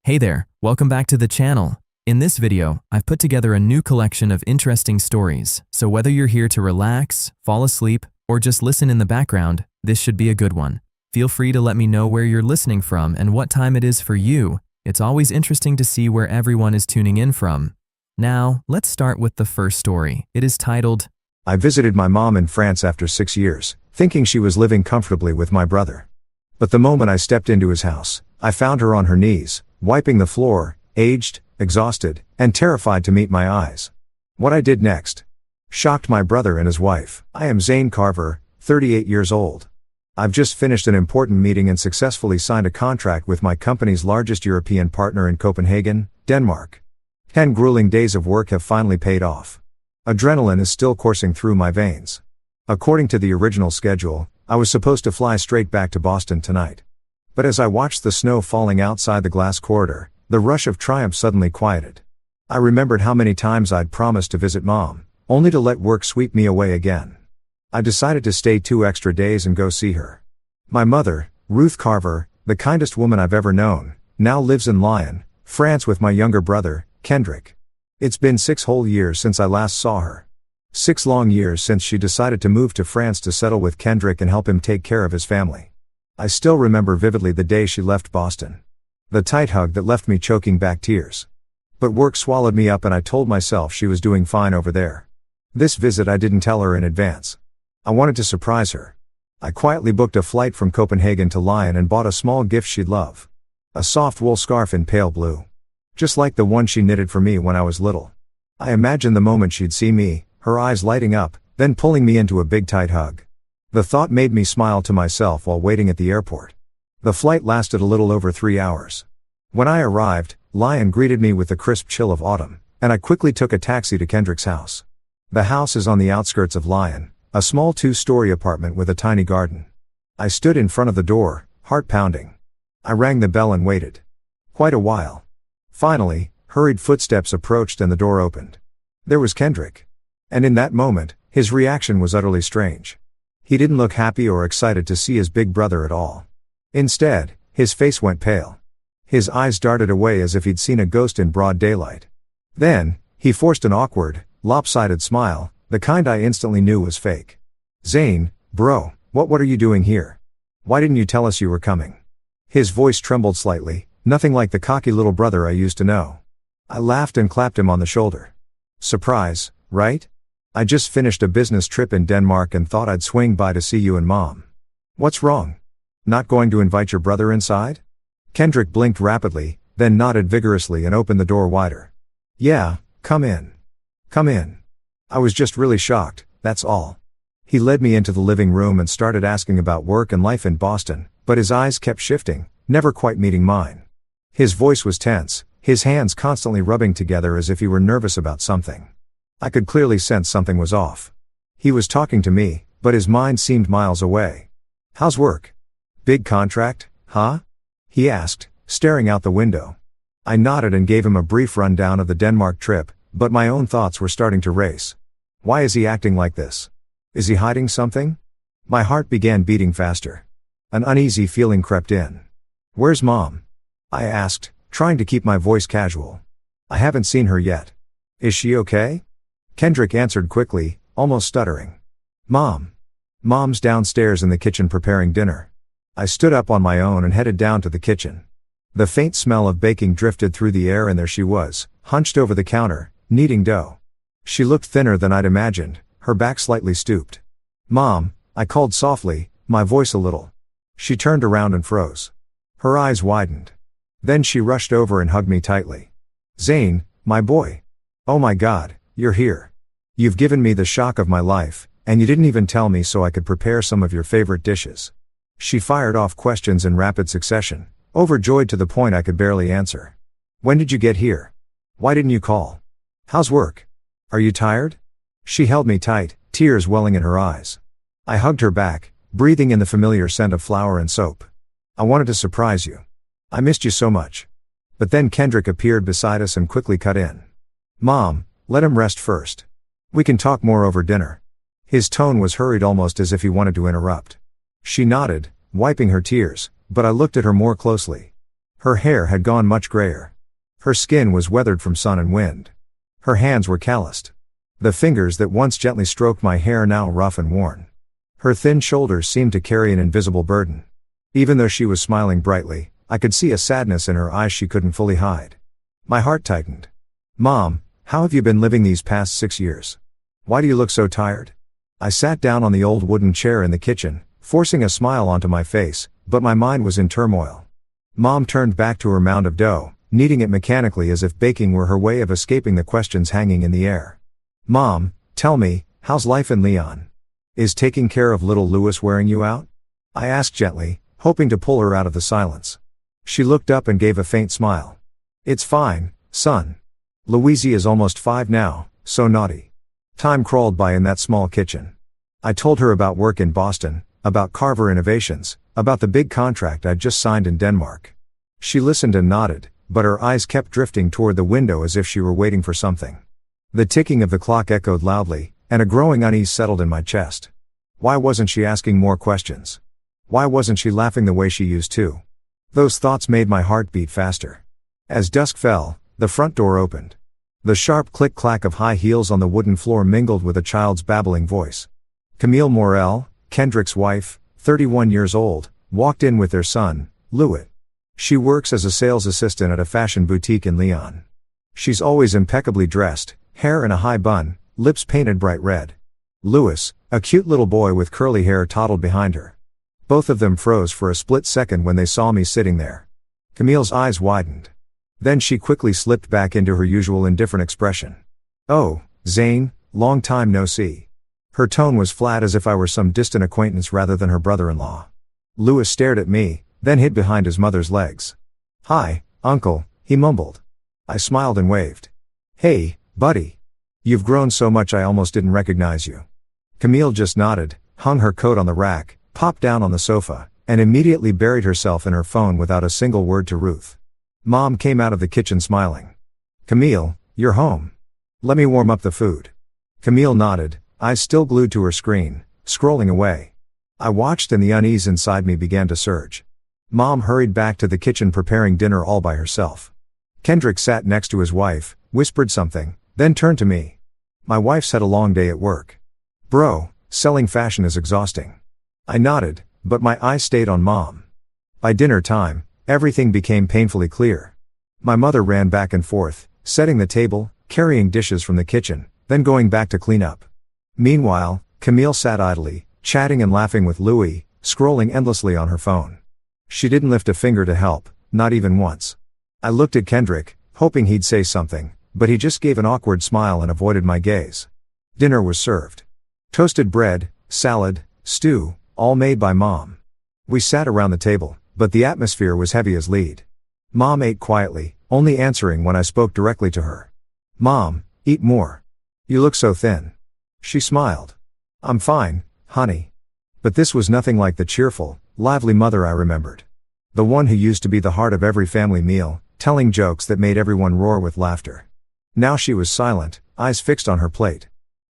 Hey there, welcome back to the channel. In this video, I've put together a new collection of interesting stories, so whether you're here to relax, fall asleep, or just listen in the background, this should be a good one. Feel free to let me know where you're listening from and what time it is for you. It's always interesting to see where everyone is tuning in from. Now, let's start with the first story. It is titled, I visited my mom in France after 6 years, thinking she was living comfortably with my brother. But the moment I stepped into his house, I found her on her knees, wiping the floor, aged, exhausted, and terrified to meet my eyes. What I did next shocked my brother and his wife. I am Zane Carver, 38 years old. I've just finished an important meeting and successfully signed a contract with my company's largest European partner in Copenhagen, Denmark. 10 grueling days of work have finally paid off. Adrenaline is still coursing through my veins. According to the original schedule, I was supposed to fly straight back to Boston tonight. But as I watched the snow falling outside the glass corridor, the rush of triumph suddenly quieted. I remembered how many times I'd promised to visit Mom, only to let work sweep me away again. I decided to stay 2 extra days and go see her. My mother, Ruth Carver, the kindest woman I've ever known, now lives in Lyon, France with my younger brother, Kendrick. It's been 6 whole years since I last saw her. 6 long years since she decided to move to France to settle with Kendrick and help him take care of his family. I still remember vividly the day she left Boston. The tight hug that left me choking back tears. But work swallowed me up and I told myself she was doing fine over there. This visit I didn't tell her in advance. I wanted to surprise her. I quietly booked a flight from Copenhagen to Lyon and bought a small gift she'd love. A soft wool scarf in pale blue. Just like the one she knitted for me when I was little. I imagined the moment she'd see me, her eyes lighting up, then pulling me into a big tight hug. The thought made me smile to myself while waiting at the airport. The flight lasted a little over 3 hours. When I arrived, Lyon greeted me with the crisp chill of autumn, and I quickly took a taxi to Kendrick's house. The house is on the outskirts of Lyon, a small 2-story apartment with a tiny garden. I stood in front of the door, heart pounding. I rang the bell and waited. Quite a while. Finally, hurried footsteps approached and the door opened. There was Kendrick. And in that moment, his reaction was utterly strange. He didn't look happy or excited to see his big brother at all. Instead, his face went pale. His eyes darted away as if he'd seen a ghost in broad daylight. Then, he forced an awkward, lopsided smile, the kind I instantly knew was fake. Zane, bro, what are you doing here? Why didn't you tell us you were coming? His voice trembled slightly, nothing like the cocky little brother I used to know. I laughed and clapped him on the shoulder. Surprise, right? I just finished a business trip in Denmark and thought I'd swing by to see you and Mom. What's wrong? Not going to invite your brother inside? Kendrick blinked rapidly, then nodded vigorously and opened the door wider. Yeah, come in. Come in. I was just really shocked, that's all. He led me into the living room and started asking about work and life in Boston, but his eyes kept shifting, never quite meeting mine. His voice was tense, his hands constantly rubbing together as if he were nervous about something. I could clearly sense something was off. He was talking to me, but his mind seemed miles away. How's work? Big contract, huh? He asked, staring out the window. I nodded and gave him a brief rundown of the Denmark trip, but my own thoughts were starting to race. Why is he acting like this? Is he hiding something? My heart began beating faster. An uneasy feeling crept in. Where's Mom? I asked, trying to keep my voice casual. I haven't seen her yet. Is she okay? Kendrick answered quickly, almost stuttering. Mom's downstairs in the kitchen preparing dinner. I stood up on my own and headed down to the kitchen. The faint smell of baking drifted through the air and there she was, hunched over the counter, kneading dough. She looked thinner than I'd imagined, her back slightly stooped. Mom, I called softly, my voice a little. She turned around and froze. Her eyes widened. Then she rushed over and hugged me tightly. Zane, my boy. Oh my God, you're here. You've given me the shock of my life, and you didn't even tell me so I could prepare some of your favorite dishes. She fired off questions in rapid succession, overjoyed to the point I could barely answer. When did you get here? Why didn't you call? How's work? Are you tired? She held me tight, tears welling in her eyes. I hugged her back, breathing in the familiar scent of flour and soap. I wanted to surprise you. I missed you so much. But then Kendrick appeared beside us and quickly cut in. Mom, let him rest first. We can talk more over dinner. His tone was hurried almost as if he wanted to interrupt. She nodded, wiping her tears, but I looked at her more closely. Her hair had gone much grayer. Her skin was weathered from sun and wind. Her hands were calloused. The fingers that once gently stroked my hair now rough and worn. Her thin shoulders seemed to carry an invisible burden. Even though she was smiling brightly, I could see a sadness in her eyes she couldn't fully hide. My heart tightened. "Mom, how have you been living these past 6 years? Why do you look so tired?" I sat down on the old wooden chair in the kitchen, forcing a smile onto my face, but my mind was in turmoil. Mom turned back to her mound of dough, kneading it mechanically as if baking were her way of escaping the questions hanging in the air. "Mom, tell me, how's life in Leon? Is taking care of little Louis wearing you out?" I asked gently, hoping to pull her out of the silence. She looked up and gave a faint smile. "It's fine, son. Louisie is almost 5 now, so naughty." Time crawled by in that small kitchen. I told her about work in Boston, about Carver Innovations, about the big contract I'd just signed in Denmark. She listened and nodded, but her eyes kept drifting toward the window as if she were waiting for something. The ticking of the clock echoed loudly, and a growing unease settled in my chest. Why wasn't she asking more questions? Why wasn't she laughing the way she used to? Those thoughts made my heart beat faster. As dusk fell, the front door opened. The sharp click-clack of high heels on the wooden floor mingled with a child's babbling voice. Camille Morel, Kendrick's wife, 31 years old, walked in with their son, Louis. She works as a sales assistant at a fashion boutique in Leon. She's always impeccably dressed, hair in a high bun, lips painted bright red. Louis, a cute little boy with curly hair, toddled behind her. Both of them froze for a split second when they saw me sitting there. Camille's eyes widened. Then she quickly slipped back into her usual indifferent expression. "Oh, Zane, long time no see." Her tone was flat as if I were some distant acquaintance rather than her brother-in-law. Louis stared at me, then hid behind his mother's legs. "Hi, uncle," he mumbled. I smiled and waved. "Hey, buddy. You've grown so much I almost didn't recognize you." Camille just nodded, hung her coat on the rack, popped down on the sofa, and immediately buried herself in her phone without a single word to Ruth. Mom came out of the kitchen smiling. "Camille, you're home. Let me warm up the food." Camille nodded, eyes still glued to her screen, scrolling away. I watched and the unease inside me began to surge. Mom hurried back to the kitchen preparing dinner all by herself. Kendrick sat next to his wife, whispered something, then turned to me. "My wife's had a long day at work. Bro, selling fashion is exhausting." I nodded, but my eyes stayed on Mom. By dinner time, everything became painfully clear. My mother ran back and forth, setting the table, carrying dishes from the kitchen, then going back to clean up. Meanwhile, Camille sat idly, chatting and laughing with Louis, scrolling endlessly on her phone. She didn't lift a finger to help, not even once. I looked at Kendrick, hoping he'd say something, but he just gave an awkward smile and avoided my gaze. Dinner was served. Toasted bread, salad, stew, all made by Mom. We sat around the table, but the atmosphere was heavy as lead. Mom ate quietly, only answering when I spoke directly to her. "Mom, eat more. You look so thin." She smiled. "I'm fine, honey." But this was nothing like the cheerful, lively mother I remembered. The one who used to be the heart of every family meal, telling jokes that made everyone roar with laughter. Now she was silent, eyes fixed on her plate.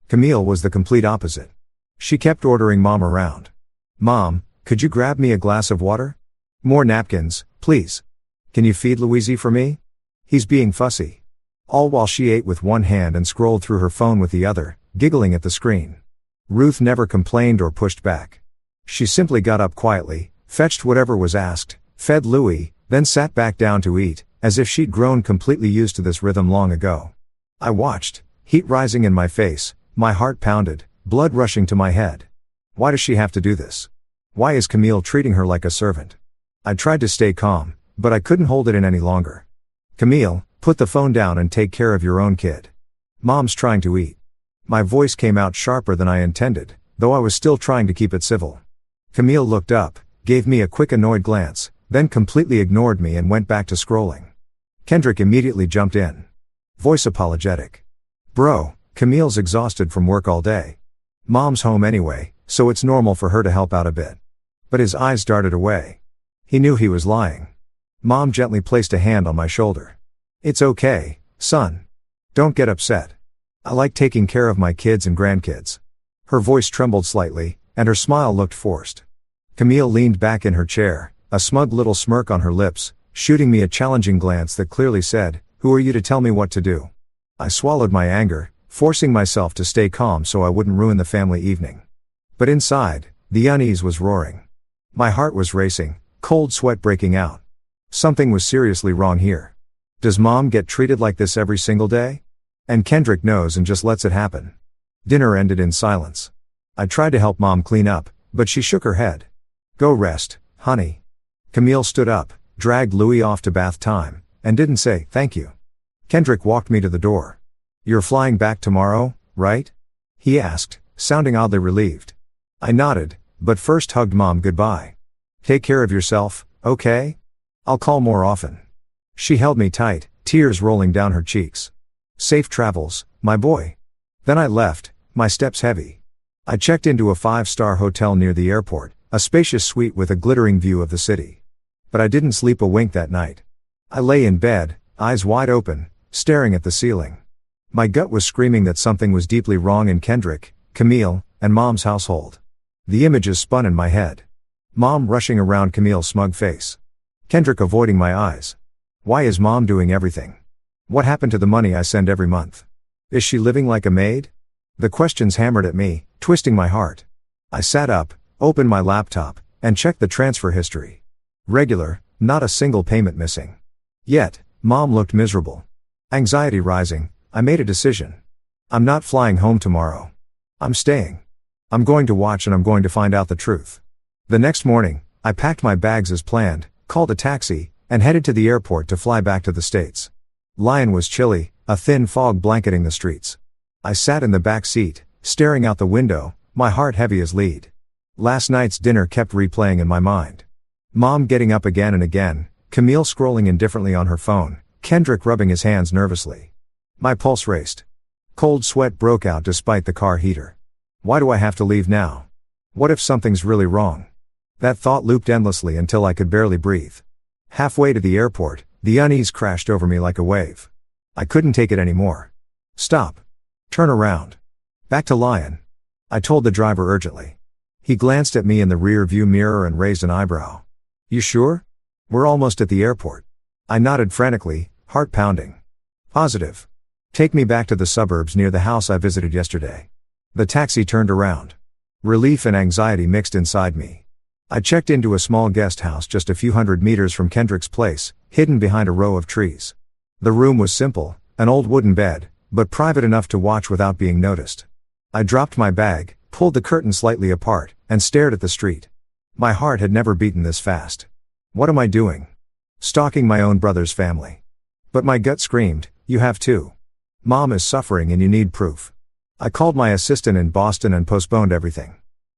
Camille was the complete opposite. She kept ordering Mom around. "Mom, could you grab me a glass of water? More napkins, please. Can you feed Louisie for me? He's being fussy." All while she ate with one hand and scrolled through her phone with the other, giggling at the screen. Ruth never complained or pushed back. She simply got up quietly, fetched whatever was asked, fed Louis, then sat back down to eat, as if she'd grown completely used to this rhythm long ago. I watched, heat rising in my face, my heart pounded, blood rushing to my head. Why does she have to do this? Why is Camille treating her like a servant? I tried to stay calm, but I couldn't hold it in any longer. "Camille, put the phone down and take care of your own kid. Mom's trying to eat." My voice came out sharper than I intended, though I was still trying to keep it civil. Camille looked up, gave me a quick annoyed glance, then completely ignored me and went back to scrolling. Kendrick immediately jumped in. Voice apologetic. "Bro, Camille's exhausted from work all day. Mom's home anyway, so it's normal for her to help out a bit." But his eyes darted away. He knew he was lying. Mom gently placed a hand on my shoulder. "It's okay, son. Don't get upset. I like taking care of my kids and grandkids." Her voice trembled slightly, and her smile looked forced. Camille leaned back in her chair, a smug little smirk on her lips, shooting me a challenging glance that clearly said, "Who are you to tell me what to do?" I swallowed my anger, forcing myself to stay calm so I wouldn't ruin the family evening. But inside, the unease was roaring. My heart was racing, cold sweat breaking out. Something was seriously wrong here. Does Mom get treated like this every single day? And Kendrick knows and just lets it happen. Dinner ended in silence. I tried to help Mom clean up, but she shook her head. "Go rest, honey." Camille stood up, dragged Louis off to bath time, and didn't say, "Thank you." Kendrick walked me to the door. "You're flying back tomorrow, right?" he asked, sounding oddly relieved. I nodded, but first hugged Mom goodbye. "Take care of yourself, okay? I'll call more often." She held me tight, tears rolling down her cheeks. "Safe travels, my boy." Then I left, my steps heavy. I checked into a 5-star hotel near the airport, a spacious suite with a glittering view of the city. But I didn't sleep a wink that night. I lay in bed, eyes wide open, staring at the ceiling. My gut was screaming that something was deeply wrong in Kendrick, Camille, and Mom's household. The images spun in my head. Mom rushing around Camille's smug face. Kendrick avoiding my eyes. Why is Mom doing everything? What happened to the money I send every month? Is she living like a maid? The questions hammered at me, twisting my heart. I sat up, opened my laptop, and checked the transfer history. Regular, not a single payment missing. Yet, Mom looked miserable. Anxiety rising, I made a decision. I'm not flying home tomorrow. I'm staying. I'm going to watch and I'm going to find out the truth. The next morning, I packed my bags as planned, called a taxi, and headed to the airport to fly back to the States. Lyon was chilly, a thin fog blanketing the streets. I sat in the back seat, staring out the window, my heart heavy as lead. Last night's dinner kept replaying in my mind. Mom getting up again and again, Camille scrolling indifferently on her phone, Kendrick rubbing his hands nervously. My pulse raced. Cold sweat broke out despite the car heater. Why do I have to leave now? What if something's really wrong? That thought looped endlessly until I could barely breathe. Halfway to the airport, the unease crashed over me like a wave. I couldn't take it anymore. "Stop. Turn around. Back to Lyon," I told the driver urgently. He glanced at me in the rear view mirror and raised an eyebrow. "You sure? We're almost at the airport." I nodded frantically, heart pounding. "Positive. Take me back to the suburbs near the house I visited yesterday." The taxi turned around. Relief and anxiety mixed inside me. I checked into a small guest house just a few hundred meters from Kendrick's place, hidden behind a row of trees. The room was simple, an old wooden bed, but private enough to watch without being noticed. I dropped my bag, pulled the curtain slightly apart, and stared at the street. My heart had never beaten this fast. What am I doing? Stalking my own brother's family. But my gut screamed, "You have too. Mom is suffering and you need proof." I called my assistant in Boston and postponed everything.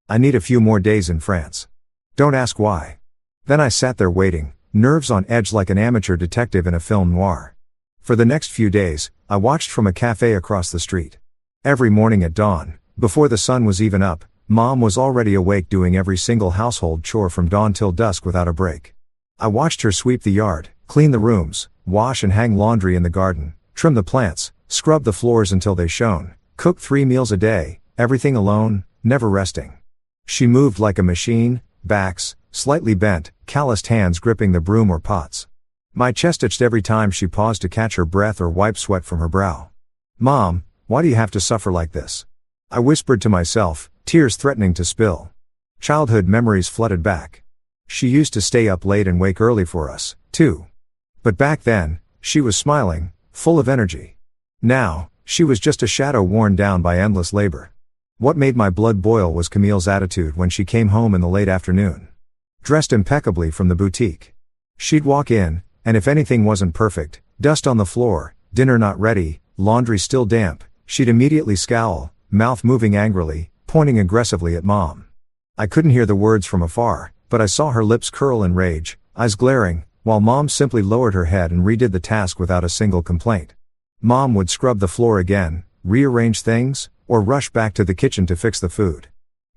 I need a few more days in France. Don't ask why. Then I sat there waiting, nerves on edge like an amateur detective in a film noir. For the next few days, I watched from a cafe across the street. Every morning at dawn, before the sun was even up, Mom was already awake doing every single household chore from dawn till dusk without a break. I watched her sweep the yard, clean the rooms, wash and hang laundry in the garden, trim the plants, scrub the floors until they shone, cook 3 meals a day, everything alone, never resting. She moved like a machine, backs, slightly bent, calloused hands gripping the broom or pots. My chest itched every time she paused to catch her breath or wipe sweat from her brow. "Mom, why do you have to suffer like this?" I whispered to myself, tears threatening to spill. Childhood memories flooded back. She used to stay up late and wake early for us, too. But back then, she was smiling, full of energy. Now, she was just a shadow worn down by endless labor. What made my blood boil was Camille's attitude when she came home in the late afternoon. Dressed impeccably from the boutique. She'd walk in, and if anything wasn't perfect, dust on the floor, dinner not ready, laundry still damp, she'd immediately scowl, mouth moving angrily, pointing aggressively at Mom. I couldn't hear the words from afar, but I saw her lips curl in rage, eyes glaring, while Mom simply lowered her head and redid the task without a single complaint. Mom would scrub the floor again, rearrange things, or rush back to the kitchen to fix the food.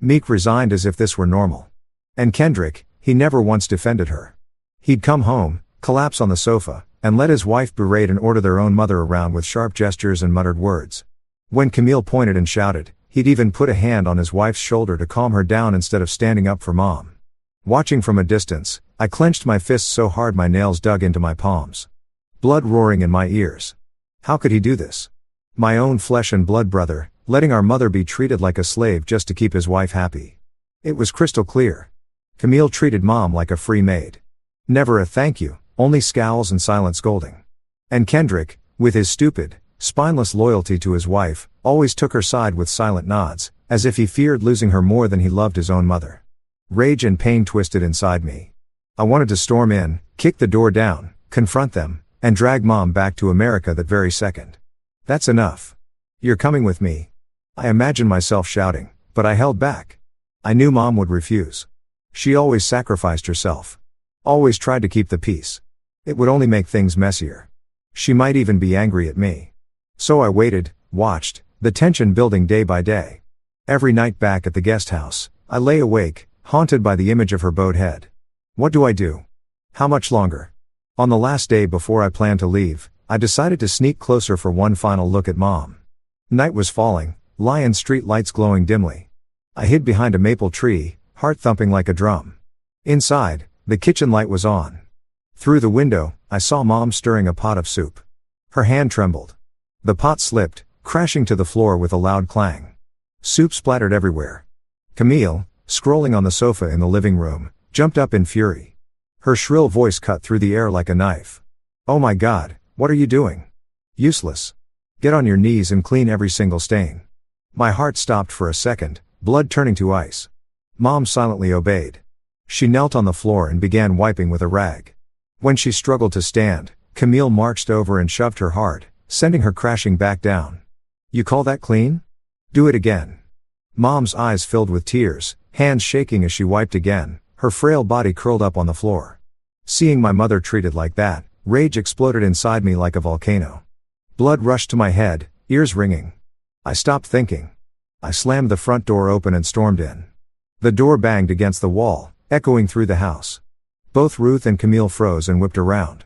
Meek resigned as if this were normal. And Kendrick, he never once defended her. He'd come home, collapse on the sofa, and let his wife berate and order their own mother around with sharp gestures and muttered words. When Camille pointed and shouted, he'd even put a hand on his wife's shoulder to calm her down instead of standing up for Mom. Watching from a distance, I clenched my fists so hard my nails dug into my palms. Blood roaring in my ears. How could he do this? My own flesh and blood brother, letting our mother be treated like a slave just to keep his wife happy. It was crystal clear. Camille treated Mom like a free maid. Never a thank you, only scowls and silent scolding. And Kendrick, with his stupid, spineless loyalty to his wife, always took her side with silent nods, as if he feared losing her more than he loved his own mother. Rage and pain twisted inside me. I wanted to storm in, kick the door down, confront them, and drag Mom back to America that very second. That's enough. You're coming with me. I imagined myself shouting, but I held back. I knew Mom would refuse. She always sacrificed herself. Always tried to keep the peace. It would only make things messier. She might even be angry at me. So I waited, watched, the tension building day by day. Every night back at the guest house, I lay awake, haunted by the image of her bowed head. What do I do? How much longer? On the last day before I planned to leave, I decided to sneak closer for one final look at Mom. Night was falling, Lyon street lights glowing dimly. I hid behind a maple tree, heart thumping like a drum. Inside, the kitchen light was on. Through the window, I saw Mom stirring a pot of soup. Her hand trembled. The pot slipped, crashing to the floor with a loud clang. Soup splattered everywhere. Camille, scrolling on the sofa in the living room, jumped up in fury. Her shrill voice cut through the air like a knife. Oh my God, what are you doing? Useless. Get on your knees and clean every single stain. My heart stopped for a second, blood turning to ice. Mom silently obeyed. She knelt on the floor and began wiping with a rag. When she struggled to stand, Camille marched over and shoved her hard, sending her crashing back down. You call that clean? Do it again. Mom's eyes filled with tears, hands shaking as she wiped again, her frail body curled up on the floor. Seeing my mother treated like that, rage exploded inside me like a volcano. Blood rushed to my head, ears ringing. I stopped thinking. I slammed the front door open and stormed in. The door banged against the wall, echoing through the house. Both Ruth and Camille froze and whipped around.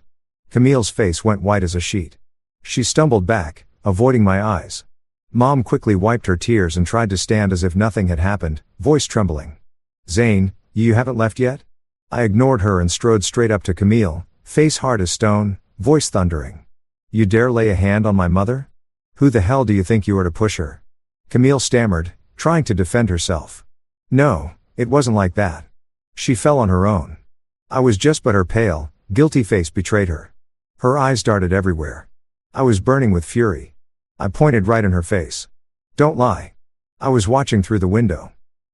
Camille's face went white as a sheet. She stumbled back, avoiding my eyes. Mom quickly wiped her tears and tried to stand as if nothing had happened, voice trembling. Zane, you haven't left yet? I ignored her and strode straight up to Camille, face hard as stone, voice thundering. You dare lay a hand on my mother? Who the hell do you think you are to push her? Camille stammered, trying to defend herself. No, it wasn't like that. She fell on her own. I was just but her pale, guilty face betrayed her. Her eyes darted everywhere. I was burning with fury. I pointed right in her face. Don't lie. I was watching through the window.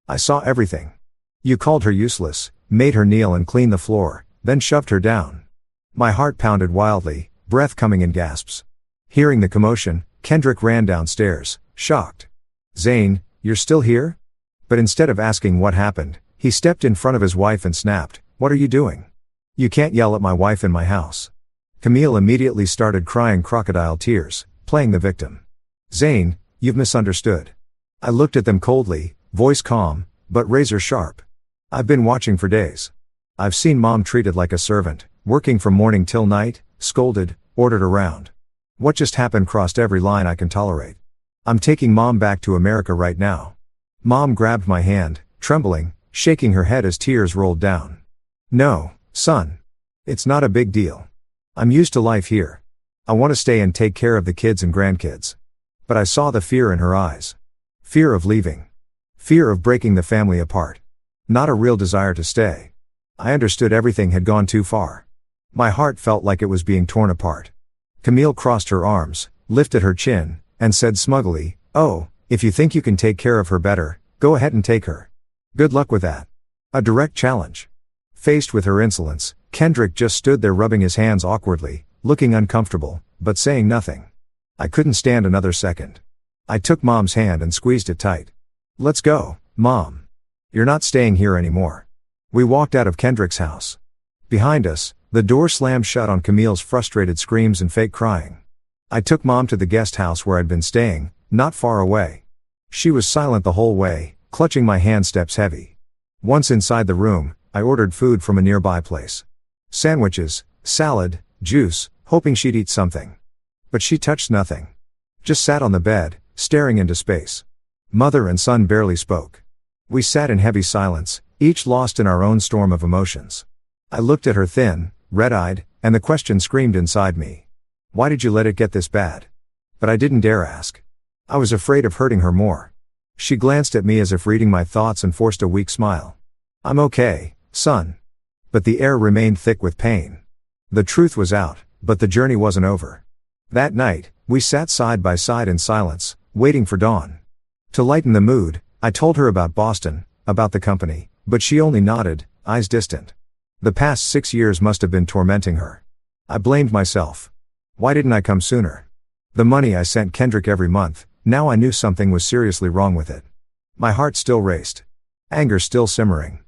I saw everything. You called her useless, made her kneel and clean the floor, then shoved her down. My heart pounded wildly, breath coming in gasps. Hearing the commotion, Kendrick ran downstairs, shocked. Zane, you're still here? But instead of asking what happened, he stepped in front of his wife and snapped, What are you doing? You can't yell at my wife in my house. Camille immediately started crying crocodile tears, playing the victim. Zane, you've misunderstood. I looked at them coldly, voice calm, but razor sharp. I've been watching for days. I've seen Mom treated like a servant, working from morning till night, scolded, ordered around. What just happened crossed every line I can tolerate. I'm taking Mom back to America right now. Mom grabbed my hand, trembling, shaking her head as tears rolled down. No, son. It's not a big deal. I'm used to life here. I want to stay and take care of the kids and grandkids. But I saw the fear in her eyes. Fear of leaving. Fear of breaking the family apart. Not a real desire to stay. I understood everything had gone too far. My heart felt like it was being torn apart. Camille crossed her arms, lifted her chin, and said smugly, Oh, if you think you can take care of her better, go ahead and take her. Good luck with that. A direct challenge. Faced with her insolence, Kendrick just stood there rubbing his hands awkwardly, looking uncomfortable, but saying nothing. I couldn't stand another second. I took Mom's hand and squeezed it tight. Let's go, Mom. You're not staying here anymore. We walked out of Kendrick's house. Behind us, the door slammed shut on Camille's frustrated screams and fake crying. I took Mom to the guest house where I'd been staying, not far away. She was silent the whole way, clutching my hand steps heavy. Once inside the room, I ordered food from a nearby place. Sandwiches, salad, juice, hoping she'd eat something. But she touched nothing. Just sat on the bed, staring into space. Mother and son barely spoke. We sat in heavy silence, each lost in our own storm of emotions. I looked at her thin, red-eyed, and the question screamed inside me. Why did you let it get this bad? But I didn't dare ask. I was afraid of hurting her more. She glanced at me as if reading my thoughts and forced a weak smile. I'm okay, son. But the air remained thick with pain. The truth was out, but the journey wasn't over. That night, we sat side by side in silence, waiting for dawn. To lighten the mood, I told her about Boston, about the company, but she only nodded, eyes distant. The past 6 years must have been tormenting her. I blamed myself. Why didn't I come sooner? The money I sent Kendrick every month, now I knew something was seriously wrong with it. My heart still raced. Anger still simmering.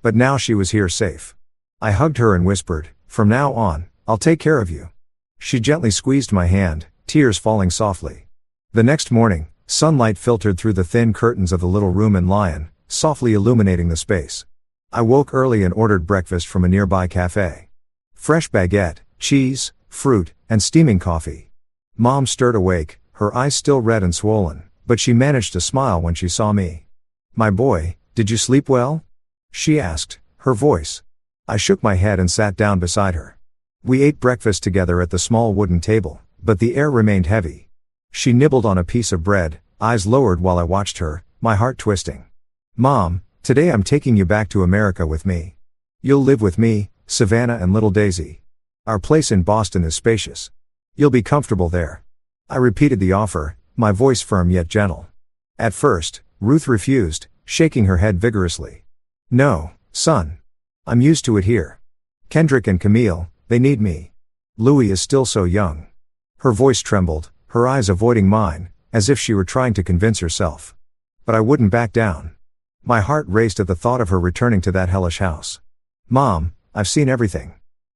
But now she was here safe. I hugged her and whispered, from now on, I'll take care of you. She gently squeezed my hand, tears falling softly. The next morning, sunlight filtered through the thin curtains of the little room in Lyon, softly illuminating the space. I woke early and ordered breakfast from a nearby cafe. Fresh baguette, cheese, fruit, and steaming coffee. Mom stirred awake, her eyes still red and swollen, but she managed to smile when she saw me. My boy, did you sleep well? She asked, her voice. I shook my head and sat down beside her. We ate breakfast together at the small wooden table, but the air remained heavy. She nibbled on a piece of bread, eyes lowered while I watched her, my heart twisting. Mom, today I'm taking you back to America with me. You'll live with me, Savannah and little Daisy. Our place in Boston is spacious. You'll be comfortable there. I repeated the offer, my voice firm yet gentle. At first, Ruth refused, shaking her head vigorously. No, son. I'm used to it here. Kendrick and Camille, they need me. Louie is still so young. Her voice trembled, her eyes avoiding mine, as if she were trying to convince herself. But I wouldn't back down. My heart raced at the thought of her returning to that hellish house. Mom, I've seen everything.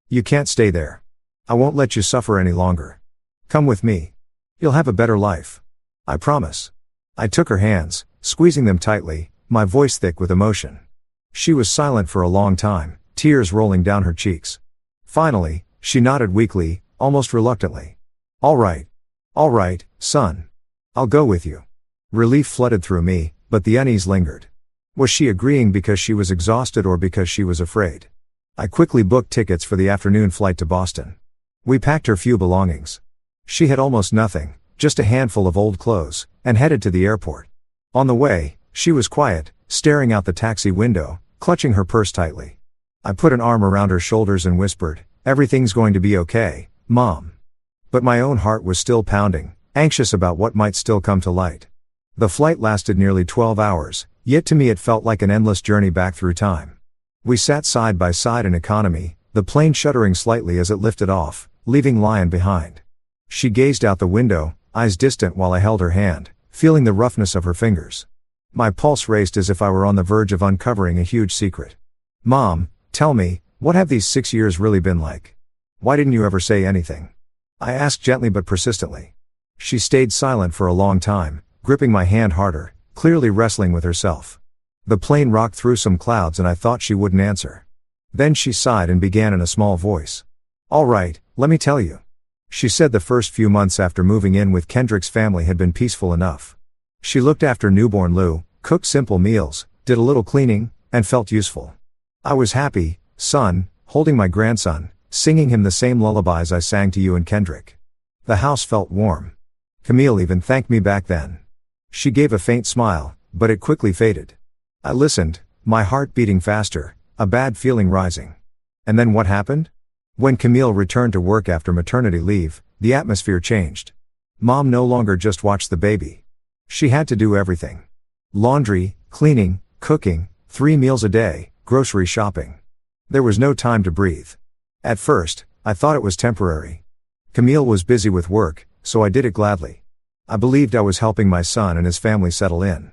You can't stay there. I won't let you suffer any longer. Come with me. You'll have a better life. I promise. I took her hands, squeezing them tightly, my voice thick with emotion. She was silent for a long time, tears rolling down her cheeks. Finally, she nodded weakly, almost reluctantly. All right, son. I'll go with you. Relief flooded through me, but the unease lingered. Was she agreeing because she was exhausted or because she was afraid? I quickly booked tickets for the afternoon flight to Boston. We packed her few belongings. She had almost nothing, just a handful of old clothes, and headed to the airport. On the way, she was quiet, staring out the taxi window, clutching her purse tightly. I put an arm around her shoulders and whispered, everything's going to be okay, Mom. But my own heart was still pounding, anxious about what might still come to light. The flight lasted nearly 12 hours, yet to me it felt like an endless journey back through time. We sat side by side in economy, the plane shuddering slightly as it lifted off, leaving Lyon behind. She gazed out the window, eyes distant while I held her hand, feeling the roughness of her fingers. My pulse raced as if I were on the verge of uncovering a huge secret. Mom, tell me, what have these 6 years really been like? Why didn't you ever say anything? I asked gently but persistently. She stayed silent for a long time, gripping my hand harder, clearly wrestling with herself. The plane rocked through some clouds and I thought she wouldn't answer. Then she sighed and began in a small voice. All right, let me tell you. She said the first few months after moving in with Kendrick's family had been peaceful enough. She looked after newborn Lou, cooked simple meals, did a little cleaning, and felt useful. I was happy, son, holding my grandson, singing him the same lullabies I sang to you and Kendrick. The house felt warm. Camille even thanked me back then. She gave a faint smile, but it quickly faded. I listened, my heart beating faster, a bad feeling rising. And then what happened? When Camille returned to work after maternity leave, the atmosphere changed. Mom no longer just watched the baby. She had to do everything. Laundry, cleaning, cooking, 3 meals a day, grocery shopping. There was no time to breathe. At first, I thought it was temporary. Camille was busy with work, so I did it gladly. I believed I was helping my son and his family settle in.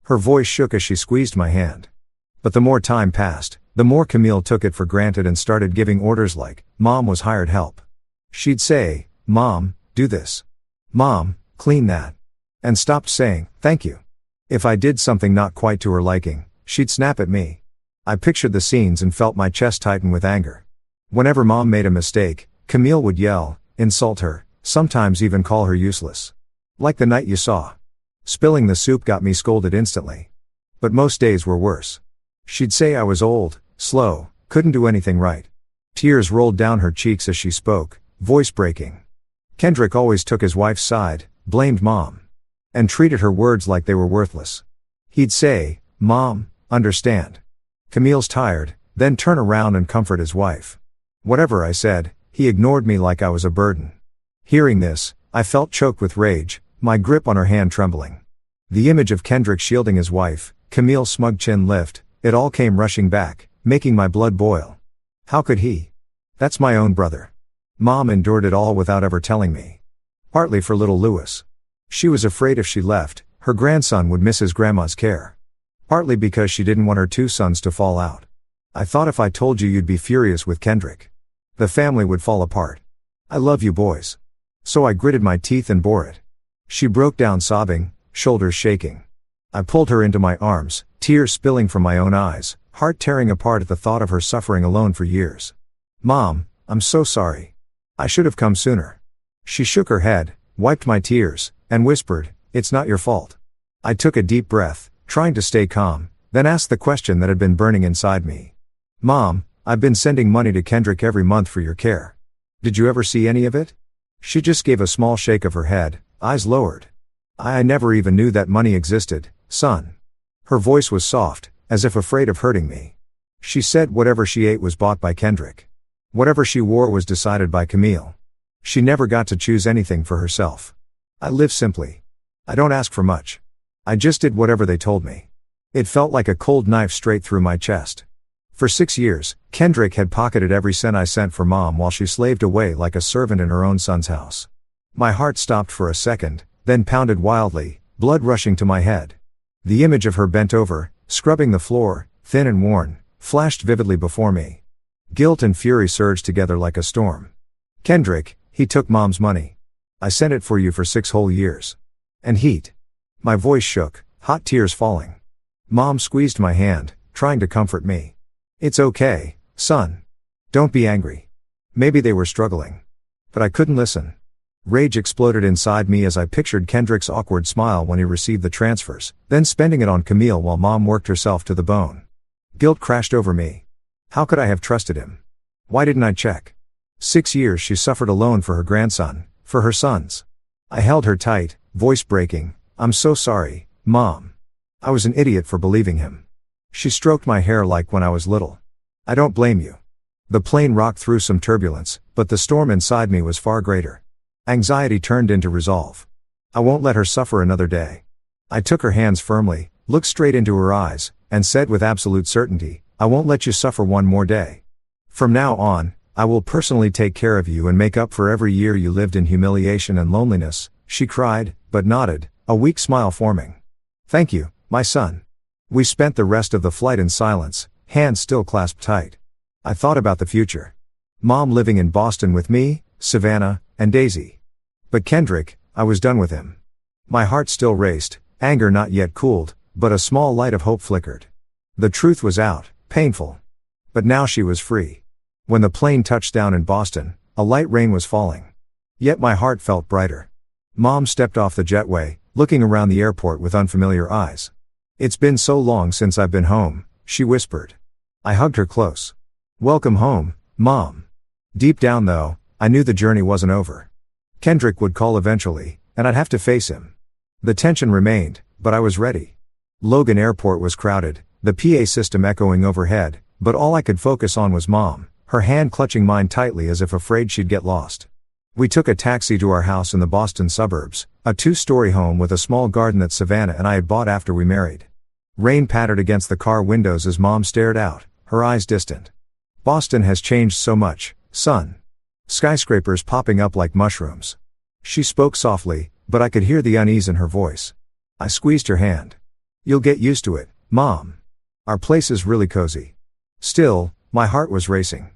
Her voice shook as she squeezed my hand. But the more time passed, the more Camille took it for granted and started giving orders like, Mom was hired help. She'd say, Mom, do this. Mom, clean that. And stopped saying, thank you. If I did something not quite to her liking, she'd snap at me. I pictured the scenes and felt my chest tighten with anger. Whenever Mom made a mistake, Camille would yell, insult her, sometimes even call her useless. Like the night you saw. Spilling the soup got me scolded instantly. But most days were worse. She'd say I was old, slow, couldn't do anything right. Tears rolled down her cheeks as she spoke, voice breaking. Kendrick always took his wife's side, blamed Mom, and treated her words like they were worthless. He'd say, "Mom, understand. Camille's tired," then turn around and comfort his wife. Whatever I said, he ignored me like I was a burden. Hearing this, I felt choked with rage, my grip on her hand trembling. The image of Kendrick shielding his wife, Camille's smug chin lift, it all came rushing back, making my blood boil. How could he? That's my own brother. Mom endured it all without ever telling me. Partly for little Louis. She was afraid if she left, her grandson would miss his grandma's care. Partly because she didn't want her two sons to fall out. I thought if I told you you'd be furious with Kendrick. The family would fall apart. I love you boys. So I gritted my teeth and bore it. She broke down sobbing, shoulders shaking. I pulled her into my arms, tears spilling from my own eyes, heart tearing apart at the thought of her suffering alone for years. "Mom, I'm so sorry. I should have come sooner." She shook her head, wiped my tears, and whispered, "It's not your fault." I took a deep breath, trying to stay calm, then asked the question that had been burning inside me. "Mom, I've been sending money to Kendrick every month for your care. Did you ever see any of it?" She just gave a small shake of her head, eyes lowered. I never even knew that money existed, son." Her voice was soft, as if afraid of hurting me. She said whatever she ate was bought by Kendrick. Whatever she wore was decided by Camille. She never got to choose anything for herself. I live simply. I don't ask for much. I just did whatever they told me. It felt like a cold knife straight through my chest. For 6 years, Kendrick had pocketed every cent I sent for Mom while she slaved away like a servant in her own son's house. My heart stopped for a second, then pounded wildly, blood rushing to my head. The image of her bent over, scrubbing the floor, thin and worn, flashed vividly before me. Guilt and fury surged together like a storm. "Kendrick, he took Mom's money. I sent it for you for 6 whole years. And heat." My voice shook, hot tears falling. Mom squeezed my hand, trying to comfort me. "It's okay, son. Don't be angry. Maybe they were struggling." But I couldn't listen. Rage exploded inside me as I pictured Kendrick's awkward smile when he received the transfers, then spending it on Camille while Mom worked herself to the bone. Guilt crashed over me. How could I have trusted him? Why didn't I check? 6 years she suffered alone for her grandson, for her sons. I held her tight, voice breaking. "I'm so sorry, Mom. I was an idiot for believing him." She stroked my hair like when I was little. "I don't blame you." The plane rocked through some turbulence, but the storm inside me was far greater. Anxiety turned into resolve. I won't let her suffer another day. I took her hands firmly, looked straight into her eyes, and said with absolute certainty, "I won't let you suffer one more day. From now on, I will personally take care of you and make up for every year you lived in humiliation and loneliness." She cried, but nodded, a weak smile forming. "Thank you, my son." We spent the rest of the flight in silence, hands still clasped tight. I thought about the future. Mom living in Boston with me, Savannah, and Daisy. But Kendrick, I was done with him. My heart still raced, anger not yet cooled, but a small light of hope flickered. The truth was out, painful. But now she was free. When the plane touched down in Boston, a light rain was falling. Yet my heart felt brighter. Mom stepped off the jetway, looking around the airport with unfamiliar eyes. "It's been so long since I've been home," she whispered. I hugged her close. "Welcome home, Mom." Deep down though, I knew the journey wasn't over. Kendrick would call eventually, and I'd have to face him. The tension remained, but I was ready. Logan Airport was crowded, the PA system echoing overhead, but all I could focus on was Mom, her hand clutching mine tightly as if afraid she'd get lost. We took a taxi to our house in the Boston suburbs, a 2-story home with a small garden that Savannah and I had bought after we married. Rain pattered against the car windows as Mom stared out, her eyes distant. "Boston has changed so much, son. Skyscrapers popping up like mushrooms." She spoke softly, but I could hear the unease in her voice. I squeezed her hand. "You'll get used to it, Mom. Our place is really cozy." Still, my heart was racing.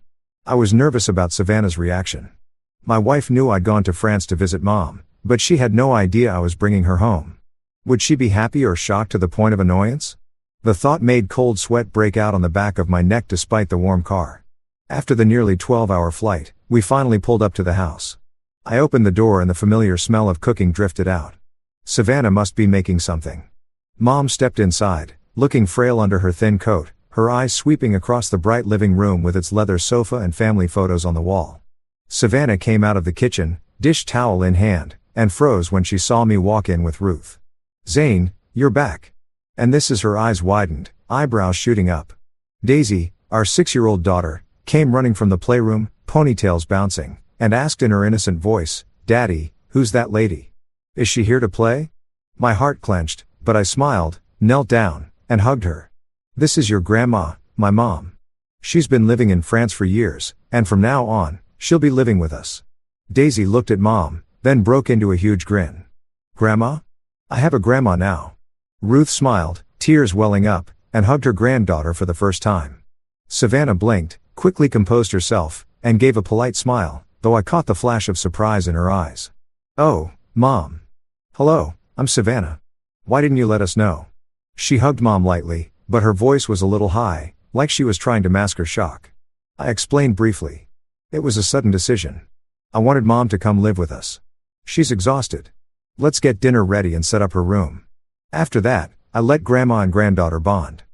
I was nervous about Savannah's reaction. My wife knew I'd gone to France to visit Mom, but she had no idea I was bringing her home. Would she be happy or shocked to the point of annoyance? The thought made cold sweat break out on the back of my neck despite the warm car. After the nearly 12-hour flight, we finally pulled up to the house. I opened the door and the familiar smell of cooking drifted out. Savannah must be making something. Mom stepped inside, looking frail under her thin coat, her eyes sweeping across the bright living room with its leather sofa and family photos on the wall. Savannah came out of the kitchen, dish towel in hand, and froze when she saw me walk in with Ruth. "Zane, you're back." And this as her eyes widened, eyebrows shooting up. Daisy, our 6-year-old daughter, came running from the playroom, ponytails bouncing, and asked in her innocent voice, "Daddy, who's that lady? Is she here to play?" My heart clenched, but I smiled, knelt down, and hugged her. "This is your grandma, my mom. She's been living in France for years, and from now on, she'll be living with us." Daisy looked at Mom, then broke into a huge grin. "Grandma? I have a grandma now." Ruth smiled, tears welling up, and hugged her granddaughter for the first time. Savannah blinked, quickly composed herself, and gave a polite smile, though I caught the flash of surprise in her eyes. "Oh, Mom. Hello, I'm Savannah. Why didn't you let us know?" She hugged Mom lightly, but her voice was a little high, like she was trying to mask her shock. I explained briefly. It was a sudden decision. I wanted Mom to come live with us. She's exhausted. Let's get dinner ready and set up her room. After that, I let Grandma and granddaughter bond.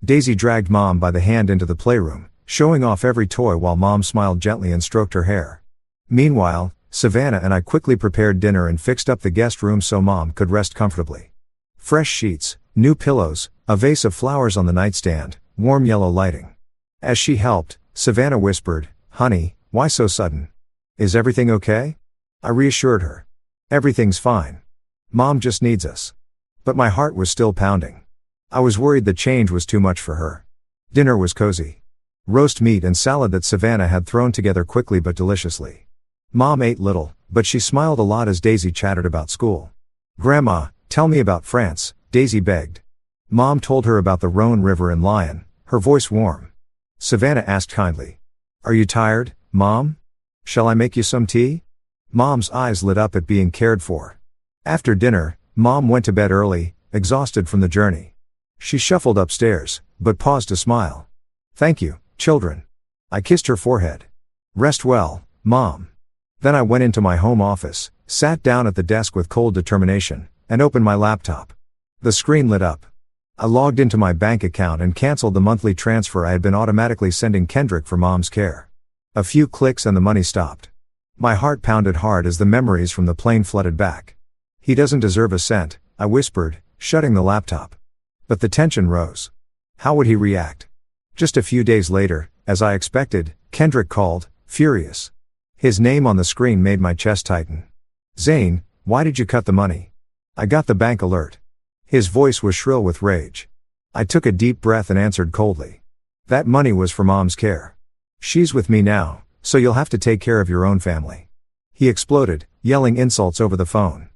Daisy dragged Mom by the hand into the playroom, showing off every toy while Mom smiled gently and stroked her hair. Meanwhile, Savannah and I quickly prepared dinner and fixed up the guest room so Mom could rest comfortably. Fresh sheets, new pillows, a vase of flowers on the nightstand, warm yellow lighting. As she helped, Savannah whispered, "Honey, why so sudden? Is everything okay?" I reassured her. "Everything's fine. Mom just needs us." But my heart was still pounding. I was worried the change was too much for her. Dinner was cozy. Roast meat and salad that Savannah had thrown together quickly but deliciously. Mom ate little, but she smiled a lot as Daisy chattered about school. "Grandma, tell me about France," Daisy begged. Mom told her about the Rhone River and Lyon, her voice warm. Savannah asked kindly, "Are you tired, Mom? Shall I make you some tea?" Mom's eyes lit up at being cared for. After dinner, Mom went to bed early, exhausted from the journey. She shuffled upstairs, but paused to smile. "Thank you, children." I kissed her forehead. "Rest well, Mom." Then I went into my home office, sat down at the desk with cold determination, and opened my laptop. The screen lit up. I logged into my bank account and canceled the monthly transfer I had been automatically sending Kendrick for Mom's care. A few clicks and the money stopped. My heart pounded hard as the memories from the plane flooded back. "He doesn't deserve a cent," I whispered, shutting the laptop. But the tension rose. How would he react? Just a few days later, as I expected, Kendrick called, furious. His name on the screen made my chest tighten. "Zane, why did you cut the money?" I got the bank alert. His voice was shrill with rage. I took a deep breath and answered coldly. "That money was for Mom's care. She's with me now, so you'll have to take care of your own family." He exploded, yelling insults over the phone.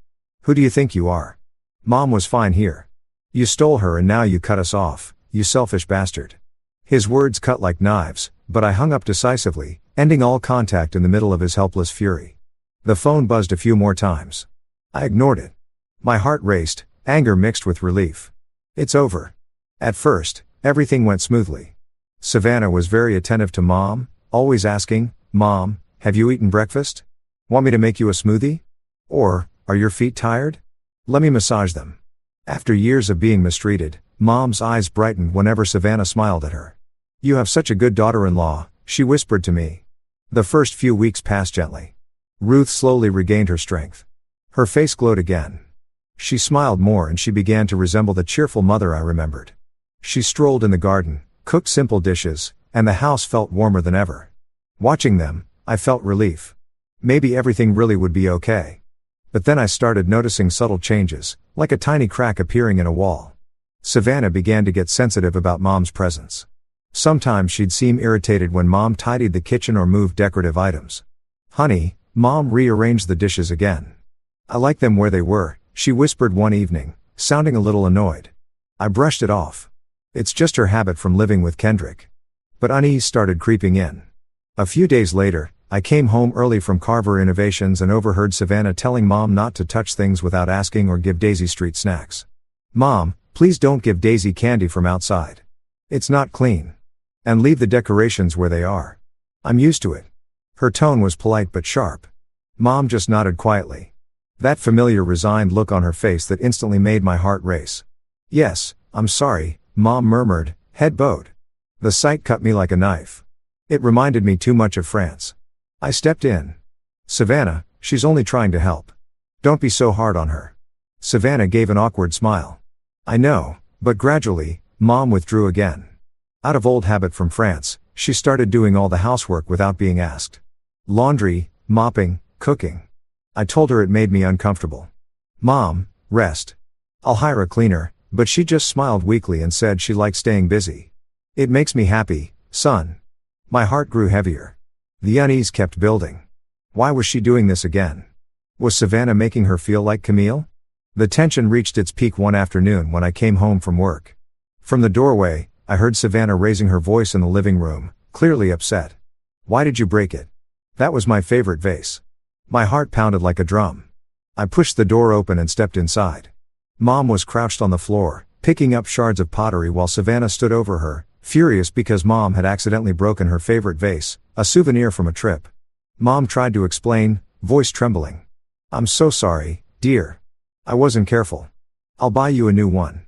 "Who do you think you are? Mom was fine here. You stole her and now you cut us off, you selfish bastard." His words cut like knives, but I hung up decisively, ending all contact in the middle of his helpless fury. The phone buzzed a few more times. I ignored it. My heart raced, anger mixed with relief. It's over. At first, everything went smoothly. Savannah was very attentive to Mom, always asking, "Mom, have you eaten breakfast? Want me to make you a smoothie? Or, are your feet tired? Let me massage them." After years of being mistreated, Mom's eyes brightened whenever Savannah smiled at her. "You have such a good daughter-in-law," she whispered to me. The first few weeks passed gently. Ruth slowly regained her strength. Her face glowed again. She smiled more and she began to resemble the cheerful mother I remembered. She strolled in the garden, cooked simple dishes, and the house felt warmer than ever. Watching them, I felt relief. Maybe everything really would be okay. But then I started noticing subtle changes, like a tiny crack appearing in a wall. Savannah began to get sensitive about Mom's presence. Sometimes she'd seem irritated when Mom tidied the kitchen or moved decorative items. "Honey, Mom rearranged the dishes again. I like them where they were," she whispered one evening, sounding a little annoyed. I brushed it off. It's just her habit from living with Kendrick. But unease started creeping in. A few days later, I came home early from Carver Innovations and overheard Savannah telling Mom not to touch things without asking or give Daisy street snacks. "Mom, please don't give Daisy candy from outside. It's not clean. And leave the decorations where they are. I'm used to it." Her tone was polite but sharp. Mom just nodded quietly. That familiar resigned look on her face that instantly made my heart race. "Yes, I'm sorry," Mom murmured, head bowed. The sight cut me like a knife. It reminded me too much of France. I stepped in. Savannah, she's only trying to help. Don't be so hard on her. Savannah gave an awkward smile. I know, but gradually, Mom withdrew again. Out of old habit from France, she started doing all the housework without being asked. Laundry, mopping, cooking. I told her it made me uncomfortable. Mom, rest. I'll hire a cleaner, but she just smiled weakly and said she liked staying busy. It makes me happy, son. My heart grew heavier. The unease kept building. Why was she doing this again? Was Savannah making her feel like Camille? The tension reached its peak one afternoon when I came home from work. From the doorway, I heard Savannah raising her voice in the living room, clearly upset. Why did you break it? That was my favorite vase. My heart pounded like a drum. I pushed the door open and stepped inside. Mom was crouched on the floor, picking up shards of pottery while Savannah stood over her, furious because Mom had accidentally broken her favorite vase, a souvenir from a trip. Mom tried to explain, voice trembling. I'm so sorry, dear. I wasn't careful. I'll buy you a new one.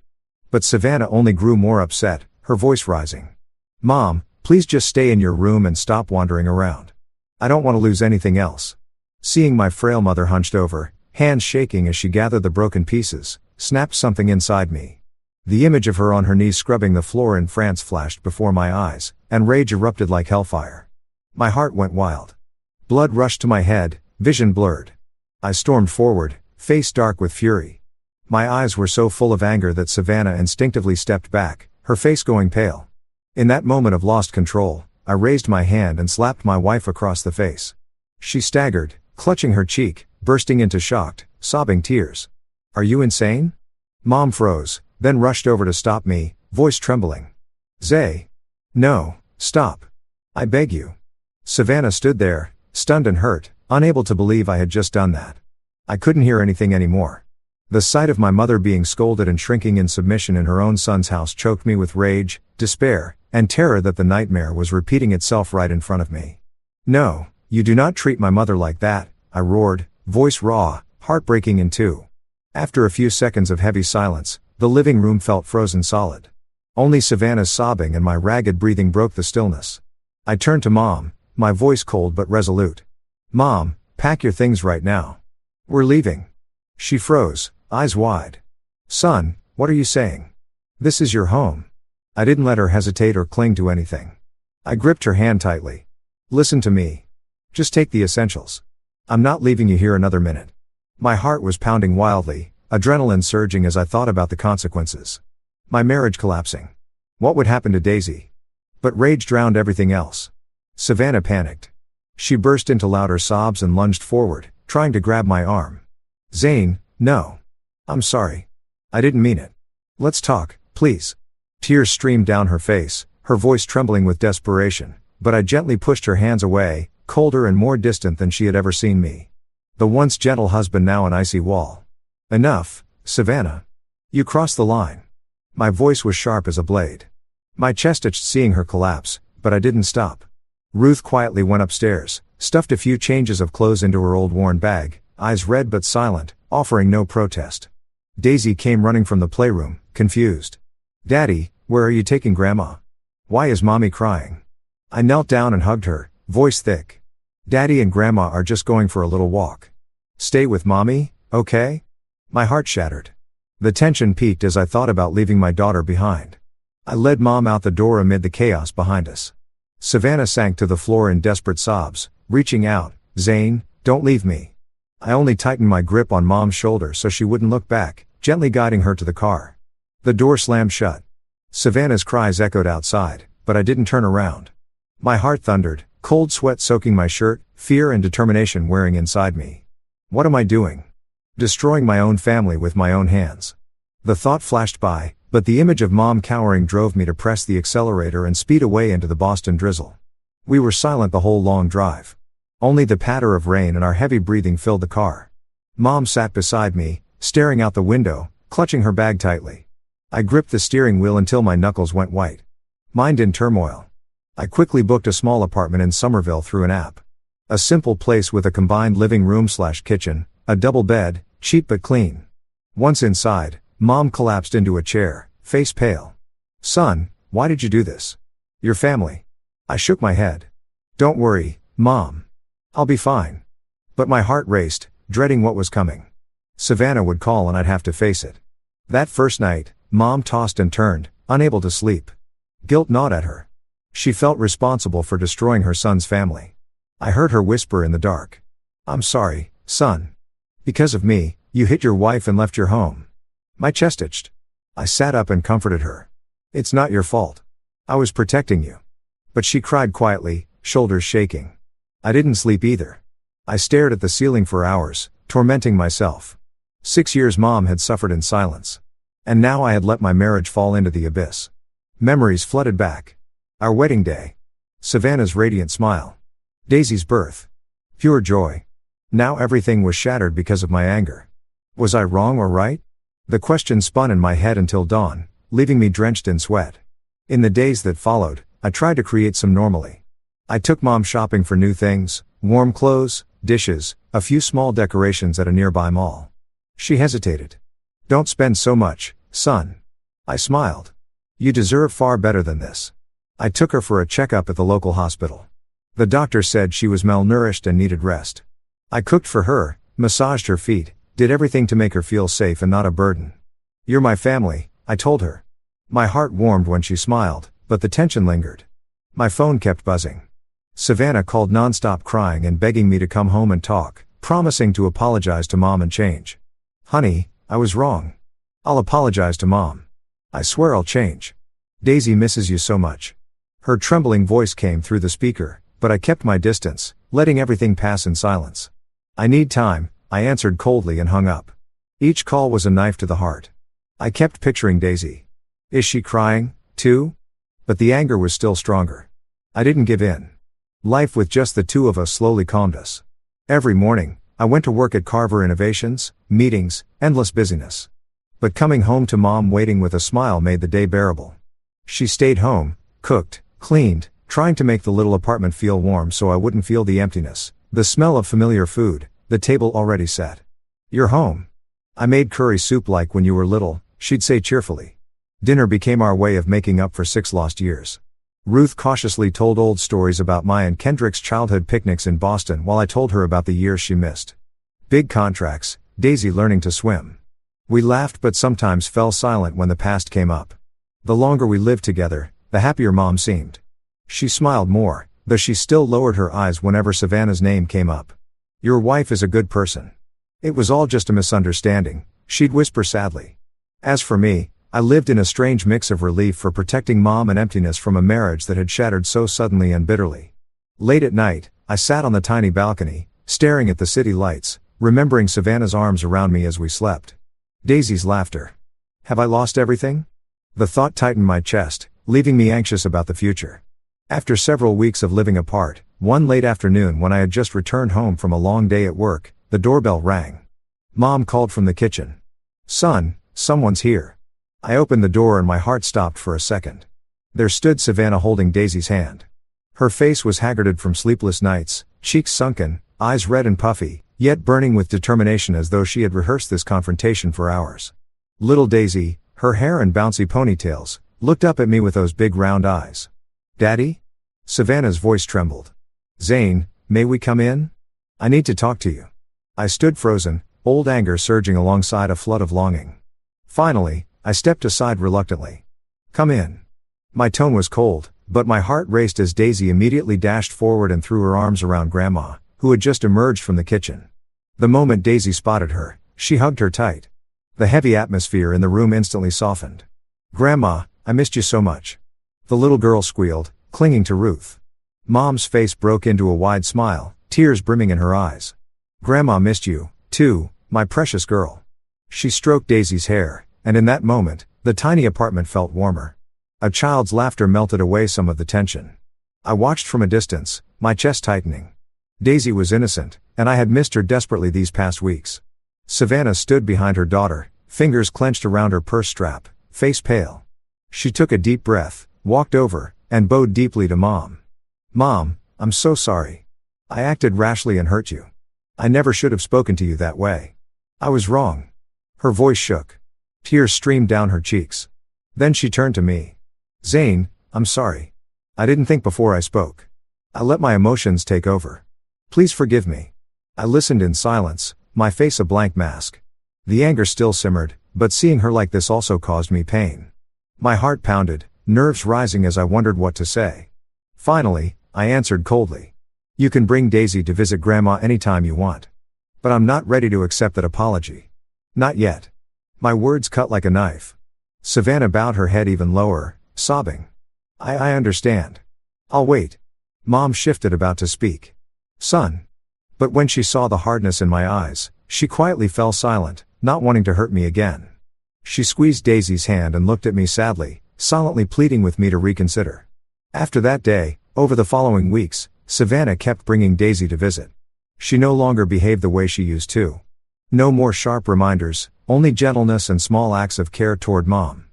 But Savannah only grew more upset, her voice rising. Mom, please just stay in your room and stop wandering around. I don't want to lose anything else. Seeing my frail mother hunched over, hands shaking as she gathered the broken pieces, snapped something inside me. The image of her on her knees scrubbing the floor in France flashed before my eyes, and rage erupted like hellfire. My heart went wild. Blood rushed to my head, vision blurred. I stormed forward, face dark with fury. My eyes were so full of anger that Savannah instinctively stepped back, her face going pale. In that moment of lost control, I raised my hand and slapped my wife across the face. She staggered, clutching her cheek, bursting into shocked, sobbing tears. Are you insane? Mom froze, then rushed over to stop me, voice trembling. Zay. No, stop. I beg you. Savannah stood there, stunned and hurt, unable to believe I had just done that. I couldn't hear anything anymore. The sight of my mother being scolded and shrinking in submission in her own son's house choked me with rage, despair, and terror that the nightmare was repeating itself right in front of me. No, you do not treat my mother like that, I roared, voice raw, heart breaking in two. After a few seconds of heavy silence, the living room felt frozen solid. Only Savannah's sobbing and my ragged breathing broke the stillness. I turned to Mom, my voice cold but resolute. Mom, pack your things right now. We're leaving. She froze, eyes wide. Son, what are you saying? This is your home. I didn't let her hesitate or cling to anything. I gripped her hand tightly. Listen to me. Just take the essentials. I'm not leaving you here another minute. My heart was pounding wildly, adrenaline surging as I thought about the consequences. My marriage collapsing. What would happen to Daisy? But rage drowned everything else. Savannah panicked. She burst into louder sobs and lunged forward, trying to grab my arm. Zane, no. I'm sorry. I didn't mean it. Let's talk, please. Tears streamed down her face, her voice trembling with desperation, but I gently pushed her hands away, colder and more distant than she had ever seen me. The once gentle husband now an icy wall. Enough, Savannah. You crossed the line. My voice was sharp as a blade. My chest itched seeing her collapse, but I didn't stop. Ruth quietly went upstairs, stuffed a few changes of clothes into her old worn bag, eyes red but silent, offering no protest. Daisy came running from the playroom, confused. Daddy, where are you taking Grandma? Why is Mommy crying? I knelt down and hugged her, voice thick. Daddy and Grandma are just going for a little walk. Stay with Mommy, okay? My heart shattered. The tension peaked as I thought about leaving my daughter behind. I led Mom out the door amid the chaos behind us. Savannah sank to the floor in desperate sobs, reaching out. Zane, don't leave me. I only tightened my grip on Mom's shoulder so she wouldn't look back, gently guiding her to the car. The door slammed shut. Savannah's cries echoed outside, but I didn't turn around. My heart thundered, cold sweat soaking my shirt, fear and determination wearing inside me. What am I doing? Destroying my own family with my own hands. The thought flashed by, but the image of Mom cowering drove me to press the accelerator and speed away into the Boston drizzle. We were silent the whole long drive. Only the patter of rain and our heavy breathing filled the car. Mom sat beside me, staring out the window, clutching her bag tightly. I gripped the steering wheel until my knuckles went white. Mind in turmoil. I quickly booked a small apartment in Somerville through an app. A simple place with a combined living room/kitchen, a double bed, cheap but clean. Once inside, Mom collapsed into a chair, face pale. Son, why did you do this? Your family. I shook my head. Don't worry, Mom. I'll be fine. But my heart raced, dreading what was coming. Savannah would call and I'd have to face it. That first night, Mom tossed and turned, unable to sleep. Guilt gnawed at her. She felt responsible for destroying her son's family. I heard her whisper in the dark. I'm sorry, son. Because of me, you hit your wife and left your home. My chest itched. I sat up and comforted her. It's not your fault. I was protecting you. But she cried quietly, shoulders shaking. I didn't sleep either. I stared at the ceiling for hours, tormenting myself. 6 years Mom had suffered in silence. And now I had let my marriage fall into the abyss. Memories flooded back. Our wedding day. Savannah's radiant smile. Daisy's birth. Pure joy. Now everything was shattered because of my anger. Was I wrong or right? The question spun in my head until dawn, leaving me drenched in sweat. In the days that followed, I tried to create some normalcy. I took Mom shopping for new things, warm clothes, dishes, a few small decorations at a nearby mall. She hesitated. Don't spend so much, son. I smiled. You deserve far better than this. I took her for a checkup at the local hospital. The doctor said she was malnourished and needed rest. I cooked for her, massaged her feet, did everything to make her feel safe and not a burden. You're my family, I told her. My heart warmed when she smiled, but the tension lingered. My phone kept buzzing. Savannah called nonstop, crying and begging me to come home and talk, promising to apologize to Mom and change. Honey, I was wrong. I'll apologize to Mom. I swear I'll change. Daisy misses you so much. Her trembling voice came through the speaker, but I kept my distance, letting everything pass in silence. I need time, I answered coldly and hung up. Each call was a knife to the heart. I kept picturing Daisy. Is she crying, too? But the anger was still stronger. I didn't give in. Life with just the two of us slowly calmed us. Every morning, I went to work at Carver Innovations, meetings, endless busyness. But coming home to Mom waiting with a smile made the day bearable. She stayed home, cooked, cleaned, trying to make the little apartment feel warm so I wouldn't feel the emptiness, the smell of familiar food, the table already set. You're home. I made curry soup like when you were little, she'd say cheerfully. Dinner became our way of making up for 6 lost years. Ruth cautiously told old stories about my and Kendrick's childhood picnics in Boston while I told her about the years she missed. Big contracts, Daisy learning to swim. We laughed but sometimes fell silent when the past came up. The longer we lived together, the happier Mom seemed. She smiled more, though she still lowered her eyes whenever Savannah's name came up. Your wife is a good person. It was all just a misunderstanding, she'd whisper sadly. As for me, I lived in a strange mix of relief for protecting Mom and emptiness from a marriage that had shattered so suddenly and bitterly. Late at night, I sat on the tiny balcony, staring at the city lights, remembering Savannah's arms around me as we slept. Daisy's laughter. Have I lost everything? The thought tightened my chest, leaving me anxious about the future. After several weeks of living apart, one late afternoon when I had just returned home from a long day at work, the doorbell rang. Mom called from the kitchen. Son, someone's here. I opened the door and my heart stopped for a second. There stood Savannah holding Daisy's hand. Her face was haggarded from sleepless nights, cheeks sunken, eyes red and puffy, yet burning with determination as though she had rehearsed this confrontation for hours. Little Daisy, her hair in bouncy ponytails, looked up at me with those big round eyes. Daddy? Savannah's voice trembled. Zane, may we come in? I need to talk to you. I stood frozen, old anger surging alongside a flood of longing. Finally, I stepped aside reluctantly. Come in. My tone was cold, but my heart raced as Daisy immediately dashed forward and threw her arms around Grandma, who had just emerged from the kitchen. The moment Daisy spotted her, she hugged her tight. The heavy atmosphere in the room instantly softened. Grandma, I missed you so much. The little girl squealed, clinging to Ruth. Mom's face broke into a wide smile, tears brimming in her eyes. Grandma missed you, too, my precious girl. She stroked Daisy's hair, and in that moment, the tiny apartment felt warmer. A child's laughter melted away some of the tension. I watched from a distance, my chest tightening. Daisy was innocent, and I had missed her desperately these past weeks. Savannah stood behind her daughter, fingers clenched around her purse strap, face pale. She took a deep breath, walked over, and bowed deeply to Mom. Mom, I'm so sorry. I acted rashly and hurt you. I never should have spoken to you that way. I was wrong. Her voice shook. Tears streamed down her cheeks. Then she turned to me. Zane, I'm sorry. I didn't think before I spoke. I let my emotions take over. Please forgive me. I listened in silence, my face a blank mask. The anger still simmered, but seeing her like this also caused me pain. My heart pounded, nerves rising as I wondered what to say. Finally, I answered coldly. You can bring Daisy to visit Grandma anytime you want. But I'm not ready to accept that apology. Not yet. My words cut like a knife. Savannah bowed her head even lower, sobbing. I understand. I'll wait. Mom shifted about to speak. Son. But when she saw the hardness in my eyes, she quietly fell silent, not wanting to hurt me again. She squeezed Daisy's hand and looked at me sadly, silently pleading with me to reconsider. After that day, over the following weeks, Savannah kept bringing Daisy to visit. She no longer behaved the way she used to. No more sharp reminders, only gentleness and small acts of care toward Mom.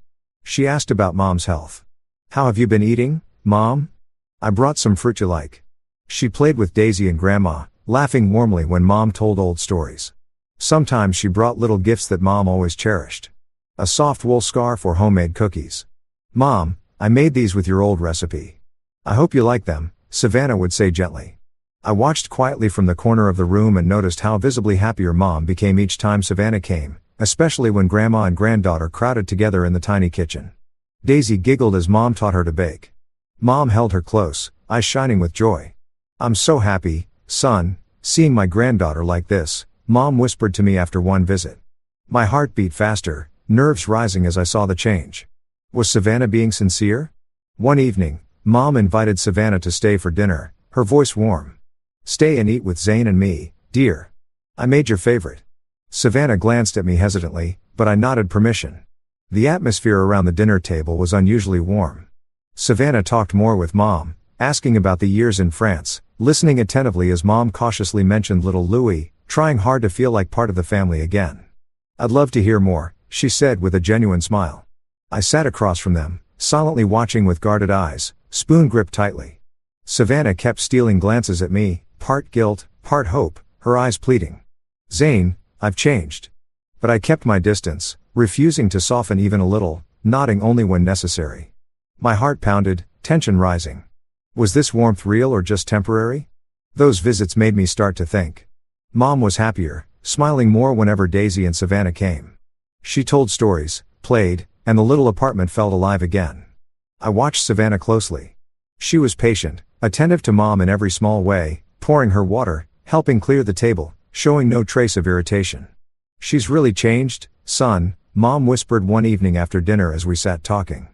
She asked about Mom's health. How have you been eating, Mom? I brought some fruit you like. She played with Daisy and Grandma, laughing warmly when Mom told old stories. Sometimes she brought little gifts that Mom always cherished. A soft wool scarf or homemade cookies. Mom, I made these with your old recipe. I hope you like them, Savannah would say gently. I watched quietly from the corner of the room and noticed how visibly happier Mom became each time Savannah came, especially when Grandma and granddaughter crowded together in the tiny kitchen. Daisy giggled as Mom taught her to bake. Mom held her close, eyes shining with joy. I'm so happy, son, seeing my granddaughter like this, Mom whispered to me after one visit. My heart beat faster, nerves rising as I saw the change. Was Savannah being sincere? One evening, Mom invited Savannah to stay for dinner, her voice warm. Stay and eat with Zane and me, dear. I made your favorite. Savannah glanced at me hesitantly, but I nodded permission. The atmosphere around the dinner table was unusually warm. Savannah talked more with Mom, asking about the years in France, listening attentively as Mom cautiously mentioned little Louis, trying hard to feel like part of the family again. I'd love to hear more, she said with a genuine smile. I sat across from them, silently watching with guarded eyes, spoon gripped tightly. Savannah kept stealing glances at me, part guilt, part hope, her eyes pleading. Zane, I've changed. But I kept my distance, refusing to soften even a little, nodding only when necessary. My heart pounded, tension rising. Was this warmth real or just temporary? Those visits made me start to think. Mom was happier, smiling more whenever Daisy and Savannah came. She told stories, played, and the little apartment felt alive again. I watched Savannah closely. She was patient, attentive to Mom in every small way, pouring her water, helping clear the table, showing no trace of irritation. She's really changed, son, Mom whispered one evening after dinner as we sat talking.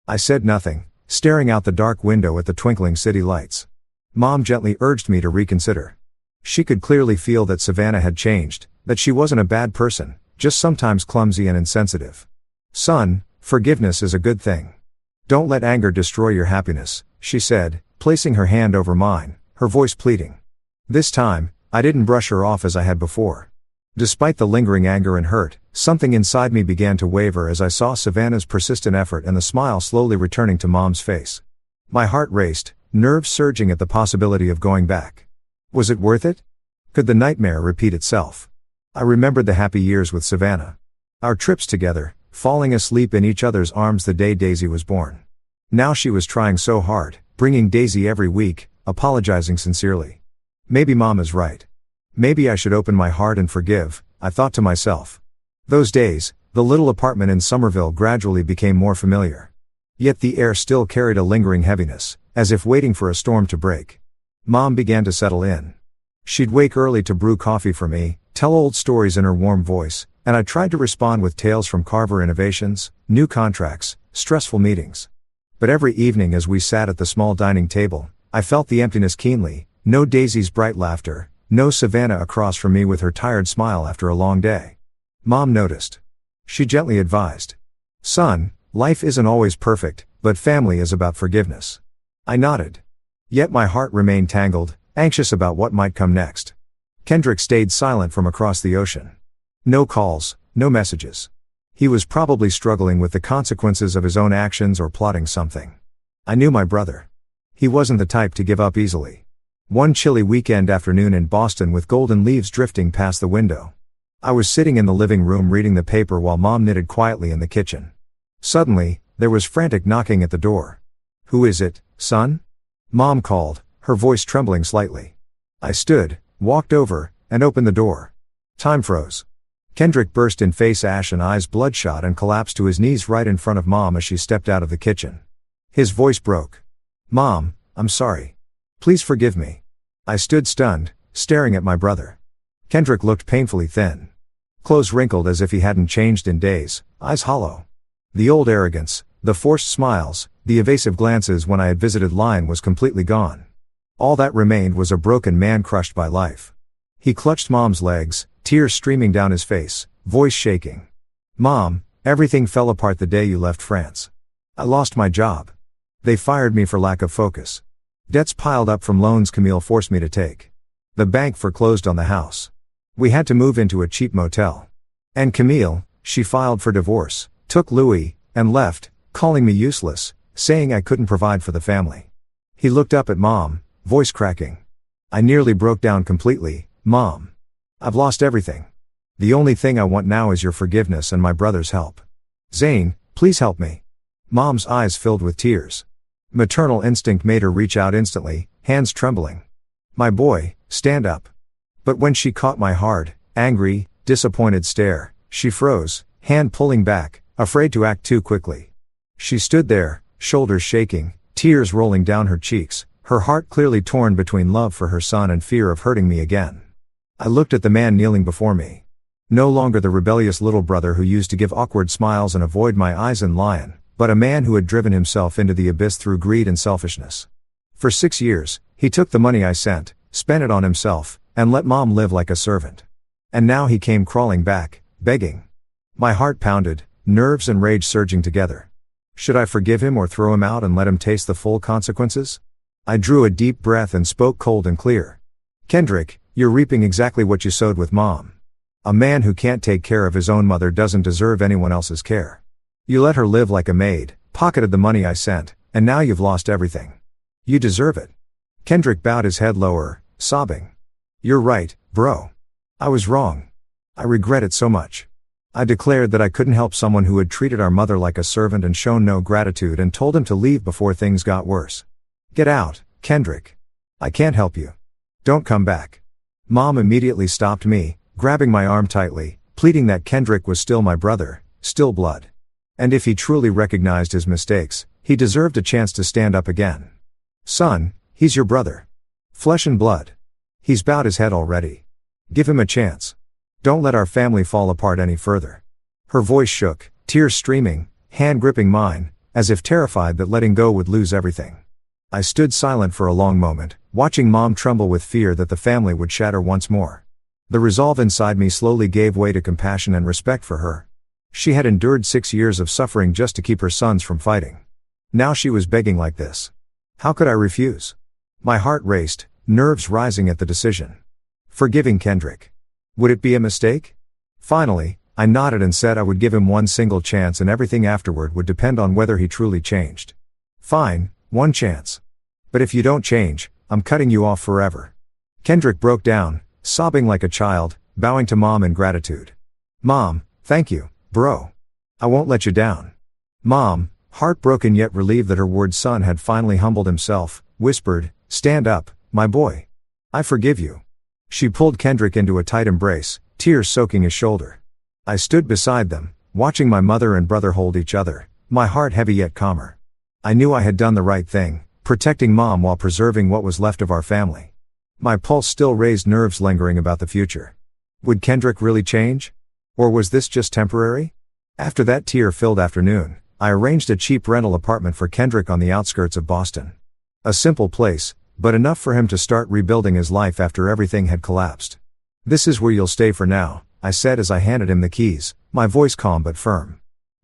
I said nothing, staring out the dark window at the twinkling city lights. Mom gently urged me to reconsider. She could clearly feel that Savannah had changed, that she wasn't a bad person, just sometimes clumsy and insensitive. Son, forgiveness is a good thing. Don't let anger destroy your happiness, she said, placing her hand over mine, her voice pleading. This time, I didn't brush her off as I had before. Despite the lingering anger and hurt, something inside me began to waver as I saw Savannah's persistent effort and the smile slowly returning to Mom's face. My heart raced, nerves surging at the possibility of going back. Was it worth it? Could the nightmare repeat itself? I remembered the happy years with Savannah. Our trips together, falling asleep in each other's arms the day Daisy was born. Now she was trying so hard, bringing Daisy every week, apologizing sincerely. Maybe Mom is right. Maybe I should open my heart and forgive, I thought to myself. Those days, the little apartment in Somerville gradually became more familiar. Yet the air still carried a lingering heaviness, as if waiting for a storm to break. Mom began to settle in. She'd wake early to brew coffee for me, tell old stories in her warm voice, and I tried to respond with tales from Carver innovations, new contracts, stressful meetings. But every evening as we sat at the small dining table, I felt the emptiness keenly, no Daisy's bright laughter, no Savannah across from me with her tired smile after a long day. Mom noticed. She gently advised. Son, life isn't always perfect, but family is about forgiveness. I nodded. Yet my heart remained tangled, anxious about what might come next. Kendrick stayed silent from across the ocean. No calls, no messages. He was probably struggling with the consequences of his own actions or plotting something. I knew my brother. He wasn't the type to give up easily. One chilly weekend afternoon in Boston with golden leaves drifting past the window. I was sitting in the living room reading the paper while Mom knitted quietly in the kitchen. Suddenly, there was frantic knocking at the door. Who is it? "Son?" Mom called, her voice trembling slightly. I stood, walked over, and opened the door. Time froze. Kendrick burst in face ash and eyes bloodshot and collapsed to his knees right in front of Mom as she stepped out of the kitchen. His voice broke. "Mom, I'm sorry. Please forgive me." I stood stunned, staring at my brother. Kendrick looked painfully thin. Clothes wrinkled as if he hadn't changed in days, eyes hollow. The old arrogance, the forced smiles, the evasive glances when I had visited Lion was completely gone. All that remained was a broken man crushed by life. He clutched Mom's legs, tears streaming down his face, voice shaking. "Mom, everything fell apart the day you left France. I lost my job. They fired me for lack of focus. Debts piled up from loans Camille forced me to take. The bank foreclosed on the house. We had to move into a cheap motel. And Camille, she filed for divorce, took Louis, and left, calling me useless, saying I couldn't provide for the family." He looked up at Mom, voice cracking. I nearly broke down completely. "Mom, I've lost everything. The only thing I want now is your forgiveness and my brother's help. Zane, please help me." Mom's eyes filled with tears. Maternal instinct made her reach out instantly, hands trembling. "My boy, stand up." But when she caught my hard, angry, disappointed stare, she froze, hand pulling back, afraid to act too quickly. She stood there, shoulders shaking, tears rolling down her cheeks, her heart clearly torn between love for her son and fear of hurting me again. I looked at the man kneeling before me. No longer the rebellious little brother who used to give awkward smiles and avoid my eyes and Lion, but a man who had driven himself into the abyss through greed and selfishness. For 6 years, he took the money I sent, spent it on himself, and let Mom live like a servant. And now he came crawling back, begging. My heart pounded, nerves and rage surging together. Should I forgive him or throw him out and let him taste the full consequences? I drew a deep breath and spoke cold and clear. "Kendrick, you're reaping exactly what you sowed with Mom. A man who can't take care of his own mother doesn't deserve anyone else's care. You let her live like a maid, pocketed the money I sent, and now you've lost everything. You deserve it." Kendrick bowed his head lower, sobbing. "You're right, bro. I was wrong. I regret it so much." I declared that I couldn't help someone who had treated our mother like a servant and shown no gratitude, and told him to leave before things got worse. "Get out, Kendrick. I can't help you. Don't come back." Mom immediately stopped me, grabbing my arm tightly, pleading that Kendrick was still my brother, still blood. And if he truly recognized his mistakes, he deserved a chance to stand up again. "Son, he's your brother. Flesh and blood. He's bowed his head already. Give him a chance. Don't let our family fall apart any further." Her voice shook, tears streaming, hand gripping mine, as if terrified that letting go would lose everything. I stood silent for a long moment, watching Mom tremble with fear that the family would shatter once more. The resolve inside me slowly gave way to compassion and respect for her. She had endured 6 years of suffering just to keep her sons from fighting. Now she was begging like this. How could I refuse? My heart raced, nerves rising at the decision. Forgiving Kendrick. Would it be a mistake? Finally, I nodded and said I would give him one single chance, and everything afterward would depend on whether he truly changed. Fine, one chance. But if you don't change, I'm cutting you off forever. Kendrick broke down, sobbing like a child, bowing to Mom in gratitude. Mom, thank you, bro. I won't let you down. Mom, heartbroken yet relieved that her ward son had finally humbled himself, whispered, stand up, my boy. I forgive you. She pulled Kendrick into a tight embrace, tears soaking his shoulder. I stood beside them, watching my mother and brother hold each other, my heart heavy yet calmer. I knew I had done the right thing, protecting Mom while preserving what was left of our family. My pulse still raised, nerves lingering about the future. Would Kendrick really change? Or was this just temporary? After that tear-filled afternoon, I arranged a cheap rental apartment for Kendrick on the outskirts of Boston. A simple place, but enough for him to start rebuilding his life after everything had collapsed. This is where you'll stay for now, I said as I handed him the keys, my voice calm but firm.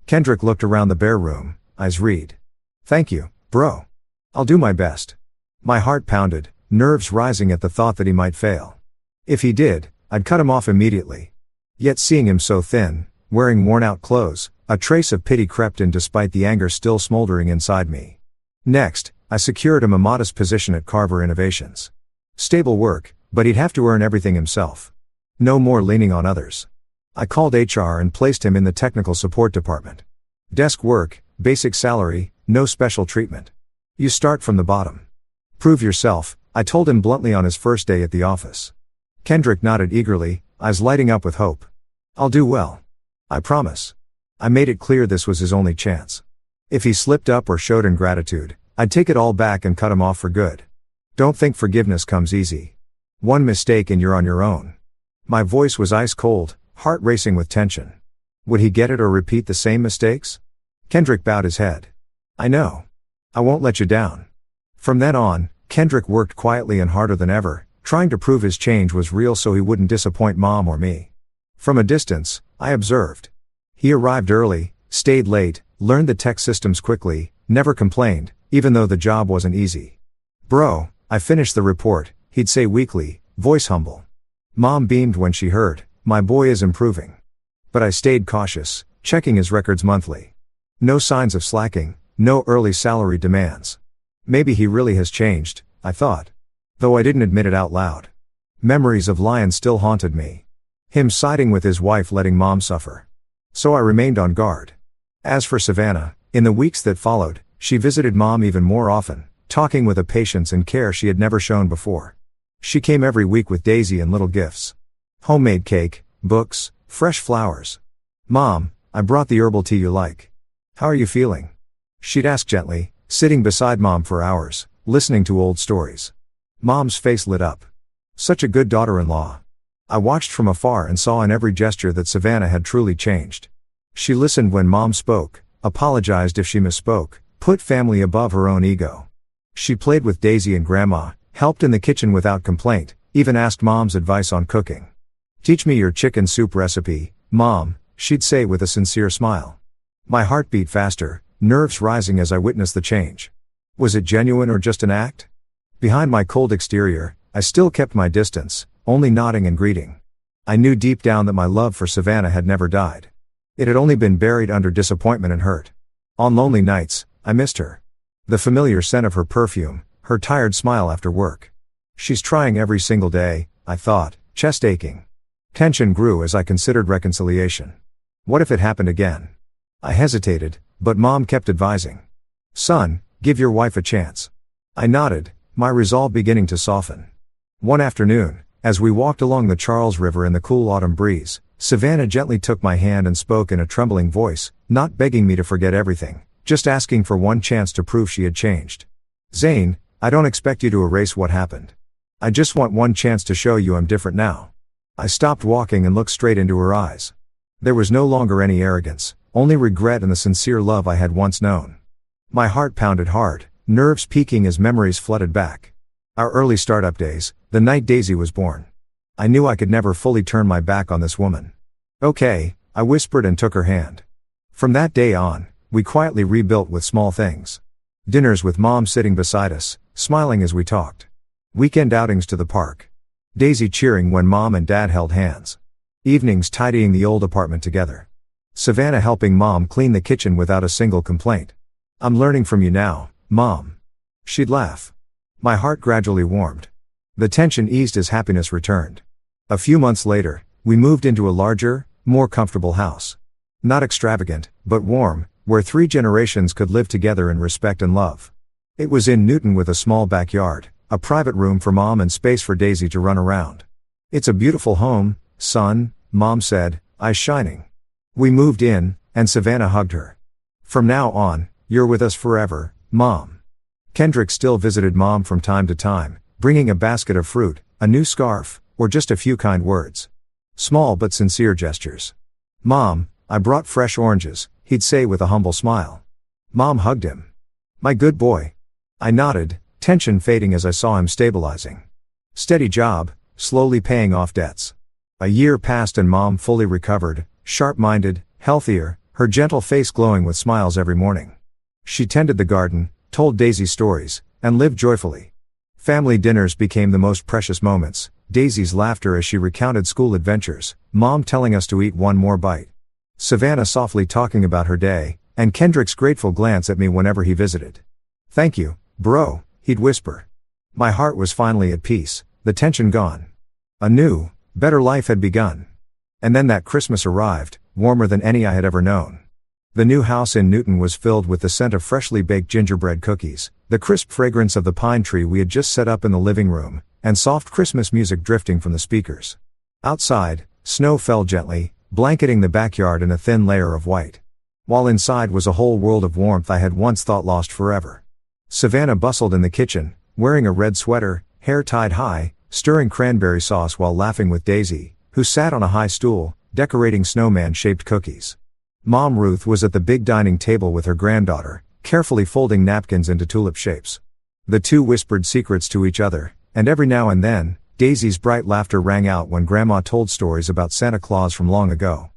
Kendrick looked around the bare room, eyes read. Thank you, bro. I'll do my best. My heart pounded, nerves rising at the thought that he might fail. If he did, I'd cut him off immediately. Yet seeing him so thin, wearing worn-out clothes, a trace of pity crept in despite the anger still smoldering inside me. Next, I secured him a modest position at Carver Innovations. Stable work, but he'd have to earn everything himself. No more leaning on others. I called HR and placed him in the technical support department. Desk work, basic salary, no special treatment. You start from the bottom. Prove yourself, I told him bluntly on his first day at the office. Kendrick nodded eagerly, eyes lighting up with hope. I'll do well. I promise. I made it clear this was his only chance. If he slipped up or showed ingratitude, I'd take it all back and cut him off for good. Don't think forgiveness comes easy. One mistake and you're on your own. My voice was ice cold, heart racing with tension. Would he get it or repeat the same mistakes? Kendrick bowed his head. I know. I won't let you down. From then on, Kendrick worked quietly and harder than ever, trying to prove his change was real so he wouldn't disappoint Mom or me. From a distance, I observed. He arrived early, stayed late, learned the tech systems quickly, never complained, even though the job wasn't easy. Bro, I finished the report, he'd say weakly, voice humble. Mom beamed when she heard, my boy is improving. But I stayed cautious, checking his records monthly. No signs of slacking, no early salary demands. Maybe he really has changed, I thought. Though I didn't admit it out loud. Memories of Lion still haunted me. Him siding with his wife letting Mom suffer. So I remained on guard. As for Savannah, in the weeks that followed, she visited Mom even more often, talking with a patience and care she had never shown before. She came every week with Daisy and little gifts. Homemade cake, books, fresh flowers. Mom, I brought the herbal tea you like. How are you feeling? She'd ask gently, sitting beside Mom for hours, listening to old stories. Mom's face lit up. Such a good daughter-in-law. I watched from afar and saw in every gesture that Savannah had truly changed. She listened when Mom spoke, apologized if she misspoke, put family above her own ego. She played with Daisy and Grandma, helped in the kitchen without complaint, even asked Mom's advice on cooking. Teach me your chicken soup recipe, Mom, she'd say with a sincere smile. My heart beat faster, nerves rising as I witnessed the change. Was it genuine or just an act? Behind my cold exterior, I still kept my distance, only nodding and greeting. I knew deep down that my love for Savannah had never died. It had only been buried under disappointment and hurt. On lonely nights, I missed her. The familiar scent of her perfume, her tired smile after work. She's trying every single day, I thought, chest aching. Tension grew as I considered reconciliation. What if it happened again? I hesitated, but Mom kept advising. Son, give your wife a chance. I nodded, my resolve beginning to soften. One afternoon, as we walked along the Charles River in the cool autumn breeze, Savannah gently took my hand and spoke in a trembling voice, not begging me to forget everything, just asking for one chance to prove she had changed. Zane, I don't expect you to erase what happened. I just want one chance to show you I'm different now. I stopped walking and looked straight into her eyes. There was no longer any arrogance, only regret and the sincere love I had once known. My heart pounded hard, nerves peaking as memories flooded back. Our early startup days, the night Daisy was born. I knew I could never fully turn my back on this woman. Okay, I whispered and took her hand. From that day on, we quietly rebuilt with small things. Dinners with Mom sitting beside us, smiling as we talked. Weekend outings to the park. Daisy cheering when Mom and Dad held hands. Evenings tidying the old apartment together. Savannah helping Mom clean the kitchen without a single complaint. I'm learning from you now, Mom. She'd laugh. My heart gradually warmed. The tension eased as happiness returned. A few months later, we moved into a larger, more comfortable house. Not extravagant, but warm, where 3 generations could live together in respect and love. It was in Newton with a small backyard, a private room for Mom and space for Daisy to run around. It's a beautiful home, son, Mom said, eyes shining. We moved in, and Savannah hugged her. From now on, you're with us forever, Mom. Kendrick still visited Mom from time to time, bringing a basket of fruit, a new scarf, or just a few kind words. Small but sincere gestures. Mom, I brought fresh oranges, he'd say with a humble smile. Mom hugged him. My good boy. I nodded, tension fading as I saw him stabilizing. Steady job, slowly paying off debts. A year passed and Mom fully recovered, sharp-minded, healthier, her gentle face glowing with smiles every morning. She tended the garden, told Daisy stories, and lived joyfully. Family dinners became the most precious moments, Daisy's laughter as she recounted school adventures, Mom telling us to eat one more bite. Savannah softly talking about her day, and Kendrick's grateful glance at me whenever he visited. Thank you, bro, he'd whisper. My heart was finally at peace, the tension gone. A new, better life had begun. And then that Christmas arrived, warmer than any I had ever known. The new house in Newton was filled with the scent of freshly baked gingerbread cookies, the crisp fragrance of the pine tree we had just set up in the living room, and soft Christmas music drifting from the speakers. Outside, snow fell gently, blanketing the backyard in a thin layer of white. While inside was a whole world of warmth I had once thought lost forever. Savannah bustled in the kitchen, wearing a red sweater, hair tied high, stirring cranberry sauce while laughing with Daisy, who sat on a high stool, decorating snowman-shaped cookies. Mom Ruth was at the big dining table with her granddaughter, carefully folding napkins into tulip shapes. The two whispered secrets to each other, and every now and then, Daisy's bright laughter rang out when Grandma told stories about Santa Claus from long ago.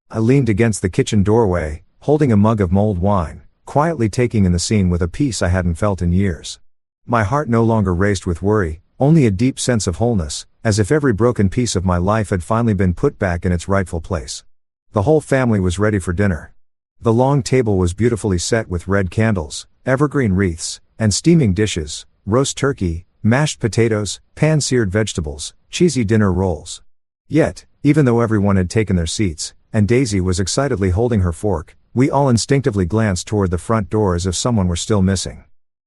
I leaned against the kitchen doorway, holding a mug of mulled wine, quietly taking in the scene with a peace I hadn't felt in years. My heart no longer raced with worry, only a deep sense of wholeness, as if every broken piece of my life had finally been put back in its rightful place. The whole family was ready for dinner. The long table was beautifully set with red candles, evergreen wreaths, and steaming dishes, roast turkey, mashed potatoes, pan-seared vegetables, cheesy dinner rolls. Yet, even though everyone had taken their seats, and Daisy was excitedly holding her fork, we all instinctively glanced toward the front door as if someone were still missing.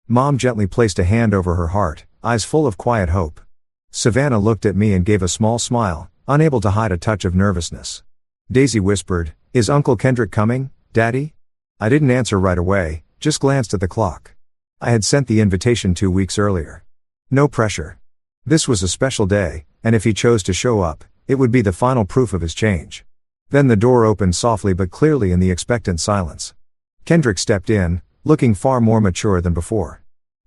Mom gently placed a hand over her heart, eyes full of quiet hope. Savannah looked at me and gave a small smile, unable to hide a touch of nervousness. Daisy whispered, "Is Uncle Kendrick coming, Daddy?" I didn't answer right away, just glanced at the clock. I had sent the invitation 2 weeks earlier. No pressure. This was a special day, and if he chose to show up, it would be the final proof of his change. Then the door opened softly but clearly in the expectant silence. Kendrick stepped in, looking far more mature than before.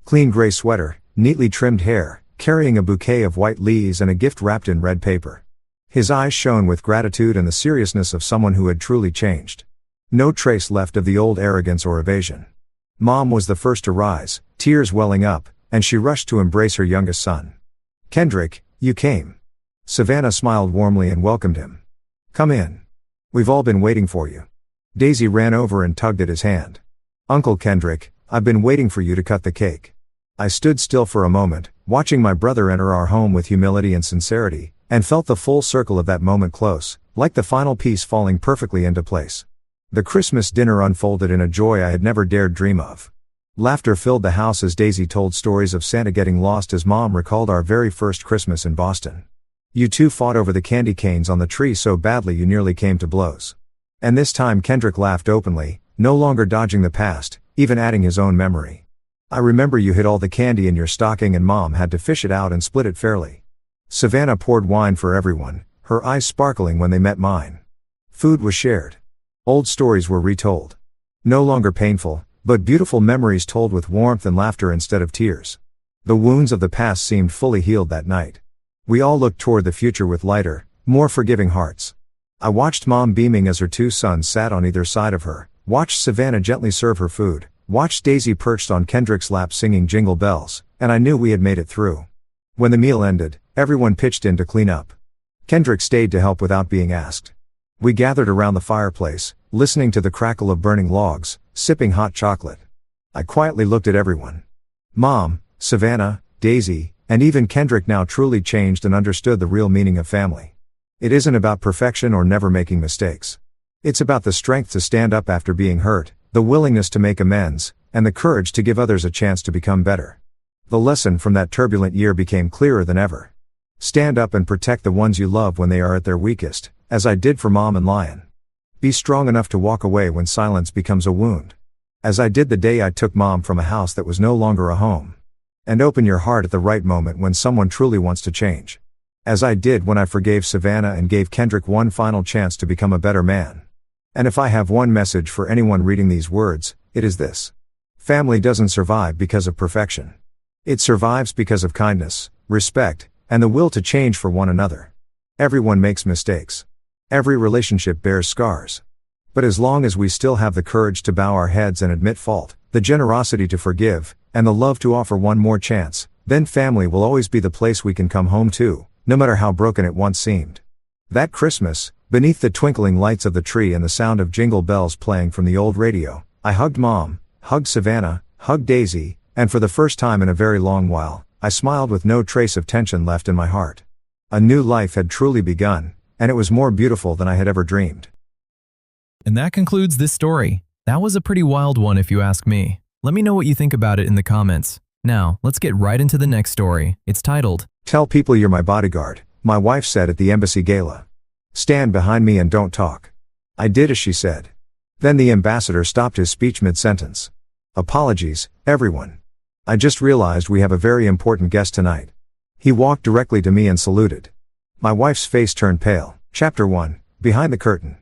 Clean gray sweater, neatly trimmed hair, carrying a bouquet of white leaves and a gift wrapped in red paper. His eyes shone with gratitude and the seriousness of someone who had truly changed. No trace left of the old arrogance or evasion. Mom was the first to rise, tears welling up, and she rushed to embrace her youngest son. "Kendrick, you came." Savannah smiled warmly and welcomed him. "Come in. We've all been waiting for you." Daisy ran over and tugged at his hand. "Uncle Kendrick, I've been waiting for you to cut the cake." I stood still for a moment, watching my brother enter our home with humility and sincerity, and felt the full circle of that moment close, like the final piece falling perfectly into place. The Christmas dinner unfolded in a joy I had never dared dream of. Laughter filled the house as Daisy told stories of Santa getting lost as Mom recalled our very first Christmas in Boston. "You two fought over the candy canes on the tree so badly you nearly came to blows." And this time Kendrick laughed openly, no longer dodging the past, even adding his own memory. "I remember you hid all the candy in your stocking and Mom had to fish it out and split it fairly." Savannah poured wine for everyone, her eyes sparkling when they met mine. Food was shared. Old stories were retold. No longer painful, but beautiful memories told with warmth and laughter instead of tears. The wounds of the past seemed fully healed that night. We all looked toward the future with lighter, more forgiving hearts. I watched Mom beaming as her two sons sat on either side of her, watched Savannah gently serve her food, watched Daisy perched on Kendrick's lap singing Jingle Bells, and I knew we had made it through. When the meal ended, everyone pitched in to clean up. Kendrick stayed to help without being asked. We gathered around the fireplace, listening to the crackle of burning logs, sipping hot chocolate. I quietly looked at everyone. Mom, Savannah, Daisy, and even Kendrick now truly changed and understood the real meaning of family. It isn't about perfection or never making mistakes. It's about the strength to stand up after being hurt, the willingness to make amends, and the courage to give others a chance to become better. The lesson from that turbulent year became clearer than ever. Stand up and protect the ones you love when they are at their weakest, as I did for Mom and Lion. Be strong enough to walk away when silence becomes a wound. As I did the day I took Mom from a house that was no longer a home. And open your heart at the right moment when someone truly wants to change. As I did when I forgave Savannah and gave Kendrick one final chance to become a better man. And if I have one message for anyone reading these words, it is this. Family doesn't survive because of perfection. It survives because of kindness, respect, and the will to change for one another. Everyone makes mistakes. Every relationship bears scars. But as long as we still have the courage to bow our heads and admit fault, the generosity to forgive, and the love to offer one more chance, then family will always be the place we can come home to, no matter how broken it once seemed. That Christmas, beneath the twinkling lights of the tree and the sound of jingle bells playing from the old radio, I hugged Mom, hugged Savannah, hugged Daisy, and for the first time in a very long while, I smiled with no trace of tension left in my heart. A new life had truly begun, and it was more beautiful than I had ever dreamed. And that concludes this story. That was a pretty wild one if you ask me. Let me know what you think about it in the comments. Now, let's get right into the next story. It's titled, Tell people you're my bodyguard, my wife said at the embassy gala. Stand behind me and don't talk. I did as she said. Then the ambassador stopped his speech mid-sentence. Apologies, everyone. I just realized we have a very important guest tonight. He walked directly to me and saluted. My wife's face turned pale. Chapter 1. Behind the Curtain.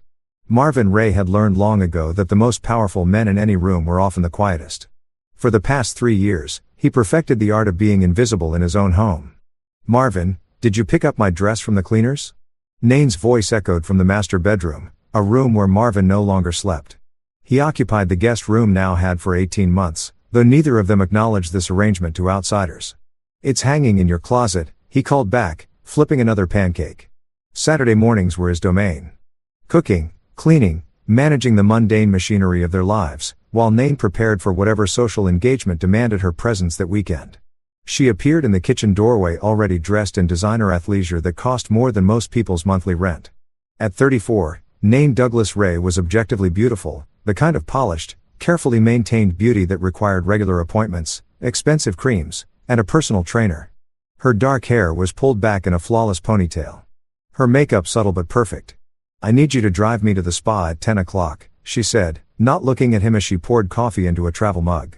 Marvin Ray had learned long ago that the most powerful men in any room were often the quietest. For the past 3 years, he perfected the art of being invisible in his own home. Marvin, did you pick up my dress from the cleaners? Nane's voice echoed from the master bedroom, a room where Marvin no longer slept. He occupied the guest room now had for 18 months, though neither of them acknowledged this arrangement to outsiders. It's hanging in your closet, he called back, flipping another pancake. Saturday mornings were his domain. Cooking, cleaning, managing the mundane machinery of their lives, while Nane prepared for whatever social engagement demanded her presence that weekend. She appeared in the kitchen doorway already dressed in designer athleisure that cost more than most people's monthly rent. At 34, Nane Douglas Ray was objectively beautiful, the kind of polished, carefully maintained beauty that required regular appointments, expensive creams, and a personal trainer. Her dark hair was pulled back in a flawless ponytail. Her makeup subtle but perfect. I need you to drive me to the spa at 10 o'clock, she said, not looking at him as she poured coffee into a travel mug.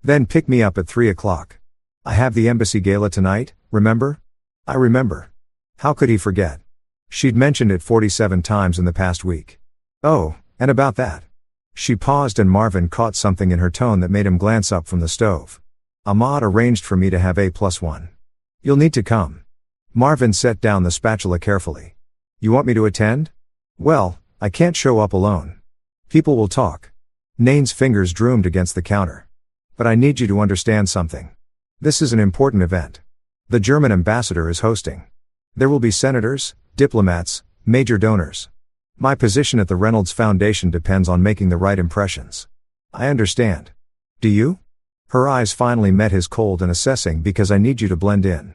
Then pick me up at 3 o'clock. I have the embassy gala tonight, remember? I remember. How could he forget? She'd mentioned it 47 times in the past week. Oh, and about that. She paused and Marvin caught something in her tone that made him glance up from the stove. Ahmad arranged for me to have A+1. You'll need to come. Marvin set down the spatula carefully. You want me to attend? Well, I can't show up alone. People will talk. Nane's fingers drummed against the counter. But I need you to understand something. This is an important event. The German ambassador is hosting. There will be senators, diplomats, major donors. My position at the Reynolds Foundation depends on making the right impressions. I understand. Do you? Her eyes finally met his cold and assessing because I need you to blend in.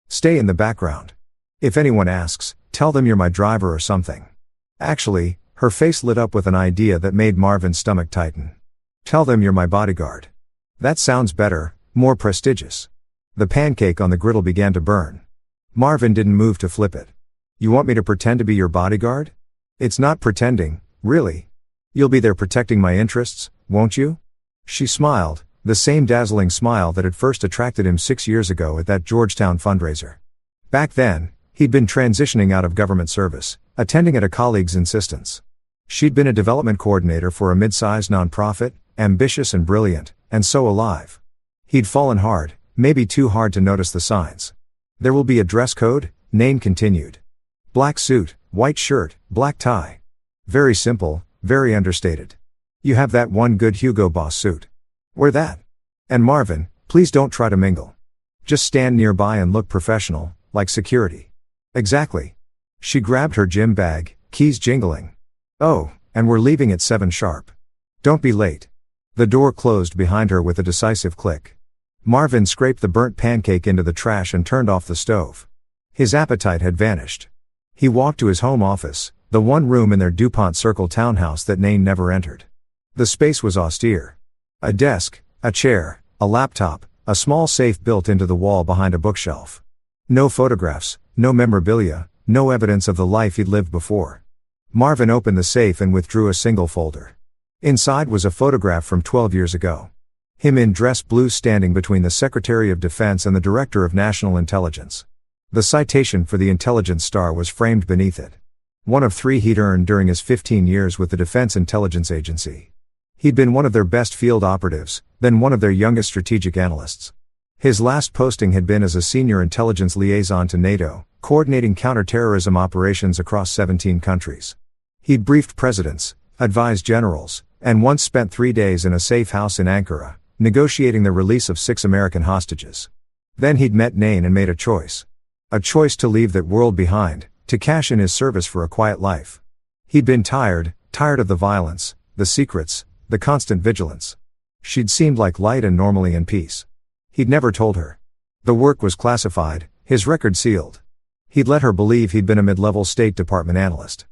Stay in the background. If anyone asks, tell them you're my driver or something. Actually, her face lit up with an idea that made Marvin's stomach tighten. Tell them you're my bodyguard. That sounds better, more prestigious. The pancake on the griddle began to burn. Marvin didn't move to flip it. You want me to pretend to be your bodyguard? It's not pretending, really. You'll be there protecting my interests, won't you? She smiled, the same dazzling smile that had first attracted him 6 years ago at that Georgetown fundraiser. Back then, he'd been transitioning out of government service, attending at a colleague's insistence. She'd been a development coordinator for a mid-sized nonprofit, ambitious and brilliant, and so alive. He'd fallen hard, maybe too hard to notice the signs. There will be a dress code, Nane continued. Black suit, white shirt, black tie. Very simple, very understated. You have that one good Hugo Boss suit. Wear that. And Marvin, please don't try to mingle. Just stand nearby and look professional, like security. Exactly. She grabbed her gym bag, keys jingling. Oh, and we're leaving at 7 sharp. Don't be late. The door closed behind her with a decisive click. Marvin scraped the burnt pancake into the trash and turned off the stove. His appetite had vanished. He walked to his home office, the one room in their DuPont Circle townhouse that Nane never entered. The space was austere. A desk, a chair, a laptop, a small safe built into the wall behind a bookshelf. No photographs, no memorabilia, no evidence of the life he'd lived before. Marvin opened the safe and withdrew a single folder. Inside was a photograph from 12 years ago. Him in dress blue standing between the Secretary of Defense and the Director of National Intelligence. The citation for the Intelligence Star was framed beneath it. One of 3 he'd earned during his 15 years with the Defense Intelligence Agency. He'd been one of their best field operatives, then one of their youngest strategic analysts. His last posting had been as a senior intelligence liaison to NATO, coordinating counterterrorism operations across 17 countries. He'd briefed presidents, advised generals, and once spent 3 days in a safe house in Ankara, negotiating the release of 6 American hostages. Then he'd met Nane and made a choice. A choice to leave that world behind, to cash in his service for a quiet life. He'd been tired of the violence, the secrets, the constant vigilance. She'd seemed like light and normally in peace. He'd never told her. The work was classified, his record sealed. He'd let her believe he'd been a mid-level State Department analyst.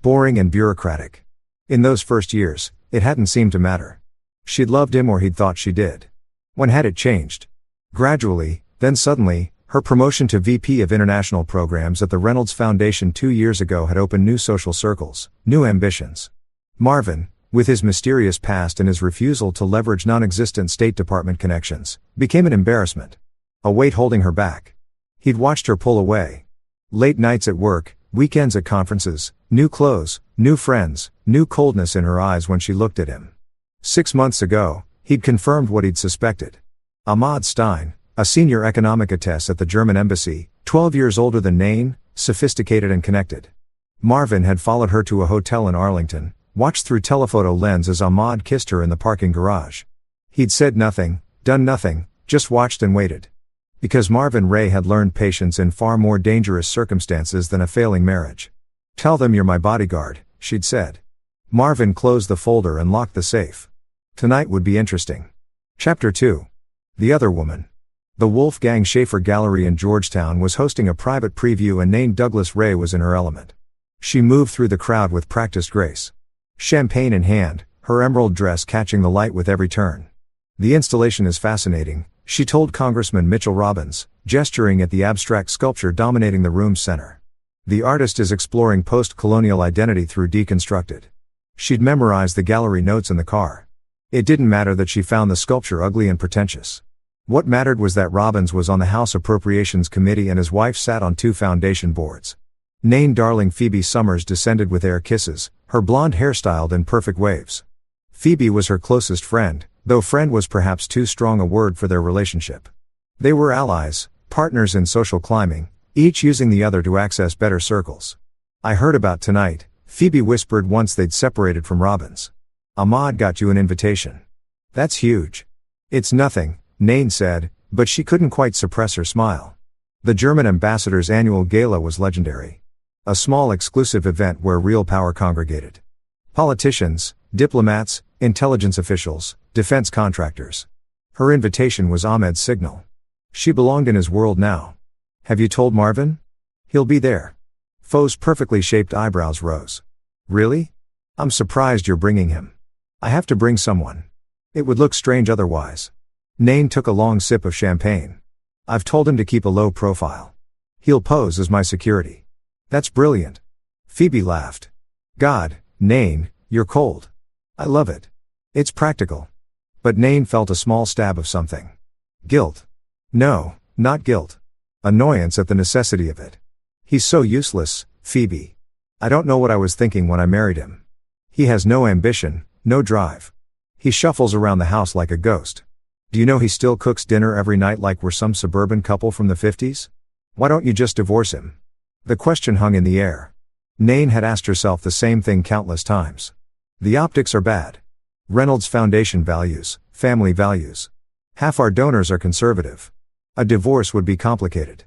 Boring and bureaucratic. In those first years, it hadn't seemed to matter. She'd loved him or he'd thought she did. When had it changed? Gradually, then suddenly, her promotion to VP of International Programs at the Reynolds Foundation 2 years ago had opened new social circles, new ambitions. Marvin, with his mysterious past and his refusal to leverage non-existent State Department connections, became an embarrassment. A weight holding her back. He'd watched her pull away. Late nights at work, weekends at conferences, new clothes, new friends, new coldness in her eyes when she looked at him. 6 months ago, he'd confirmed what he'd suspected. Ahmad Stein, a senior economic AITA at the German embassy, 12 years older than Nain, sophisticated and connected. Marvin had followed her to a hotel in Arlington, watched through telephoto lens as Ahmad kissed her in the parking garage. He'd said nothing, done nothing, just watched and waited. Because Marvin Ray had learned patience in far more dangerous circumstances than a failing marriage. "Tell them you're my bodyguard," she'd said. Marvin closed the folder and locked the safe. Tonight would be interesting. Chapter 2. The Other Woman. The Wolfgang Schaefer Gallery in Georgetown was hosting a private preview and Nain Douglas Ray was in her element. She moved through the crowd with practiced grace. Champagne in hand, her emerald dress catching the light with every turn. "The installation is fascinating," she told Congressman Mitchell Robbins, gesturing at the abstract sculpture dominating the room's center. "The artist is exploring post-colonial identity through Deconstructed." She'd memorized the gallery notes in the car. It didn't matter that she found the sculpture ugly and pretentious. What mattered was that Robbins was on the House Appropriations Committee and his wife sat on 2 foundation boards. Nain darling Phoebe Summers descended with air kisses, her blonde hair styled in perfect waves. Phoebe was her closest friend, though friend was perhaps too strong a word for their relationship. They were allies, partners in social climbing, each using the other to access better circles. "I heard about tonight," Phoebe whispered once they'd separated from Robbins. "Ahmad got you an invitation." "That's huge." "It's nothing," Nain said, but she couldn't quite suppress her smile. The German ambassador's annual gala was legendary. A small exclusive event where real power congregated. Politicians, diplomats, intelligence officials, defense contractors. Her invitation was Ahmed's signal. She belonged in his world now. "Have you told Marvin?" "He'll be there." Foe's perfectly shaped eyebrows rose. "Really? I'm surprised you're bringing him." "I have to bring someone. It would look strange otherwise." Nain took a long sip of champagne. "I've told him to keep a low profile. He'll pose as my security." "That's brilliant." Phoebe laughed. "God, Nain, you're cold." "I love it. It's practical." But Nain felt a small stab of something. Guilt. No, not guilt. Annoyance at the necessity of it. "He's so useless, Phoebe. I don't know what I was thinking when I married him. He has no ambition, no drive. He shuffles around the house like a ghost. Do you know he still cooks dinner every night like we're some suburban couple from the 50s? Why don't you just divorce him?" The question hung in the air. Nain had asked herself the same thing countless times. The optics are bad. Reynolds Foundation values, family values. Half our donors are conservative. A divorce would be complicated.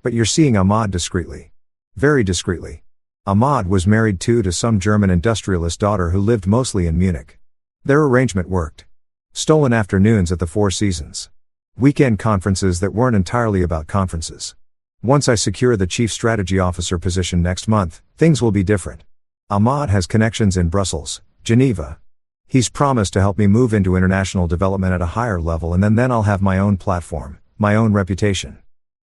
But you're seeing Ahmad discreetly. Very discreetly. Ahmad was married to some German industrialist daughter who lived mostly in Munich. Their arrangement worked. Stolen afternoons at the Four Seasons. Weekend conferences that weren't entirely about conferences. Once I secure the Chief Strategy Officer position next month, things will be different. Ahmad has connections in Brussels, Geneva. He's promised to help me move into international development at a higher level and then I'll have my own platform, my own reputation.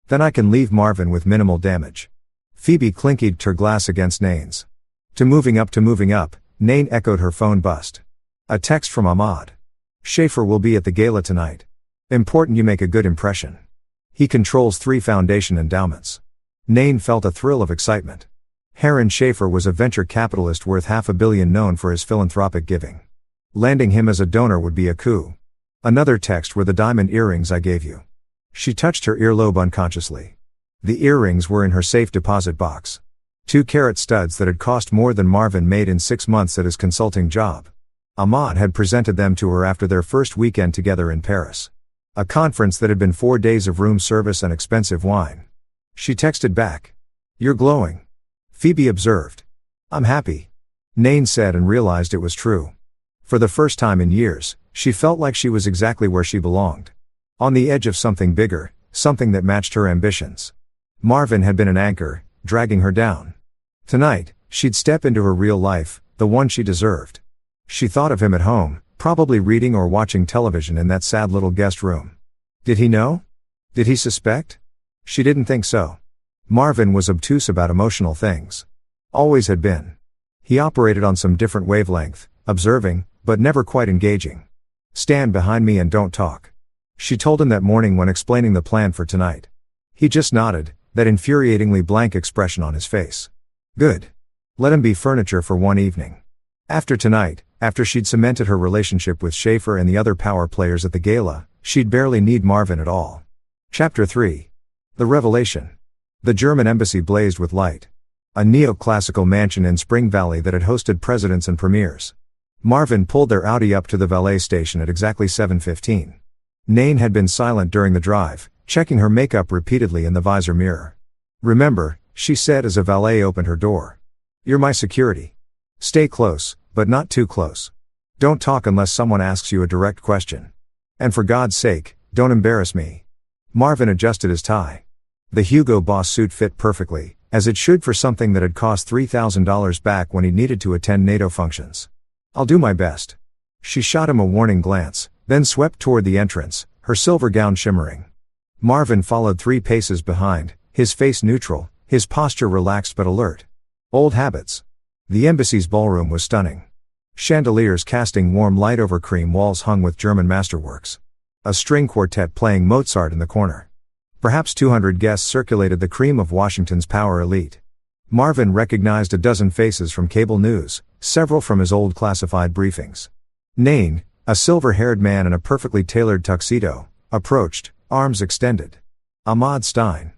Then I can leave Marvin with minimal damage. Phoebe clinkied her glass against Nain's. To moving up, Nain echoed her phone bust. A text from Ahmad. "Schaefer will be at the gala tonight. Important you make a good impression. He controls 3 foundation endowments." Nain felt a thrill of excitement. Heron Schaefer was a venture capitalist worth $500 million known for his philanthropic giving. Landing him as a donor would be a coup. Another text were the diamond earrings I gave you. She touched her earlobe unconsciously. The earrings were in her safe deposit box. 2-carat studs that had cost more than Marvin made in 6 months at his consulting job. Ahmad had presented them to her after their first weekend together in Paris. A conference that had been 4 days of room service and expensive wine. She texted back. "You're glowing." Phoebe observed. "I'm happy." Nain said and realized it was true. For the first time in years, she felt like she was exactly where she belonged. On the edge of something bigger, something that matched her ambitions. Marvin had been an anchor, dragging her down. Tonight, she'd step into her real life, the one she deserved. She thought of him at home, probably reading or watching television in that sad little guest room. Did he know? Did he suspect? She didn't think so. Marvin was obtuse about emotional things. Always had been. He operated on some different wavelength, observing, but never quite engaging. Stand behind me and don't talk. She told him that morning when explaining the plan for tonight. He just nodded, that infuriatingly blank expression on his face. Good. Let him be furniture for one evening. After tonight, after she'd cemented her relationship with Schaefer and the other power players at the gala, she'd barely need Marvin at all. Chapter 3. The Revelation. The German embassy blazed with light. A neoclassical mansion in Spring Valley that had hosted presidents and premiers. Marvin pulled their Audi up to the valet station at exactly 7:15. Nain had been silent during the drive, checking her makeup repeatedly in the visor mirror. Remember, she said as a valet opened her door. You're my security. Stay close, but not too close. Don't talk unless someone asks you a direct question. And for God's sake, don't embarrass me. Marvin adjusted his tie. The Hugo Boss suit fit perfectly, as it should for something that had cost $3,000 back when he needed to attend NATO functions. I'll do my best. She shot him a warning glance, then swept toward the entrance, her silver gown shimmering. Marvin followed 3 paces behind, his face neutral, his posture relaxed but alert. Old habits. The embassy's ballroom was stunning. Chandeliers casting warm light over cream walls hung with German masterworks. A string quartet playing Mozart in the corner. Perhaps 200 guests circulated the cream of Washington's power elite. Marvin recognized a dozen faces from cable news, several from his old classified briefings. Nain, a silver-haired man in a perfectly tailored tuxedo, approached, arms extended. Ahmad Stein.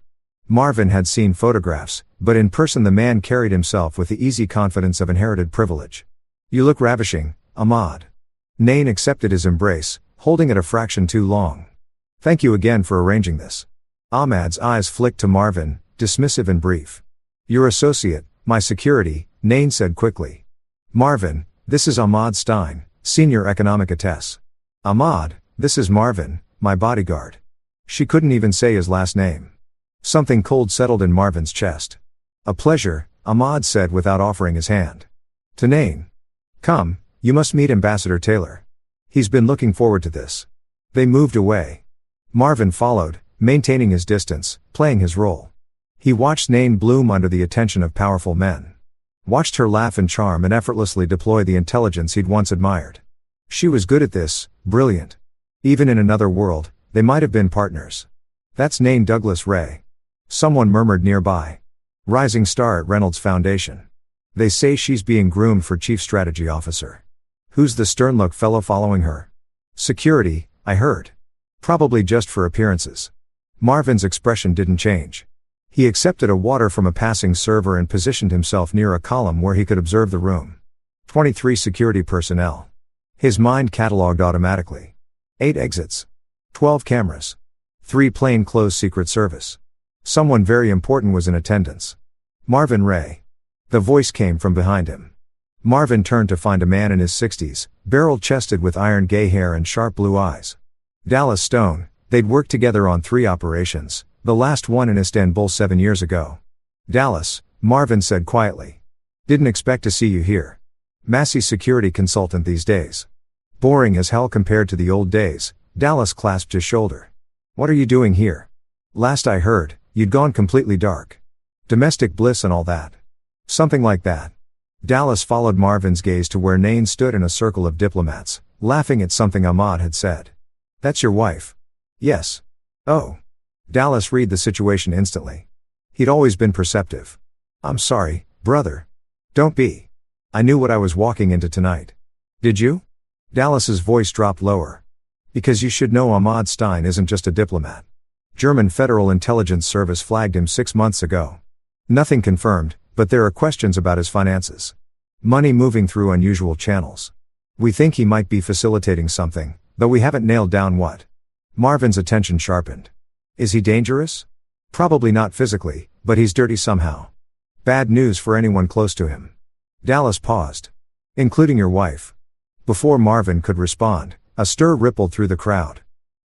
Marvin had seen photographs, but in person the man carried himself with the easy confidence of inherited privilege. You look ravishing, Ahmad. Nain accepted his embrace, holding it a fraction too long. Thank you again for arranging this. Ahmad's eyes flicked to Marvin, dismissive and brief. Your associate, my security, Nain said quickly. Marvin, this is Ahmad Stein, senior economic attaché. Ahmad, this is Marvin, my bodyguard. She couldn't even say his last name. Something cold settled in Marvin's chest. A pleasure, Ahmad said without offering his hand. To Nain. Come, you must meet Ambassador Taylor. He's been looking forward to this. They moved away. Marvin followed, maintaining his distance, playing his role. He watched Nain bloom under the attention of powerful men. Watched her laugh and charm and effortlessly deploy the intelligence he'd once admired. She was good at this, brilliant. Even in another world, they might have been partners. That's Nain Douglas Ray. Someone murmured nearby. Rising star at Reynolds Foundation. They say she's being groomed for Chief Strategy Officer. Who's the stern-look fellow following her? Security, I heard. Probably just for appearances. Marvin's expression didn't change. He accepted a water from a passing server and positioned himself near a column where he could observe the room. 23 security personnel. His mind catalogued automatically. 8 exits. 12 cameras. 3 plainclothes Secret Service. Someone very important was in attendance. Marvin Ray. The voice came from behind him. Marvin turned to find a man in his 60s, barrel-chested with iron gray hair and sharp blue eyes. Dallas Stone. They'd worked together on 3 operations, the last one in Istanbul 7 years ago. Dallas, Marvin said quietly. Didn't expect to see you here. Massey security consultant these days. Boring as hell compared to the old days, Dallas clasped his shoulder. What are you doing here? Last I heard, you'd gone completely dark. Domestic bliss and all that. Something like that. Dallas followed Marvin's gaze to where Nain stood in a circle of diplomats, laughing at something Ahmad had said. That's your wife. Yes. Oh. Dallas read the situation instantly. He'd always been perceptive. I'm sorry, brother. Don't be. I knew what I was walking into tonight. Did you? Dallas's voice dropped lower. Because you should know Ahmad Stein isn't just a diplomat. German Federal Intelligence Service flagged him 6 months ago. Nothing confirmed, but there are questions about his finances. Money moving through unusual channels. We think he might be facilitating something, though we haven't nailed down what. Marvin's attention sharpened. Is he dangerous? Probably not physically, but he's dirty somehow. Bad news for anyone close to him. Dallas paused. Including your wife. Before Marvin could respond, a stir rippled through the crowd.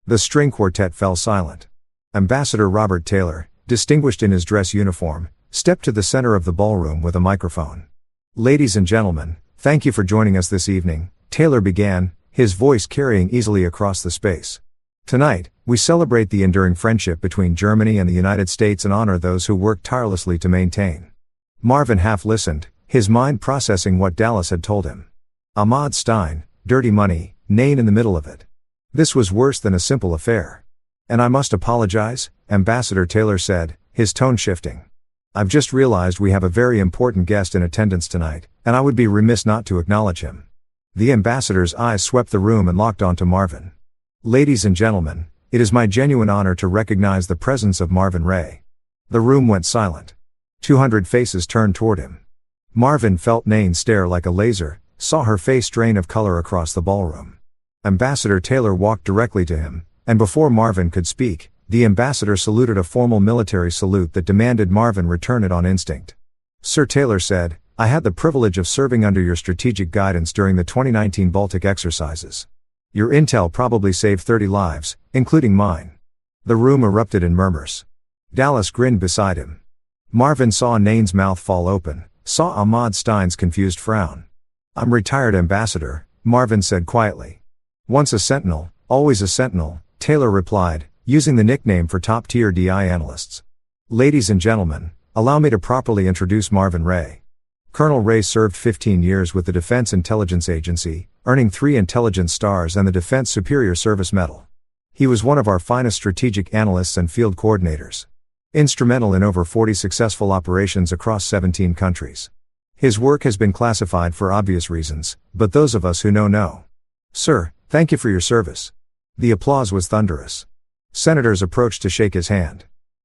The string quartet fell silent. Ambassador Robert Taylor, distinguished in his dress uniform, stepped to the center of the ballroom with a microphone. Ladies and gentlemen, thank you for joining us this evening. Taylor began, his voice carrying easily across the space. Tonight, we celebrate the enduring friendship between Germany and the United States and honor those who work tirelessly to maintain. Marvin half listened, his mind processing what Dallas had told him. Ahmad Stein, dirty money, Nain in the middle of it. This was worse than a simple affair. And I must apologize, Ambassador Taylor said, his tone shifting. I've just realized we have a very important guest in attendance tonight, and I would be remiss not to acknowledge him. The ambassador's eyes swept the room and locked onto Marvin. Ladies and gentlemen, it is my genuine honor to recognize the presence of Marvin Ray. The room went silent. 200 faces turned toward him. Marvin felt Nain stare like a laser, saw her face drain of color across the ballroom. Ambassador Taylor walked directly to him, and before Marvin could speak, the ambassador saluted a formal military salute that demanded Marvin return it on instinct. Sir Taylor said, I had the privilege of serving under your strategic guidance during the 2019 Baltic exercises. Your intel probably saved 30 lives, including mine. The room erupted in murmurs. Dallas grinned beside him. Marvin saw Nain's mouth fall open, saw Ahmad Stein's confused frown. I'm retired ambassador, Marvin said quietly. Once a sentinel, always a sentinel, Taylor replied, using the nickname for top-tier DI analysts. Ladies and gentlemen, allow me to properly introduce Marvin Ray. Colonel Ray served 15 years with the Defense Intelligence Agency, earning 3 intelligence stars and the Defense Superior Service Medal. He was one of our finest strategic analysts and field coordinators. Instrumental in over 40 successful operations across 17 countries. His work has been classified for obvious reasons, but those of us who know. Sir, thank you for your service. The applause was thunderous. Senators approached to shake his hand.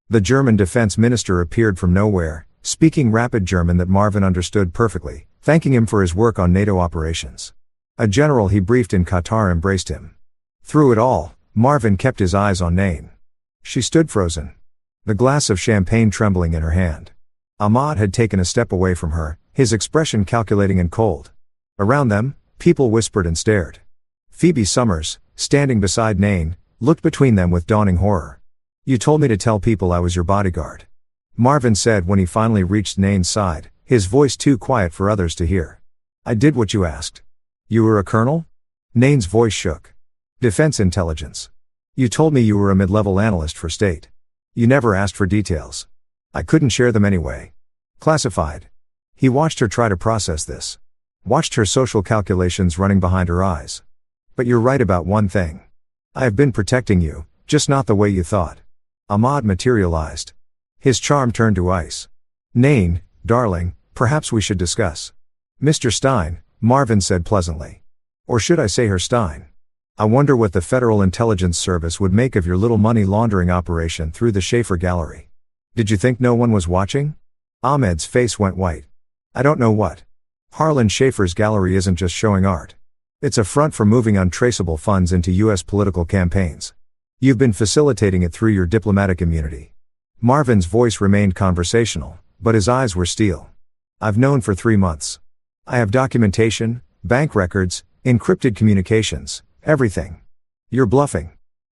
The German defense minister appeared from nowhere, speaking rapid German that Marvin understood perfectly, thanking him for his work on NATO operations. A general he briefed in Qatar embraced him. Through it all, Marvin kept his eyes on Nain. She stood frozen. The glass of champagne trembling in her hand. Ahmad had taken a step away from her, his expression calculating and cold. Around them, people whispered and stared. Phoebe Summers, standing beside Nain, looked between them with dawning horror. You told me to tell people I was your bodyguard. Marvin said when he finally reached Nain's side, his voice too quiet for others to hear. I did what you asked. You were a colonel? Nain's voice shook. Defense intelligence. You told me you were a mid-level analyst for state. You never asked for details. I couldn't share them anyway. Classified. He watched her try to process this. Watched her social calculations running behind her eyes. But you're right about one thing. I have been protecting you, just not the way you thought. Ahmad materialized. His charm turned to ice. Nain, darling, perhaps we should discuss. Mr. Stein, Marvin said pleasantly. Or should I say Herr Stein? I wonder what the Federal Intelligence Service would make of your little money laundering operation through the Schaefer Gallery. Did you think no one was watching? Ahmed's face went white. I don't know what. Harlan Schaefer's gallery isn't just showing art. It's a front for moving untraceable funds into U.S. political campaigns. You've been facilitating it through your diplomatic immunity. Marvin's voice remained conversational, but his eyes were steel. I've known for 3 months. I have documentation, bank records, encrypted communications, everything. You're bluffing.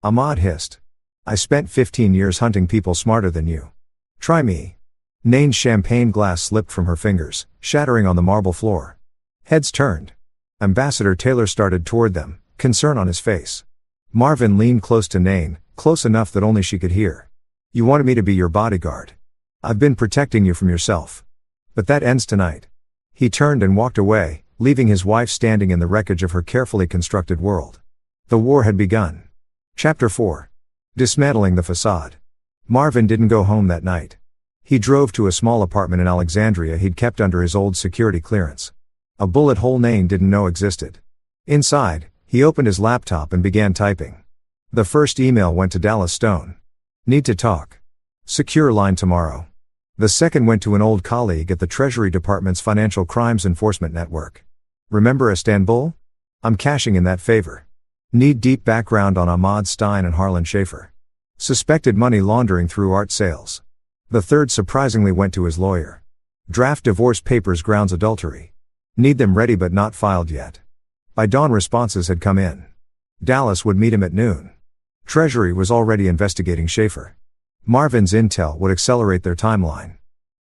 Ahmad hissed. I spent 15 years hunting people smarter than you. Try me. Nain's champagne glass slipped from her fingers, shattering on the marble floor. Heads turned. Ambassador Taylor started toward them, concern on his face. Marvin leaned close to Nain, close enough that only she could hear. You wanted me to be your bodyguard. I've been protecting you from yourself. But that ends tonight. He turned and walked away, leaving his wife standing in the wreckage of her carefully constructed world. The war had begun. Chapter 4. Dismantling the facade. Marvin didn't go home that night. He drove to a small apartment in Alexandria he'd kept under his old security clearance. A bullet hole Nain didn't know existed. Inside, he opened his laptop and began typing. The first email went to Dallas Stone. Need to talk. Secure line tomorrow. The second went to an old colleague at the Treasury Department's Financial Crimes Enforcement Network. Remember Istanbul? I'm cashing in that favor. Need deep background on Ahmad Stein and Harlan Schaefer. Suspected money laundering through art sales. The third surprisingly went to his lawyer. Draft divorce papers grounds adultery. Need them ready but not filed yet. By dawn responses had come in. Dallas would meet him at noon. Treasury was already investigating Schaefer. Marvin's intel would accelerate their timeline.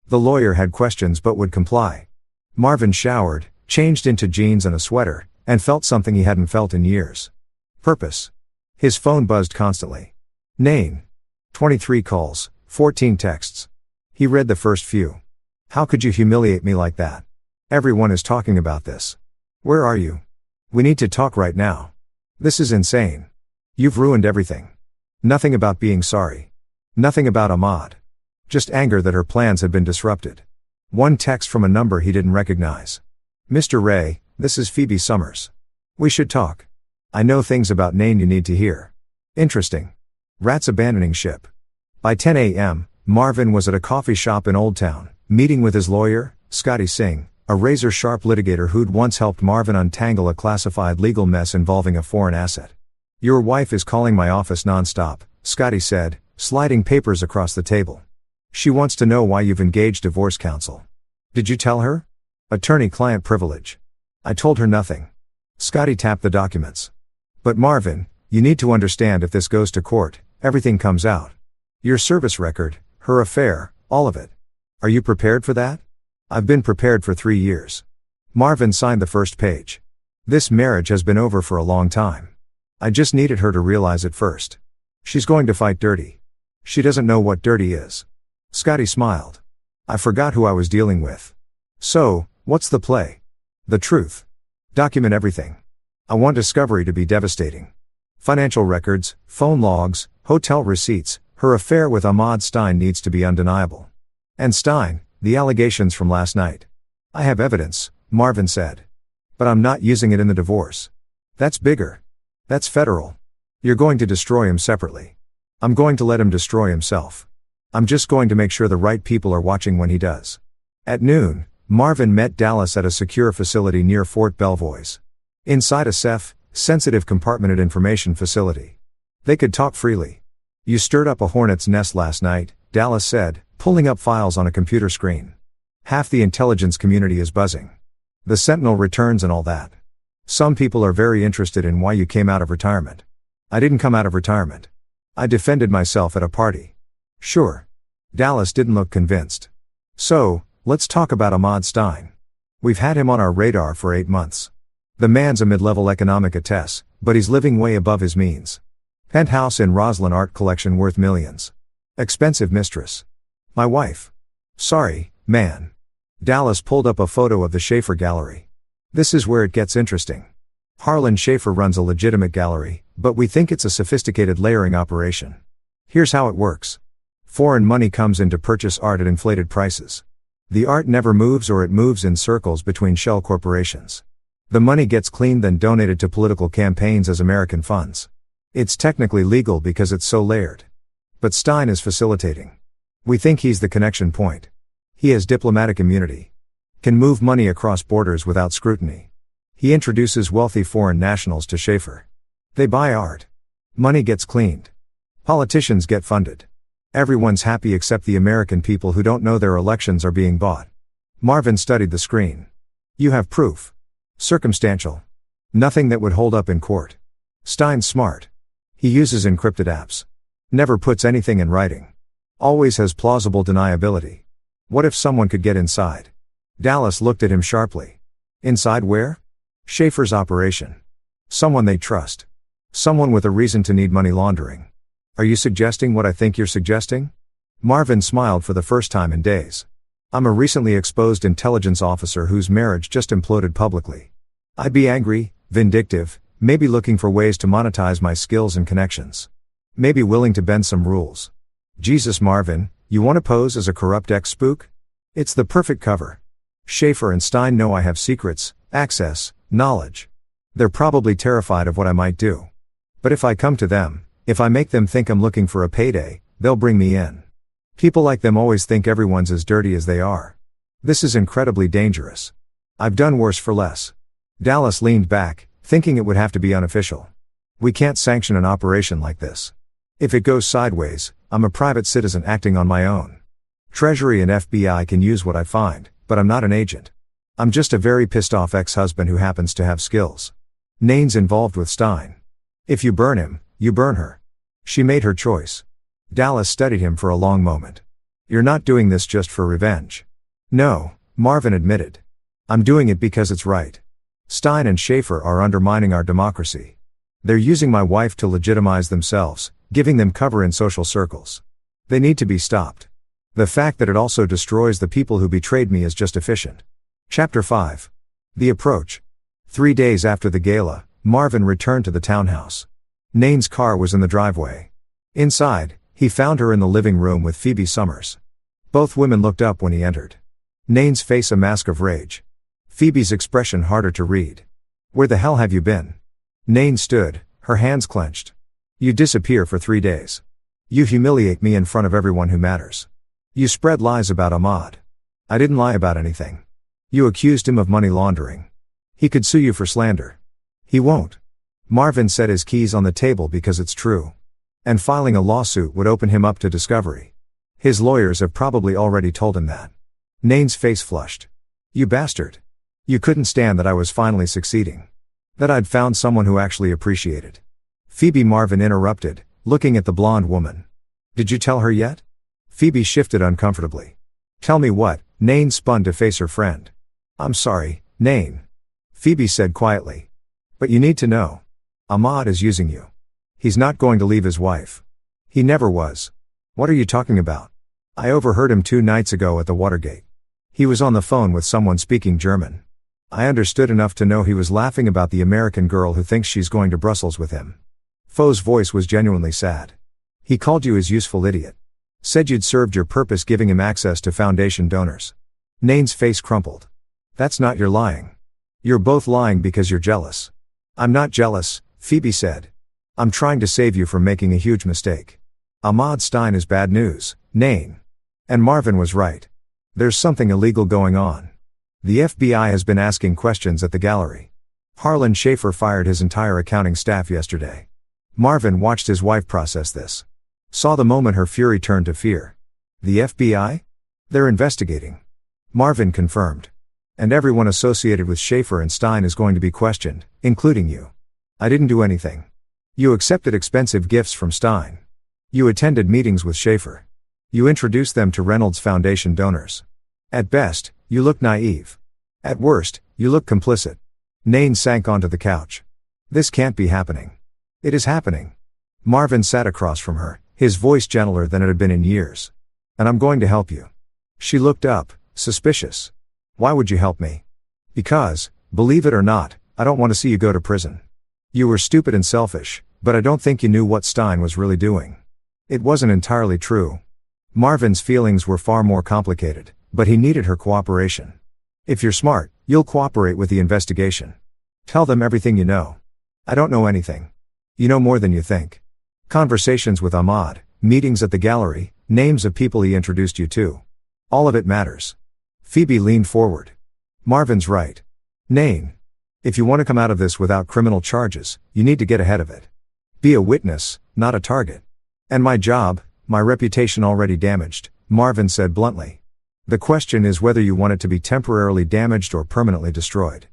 The lawyer had questions but would comply. Marvin showered, changed into jeans and a sweater, and felt something he hadn't felt in years. Purpose. His phone buzzed constantly. Name. 23 calls, 14 texts. He read the first few. How could you humiliate me like that? Everyone is talking about this. Where are you? We need to talk right now. This is insane. You've ruined everything. Nothing about being sorry. Nothing about Ahmad. Just anger that her plans had been disrupted. One text from a number he didn't recognize. Mr. Ray, this is Phoebe Summers. We should talk. I know things about Nain you need to hear. Interesting. Rats abandoning ship. By 10 a.m., Marvin was at a coffee shop in Old Town, meeting with his lawyer, Scotty Singh, a razor-sharp litigator who'd once helped Marvin untangle a classified legal mess involving a foreign asset. Your wife is calling my office non-stop, Scotty said, sliding papers across the table. She wants to know why you've engaged divorce counsel. Did you tell her? Attorney-client privilege. I told her nothing. Scotty tapped the documents. But Marvin, you need to understand if this goes to court, everything comes out. Your service record, her affair, all of it. Are you prepared for that? I've been prepared for 3 years. Marvin signed the first page. This marriage has been over for a long time. I just needed her to realize it first. She's going to fight dirty. She doesn't know what dirty is. Scotty smiled. I forgot who I was dealing with. So, what's the play? The truth. Document everything. I want discovery to be devastating. Financial records, phone logs, hotel receipts, her affair with Ahmad Stein needs to be undeniable. And Stein, the allegations from last night. I have evidence, Marvin said. But I'm not using it in the divorce. That's bigger. That's federal. You're going to destroy him separately. I'm going to let him destroy himself. I'm just going to make sure the right people are watching when he does. At noon, Marvin met Dallas at a secure facility near Fort Belvois. Inside a SEF, sensitive compartmented information facility. They could talk freely. You stirred up a hornet's nest last night, Dallas said, pulling up files on a computer screen. Half the intelligence community is buzzing. The Sentinel returns and all that. Some people are very interested in why you came out of retirement. I didn't come out of retirement. I defended myself at a party. Sure. Dallas didn't look convinced. So, let's talk about Ahmad Stein. We've had him on our radar for 8 months. The man's a mid-level economic AITAH, but he's living way above his means. Penthouse in Roslyn art collection worth millions. Expensive mistress. My wife. Sorry, man. Dallas pulled up a photo of the Schaefer Gallery. This is where it gets interesting. Harlan Schaefer runs a legitimate gallery, but we think it's a sophisticated layering operation. Here's how it works. Foreign money comes in to purchase art at inflated prices. The art never moves, or it moves in circles between shell corporations. The money gets cleaned, then donated to political campaigns as American funds. It's technically legal because it's so layered. But Stein is facilitating. We think he's the connection point. He has diplomatic immunity. Can move money across borders without scrutiny. He introduces wealthy foreign nationals to Schaefer. They buy art. Money gets cleaned. Politicians get funded. Everyone's happy except the American people who don't know their elections are being bought. Marvin studied the screen. You have proof. Circumstantial. Nothing that would hold up in court. Stein's smart. He uses encrypted apps. Never puts anything in writing. Always has plausible deniability. What if someone could get inside? Dallas looked at him sharply. Inside where? Schaefer's operation. Someone they trust. Someone with a reason to need money laundering. Are you suggesting what I think you're suggesting? Marvin smiled for the first time in days. I'm a recently exposed intelligence officer whose marriage just imploded publicly. I'd be angry, vindictive, maybe looking for ways to monetize my skills and connections. Maybe willing to bend some rules. Jesus, Marvin, you want to pose as a corrupt ex-spook? It's the perfect cover. Schaefer and Stein know I have secrets, access, knowledge. They're probably terrified of what I might do. But if I come to them, if I make them think I'm looking for a payday, they'll bring me in. People like them always think everyone's as dirty as they are. This is incredibly dangerous. I've done worse for less. Dallas leaned back, thinking it would have to be unofficial. We can't sanction an operation like this. If it goes sideways, I'm a private citizen acting on my own. Treasury and FBI can use what I find, but I'm not an agent. I'm just a very pissed off ex-husband who happens to have skills. Nain's involved with Stein. If you burn him, you burn her. She made her choice. Dallas studied him for a long moment. You're not doing this just for revenge. No, Marvin admitted. I'm doing it because it's right. Stein and Schaefer are undermining our democracy. They're using my wife to legitimize themselves, giving them cover in social circles. They need to be stopped. The fact that it also destroys the people who betrayed me is just efficient. Chapter 5. The Approach. 3 days after the gala, Marvin returned to the townhouse. Nain's car was in the driveway. Inside, he found her in the living room with Phoebe Summers. Both women looked up when he entered. Nain's face a mask of rage. Phoebe's expression harder to read. "Where the hell have you been?" Nain stood, her hands clenched. "You disappear for 3 days. You humiliate me in front of everyone who matters. You spread lies about Ahmad." "I didn't lie about anything. You accused him of money laundering. He could sue you for slander." "He won't." Marvin set his keys on the table because it's true. And filing a lawsuit would open him up to discovery. His lawyers have probably already told him that. Nain's face flushed. "You bastard. You couldn't stand that I was finally succeeding. That I'd found someone who actually appreciated." "Phoebe," Marvin interrupted, looking at the blonde woman. "Did you tell her yet?" Phoebe shifted uncomfortably. "Tell me what?" Nain spun to face her friend. "I'm sorry, Nain," Phoebe said quietly. "But you need to know. Ahmad is using you. He's not going to leave his wife. He never was." "What are you talking about?" "I overheard him 2 nights ago at the Watergate. He was on the phone with someone speaking German. I understood enough to know he was laughing about the American girl who thinks she's going to Brussels with him." Fo's voice was genuinely sad. "He called you his useful idiot. Said you'd served your purpose giving him access to foundation donors." Nain's face crumpled. "That's not your lying. You're both lying because you're jealous." "I'm not jealous," Phoebe said. "I'm trying to save you from making a huge mistake. Ahmad Stein is bad news, Nain." And Marvin was right. There's something illegal going on. The FBI has been asking questions at the gallery. Harlan Schaefer fired his entire accounting staff yesterday. Marvin watched his wife process this. Saw the moment her fury turned to fear. "The FBI? They're investigating." Marvin confirmed. "And everyone associated with Schaefer and Stein is going to be questioned, including you." "I didn't do anything." "You accepted expensive gifts from Stein. You attended meetings with Schaefer. You introduced them to Reynolds Foundation donors. At best, you look naive. At worst, you look complicit." Nain sank onto the couch. "This can't be happening." "It is happening." Marvin sat across from her, his voice gentler than it had been in years. "And I'm going to help you." She looked up, suspicious. "Why would you help me?" "Because, believe it or not, I don't want to see you go to prison. You were stupid and selfish, but I don't think you knew what Stein was really doing. It wasn't entirely true." Marvin's feelings were far more complicated, but he needed her cooperation. "If you're smart, you'll cooperate with the investigation. Tell them everything you know." "I don't know anything." "You know more than you think. Conversations with Ahmad, meetings at the gallery, names of people he introduced you to. All of it matters." Phoebe leaned forward. "Marvin's right. Nain. If you want to come out of this without criminal charges, you need to get ahead of it. Be a witness, not a target." "And my job, my reputation already damaged," Marvin said bluntly. "The question is whether you want it to be temporarily damaged or permanently destroyed."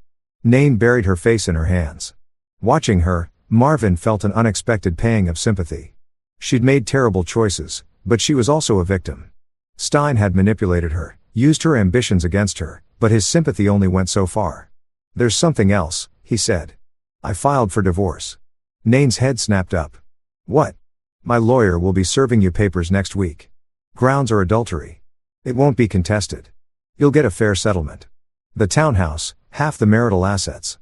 Nain buried her face in her hands. Watching her, Marvin felt an unexpected pang of sympathy. She'd made terrible choices, but she was also a victim. Stein had manipulated her, used her ambitions against her, but his sympathy only went so far. "There's something else," he said. "I filed for divorce." Nain's head snapped up. "What?" "My lawyer will be serving you papers next week. Grounds are adultery. It won't be contested. You'll get a fair settlement. The townhouse, half the marital assets.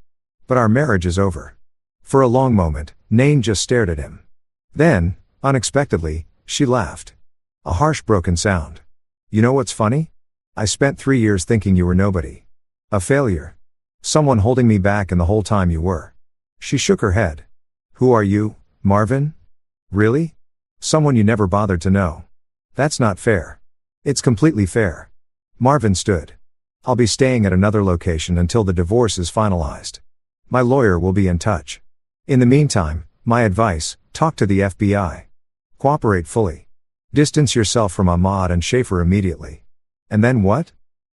But our marriage is over." For a long moment, Nain just stared at him. Then, unexpectedly, she laughed. A harsh broken sound. "You know what's funny? I spent 3 years thinking you were nobody. A failure. Someone holding me back, and the whole time you were." She shook her head. "Who are you, Marvin? Really? Someone you never bothered to know. That's not fair." "It's completely fair." Marvin stood. "I'll be staying at another location until the divorce is finalized. My lawyer will be in touch. In the meantime, my advice, talk to the FBI. Cooperate fully. Distance yourself from Ahmad and Schaefer immediately. And then what?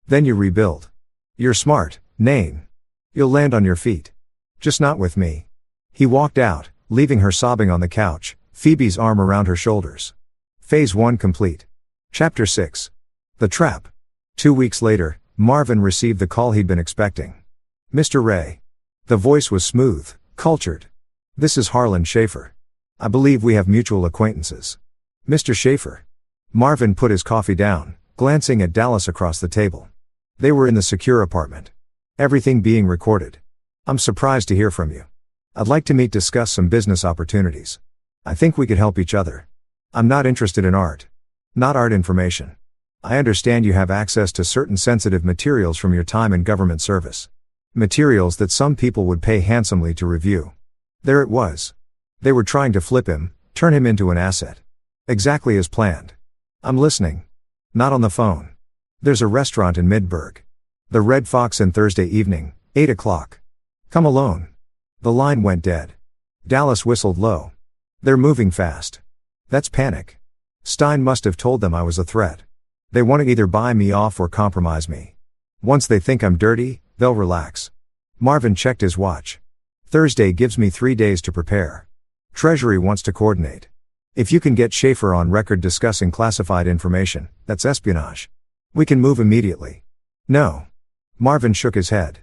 Then you rebuild. You're smart, Nain. You'll land on your feet. Just not with me." He walked out, leaving her sobbing on the couch, Phoebe's arm around her shoulders. Phase 1 complete. Chapter 6. The Trap. 2 weeks later, Marvin received the call he'd been expecting. "Mr. Ray. The voice was smooth, cultured. "This is Harlan Schaefer. I believe we have mutual acquaintances." "Mr. Schaefer." Marvin put his coffee down, glancing at Dallas across the table. They were in the secure apartment. "Everything being recorded. I'm surprised to hear from you. I'd like to discuss some business opportunities. I think we could help each other. I'm not interested in art. Not art information. I understand you have access to certain sensitive materials from your time in government service. Materials that some people would pay handsomely to review." There it was. They were trying to flip him, turn him into an asset. Exactly as planned. "I'm listening." "Not on the phone. There's a restaurant in Midburg. The Red Fox in Thursday evening, 8 o'clock. Come alone." The line went dead. Dallas whistled low. "They're moving fast. That's panic. Stein must have told them I was a threat. They want to either buy me off or compromise me. Once they think I'm dirty, they'll relax." Marvin checked his watch. "Thursday gives me 3 days to prepare. Treasury wants to coordinate. If you can get Schaefer on record discussing classified information, that's espionage. We can move immediately." "No." Marvin shook his head.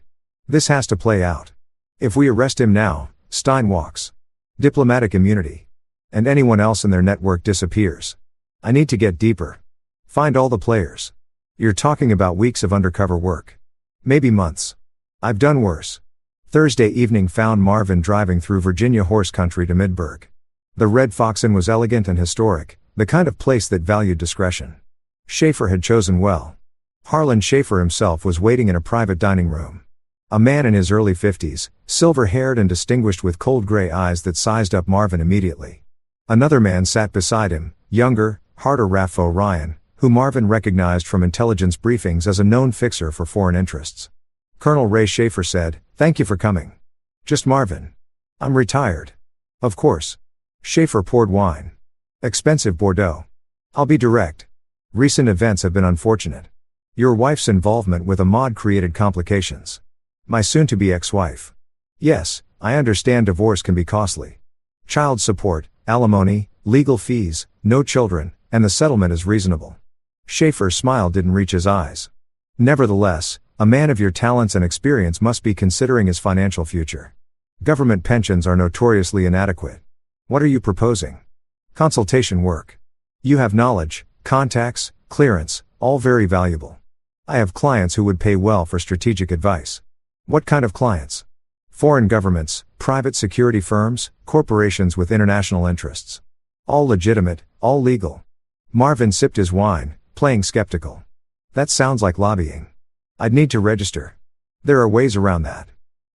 "This has to play out. If we arrest him now, Stein walks. Diplomatic immunity. And anyone else in their network disappears. I need to get deeper. Find all the players. You're talking about weeks of undercover work. Maybe months. I've done worse." Thursday evening found Marvin driving through Virginia horse country to Midburg. The Red Fox Inn was elegant and historic, the kind of place that valued discretion. Schaefer had chosen well. Harlan Schaefer himself was waiting in a private dining room. A man in his early 50s, silver-haired and distinguished with cold gray eyes that sized up Marvin immediately. Another man sat beside him, younger, harder Raffo Ryan, who Marvin recognized from intelligence briefings as a known fixer for foreign interests. Colonel Ray Schaefer said, "Thank you for coming." "Just Marvin. I'm retired." "Of course." Schaefer poured wine. "Expensive Bordeaux. I'll be direct. Recent events have been unfortunate. Your wife's involvement with Ahmad created complications." "My soon-to-be ex-wife." "Yes, I understand divorce can be costly. Child support, alimony, legal fees, no children, and the settlement is reasonable." Schaefer's smile didn't reach his eyes. "Nevertheless, a man of your talents and experience must be considering his financial future. Government pensions are notoriously inadequate. What are you proposing?" "Consultation work. You have knowledge, contacts, clearance, all very valuable. I have clients who would pay well for strategic advice." "What kind of clients?" "Foreign governments, private security firms, corporations with international interests. All legitimate, all legal." Marvin sipped his wine, playing skeptical. "That sounds like lobbying. I'd need to register." "There are ways around that."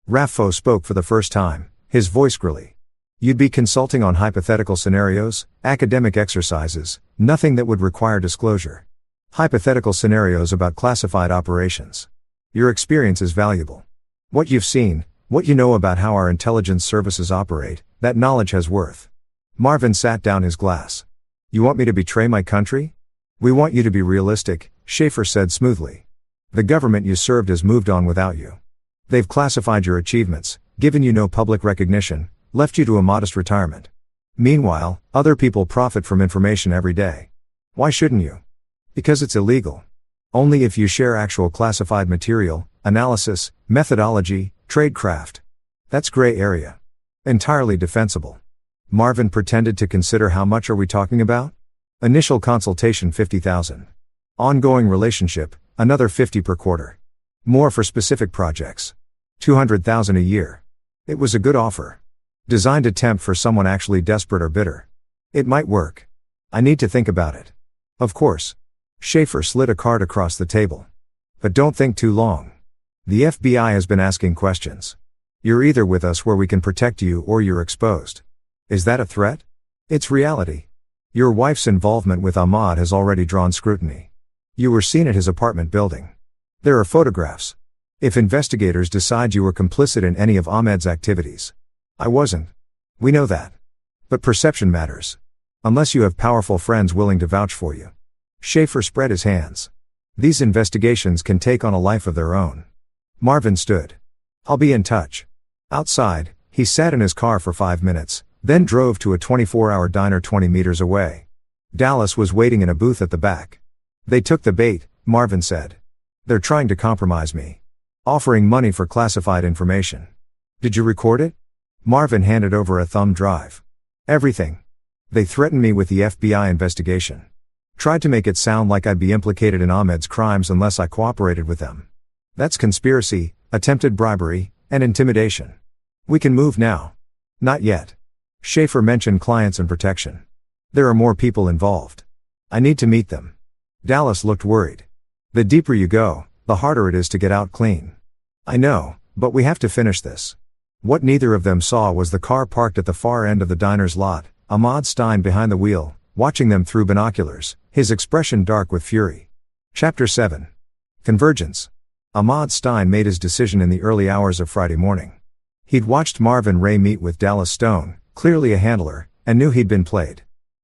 Raffo spoke for the first time, his voice grilly. "You'd be consulting on hypothetical scenarios, academic exercises, nothing that would require disclosure. Hypothetical scenarios about classified operations. Your experience is valuable. What you've seen, what you know about how our intelligence services operate, that knowledge has worth." Marvin sat down his glass. "You want me to betray my country?" "We want you to be realistic," Schaefer said smoothly. "The government you served has moved on without you. They've classified your achievements, given you no public recognition, left you to a modest retirement. Meanwhile, other people profit from information every day. Why shouldn't you?" "Because it's illegal. Only if you share actual classified material, analysis, methodology, tradecraft. That's gray area. Entirely defensible." Marvin pretended to consider. "How much are we talking about?" "Initial consultation $50,000. Ongoing relationship, another $50 per quarter. More for specific projects. $200,000 a year." It was a good offer. Designed to tempt for someone actually desperate or bitter. "It might work. I need to think about it." "Of course." Schaefer slid a card across the table. "But don't think too long. The FBI has been asking questions. You're either with us where we can protect you or you're exposed." "Is that a threat?" "It's reality. Your wife's involvement with Ahmad has already drawn scrutiny. You were seen at his apartment building. There are photographs. If investigators decide you were complicit in any of Ahmed's activities." "I wasn't." "We know that. But perception matters. Unless you have powerful friends willing to vouch for you." Schaefer spread his hands. "These investigations can take on a life of their own." Marvin stood. "I'll be in touch." Outside, he sat in his car for 5 minutes, then drove to a 24-hour diner 20 meters away. Dallas was waiting in a booth at the back. "They took the bait," Marvin said. "They're trying to compromise me. Offering money for classified information." Did you record it? Marvin handed over a thumb drive. Everything. They threatened me with the FBI investigation. Tried to make it sound like I'd be implicated in Ahmed's crimes unless I cooperated with them. That's conspiracy, attempted bribery, and intimidation. We can move now. Not yet. Schaefer mentioned clients and protection. There are more people involved. I need to meet them. Dallas looked worried. The deeper you go, the harder it is to get out clean. I know, but we have to finish this. What neither of them saw was the car parked at the far end of the diner's lot, Ahmad Stein behind the wheel, watching them through binoculars, his expression dark with fury. Chapter 7. Convergence. Ahmad Stein made his decision in the early hours of Friday morning. He'd watched Marvin Ray meet with Dallas Stone, clearly a handler, and knew he'd been played.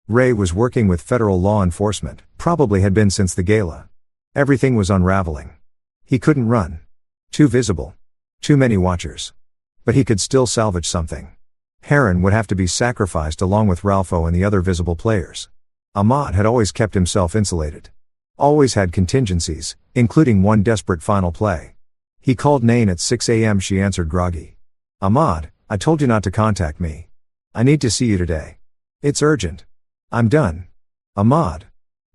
Ray was working with federal law enforcement, probably had been since the gala. Everything was unraveling. He couldn't run. Too visible. Too many watchers. But he could still salvage something. Heron would have to be sacrificed along with Ralpho and the other visible players. Ahmad had always kept himself insulated. Always had contingencies, including one desperate final play. He called Nain at 6 a.m. She answered groggy. Ahmad, I told you not to contact me. I need to see you today. It's urgent. I'm done. Ahmad.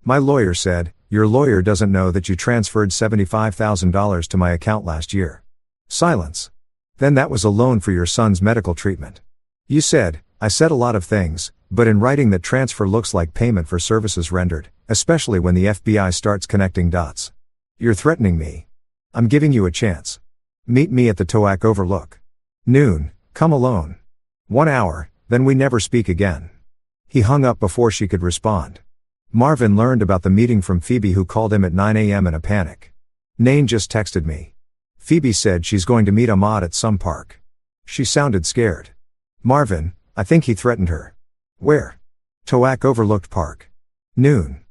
My lawyer said, your lawyer doesn't know that you transferred $75,000 to my account last year. Silence. Then that was a loan for your son's medical treatment. You said, I said a lot of things, but in writing that transfer looks like payment for services rendered, especially when the FBI starts connecting dots. You're threatening me. I'm giving you a chance. Meet me at the Toac Overlook. Noon, come alone. 1 hour, then we never speak again. He hung up before she could respond. Marvin learned about the meeting from Phoebe, who called him at 9 a.m. in a panic. Nain just texted me. Phoebe said she's going to meet Ahmad at some park. She sounded scared. Marvin, I think he threatened her. Where? Toac Overlooked Park. Noon.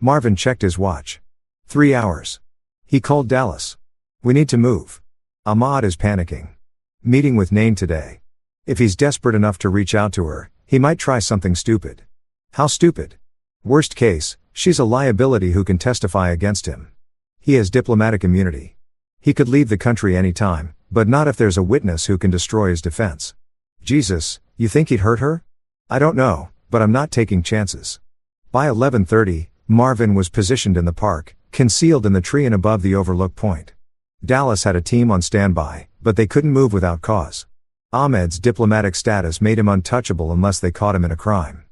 Marvin checked his watch. 3 hours. He called Dallas. We need to move. Ahmad is panicking. Meeting with Nain today. If he's desperate enough to reach out to her, he might try something stupid. How stupid? Worst case, she's a liability who can testify against him. He has diplomatic immunity. He could leave the country any time, but not if there's a witness who can destroy his defense. Jesus, you think he'd hurt her? I don't know, but I'm not taking chances. By 11:30, Marvin was positioned in the park, concealed in the tree and above the overlook point. Dallas had a team on standby, but they couldn't move without cause. Ahmed's diplomatic status made him untouchable unless they caught him in a crime.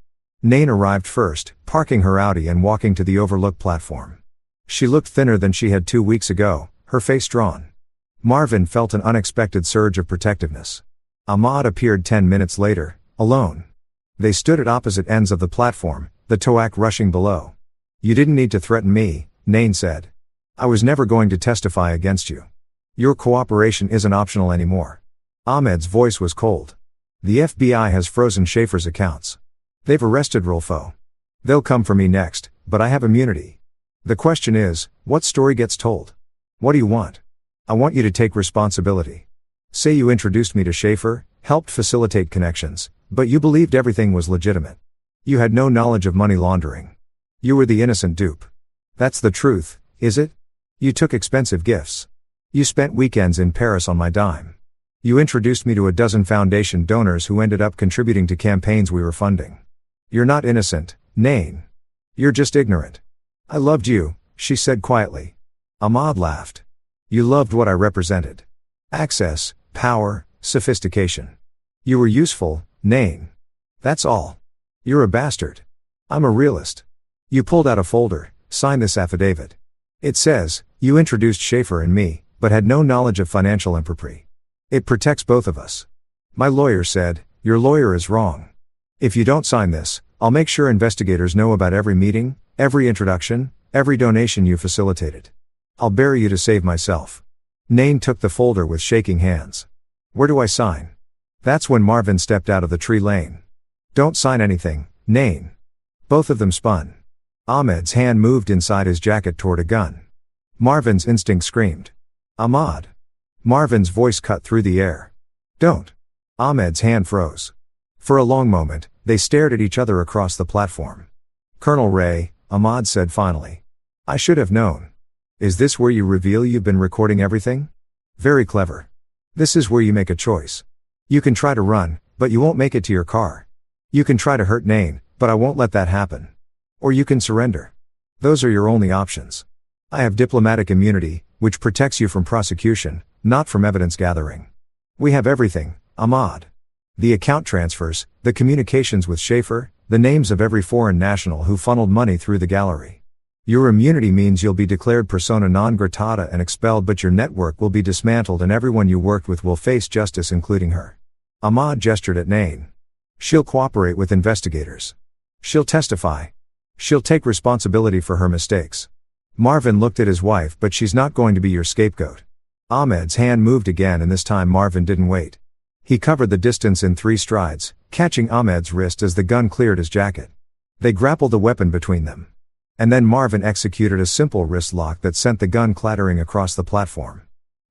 Nain arrived first, parking her Audi and walking to the overlook platform. She looked thinner than she had 2 weeks ago, her face drawn. Marvin felt an unexpected surge of protectiveness. Ahmad appeared 10 minutes later, alone. They stood at opposite ends of the platform, the Toac rushing below. You didn't need to threaten me, Nain said. I was never going to testify against you. Your cooperation isn't optional anymore. Ahmed's voice was cold. The FBI has frozen Schaefer's accounts. They've arrested Rolfo. They'll come for me next, but I have immunity. The question is, what story gets told? What do you want? I want you to take responsibility. Say you introduced me to Schaefer, helped facilitate connections, but you believed everything was legitimate. You had no knowledge of money laundering. You were the innocent dupe. That's the truth, is it? You took expensive gifts. You spent weekends in Paris on my dime. You introduced me to a dozen foundation donors who ended up contributing to campaigns we were funding. You're not innocent, Nain. You're just ignorant. I loved you, she said quietly. Ahmad laughed. You loved what I represented. Access, power, sophistication. You were useful, Nain. That's all. You're a bastard. I'm a realist. You pulled out a folder, sign this affidavit. It says, you introduced Schaefer and me, but had no knowledge of financial impropriety. It protects both of us. My lawyer said, your lawyer is wrong. If you don't sign this, I'll make sure investigators know about every meeting, every introduction, every donation you facilitated. I'll bury you to save myself. Nain took the folder with shaking hands. Where do I sign? That's when Marvin stepped out of the tree lane. Don't sign anything, Nain. Both of them spun. Ahmed's hand moved inside his jacket toward a gun. Marvin's instinct screamed. Ahmad. Marvin's voice cut through the air. Don't. Ahmed's hand froze. For a long moment, they stared at each other across the platform. Colonel Ray, Ahmad said finally. I should have known. Is this where you reveal you've been recording everything? Very clever. This is where you make a choice. You can try to run, but you won't make it to your car. You can try to hurt Nain, but I won't let that happen. Or you can surrender. Those are your only options. I have diplomatic immunity, which protects you from prosecution, not from evidence gathering. We have everything, Ahmad. The account transfers, the communications with Schaefer, the names of every foreign national who funneled money through the gallery. Your immunity means you'll be declared persona non grata and expelled, but your network will be dismantled and everyone you worked with will face justice, including her. Ahmad gestured at Nain. She'll cooperate with investigators. She'll testify. She'll take responsibility for her mistakes. Marvin looked at his wife, but she's not going to be your scapegoat. Ahmed's hand moved again, and this time Marvin didn't wait. He covered the distance in 3 strides, catching Ahmed's wrist as the gun cleared his jacket. They grappled the weapon between them. And then Marvin executed a simple wrist lock that sent the gun clattering across the platform.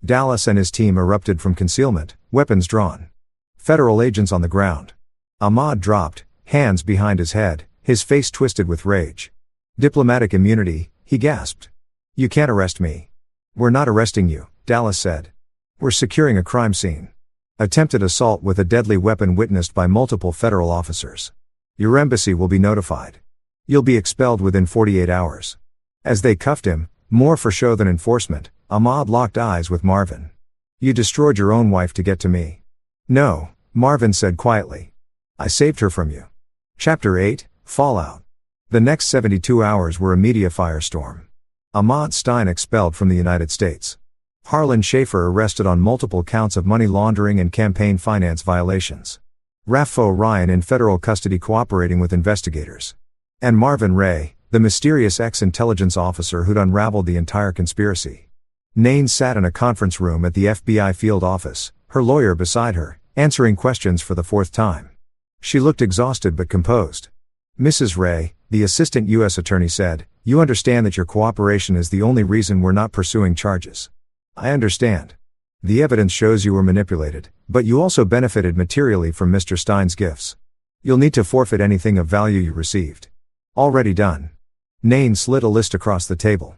Dallas and his team erupted from concealment, weapons drawn. Federal agents on the ground. Ahmad dropped, hands behind his head, his face twisted with rage. Diplomatic immunity, he gasped. You can't arrest me. We're not arresting you, Dallas said. We're securing a crime scene. Attempted assault with a deadly weapon witnessed by multiple federal officers. Your embassy will be notified. You'll be expelled within 48 hours. As they cuffed him, more for show than enforcement, Ahmad locked eyes with Marvin. You destroyed your own wife to get to me. No, Marvin said quietly. I saved her from you. Chapter 8, Fallout. The next 72 hours were a media firestorm. Ahmad Stein expelled from the United States. Harlan Schaefer arrested on multiple counts of money laundering and campaign finance violations. Raffo Ryan in federal custody cooperating with investigators. And Marvin Ray, the mysterious ex-intelligence officer who'd unraveled the entire conspiracy. Nain sat in a conference room at the FBI field office, her lawyer beside her, answering questions for the 4th time. She looked exhausted but composed. Mrs. Ray, the assistant U.S. attorney said, you understand that your cooperation is the only reason we're not pursuing charges. I understand. The evidence shows you were manipulated, but you also benefited materially from Mr. Stein's gifts. You'll need to forfeit anything of value you received. Already done. Nain slid a list across the table.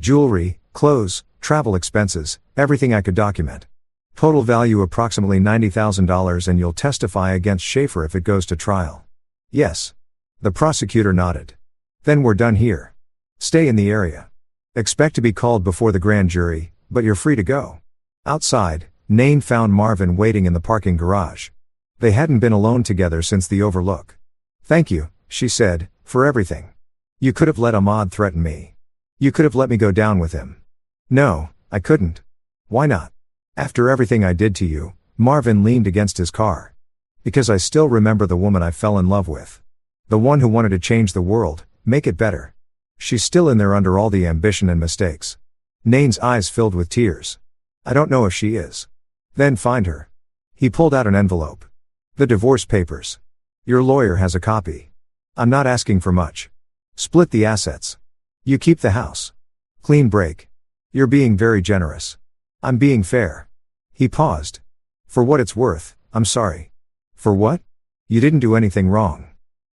Jewelry, clothes, travel expenses, everything I could document. Total value approximately $90,000, and you'll testify against Schaefer if it goes to trial. Yes. The prosecutor nodded. Then we're done here. Stay in the area. Expect to be called before the grand jury, but you're free to go. Outside, Nain found Marvin waiting in the parking garage. They hadn't been alone together since the overlook. Thank you, she said, for everything. You could have let Ahmad threaten me. You could have let me go down with him. No, I couldn't. Why not? After everything I did to you, Marvin leaned against his car. Because I still remember the woman I fell in love with. The one who wanted to change the world, make it better. She's still in there under all the ambition and mistakes. Nain's eyes filled with tears. I don't know if she is. Then find her. He pulled out an envelope. The divorce papers. Your lawyer has a copy. I'm not asking for much. Split the assets. You keep the house. Clean break. You're being very generous. I'm being fair. He paused. For what it's worth, I'm sorry. For what? You didn't do anything wrong.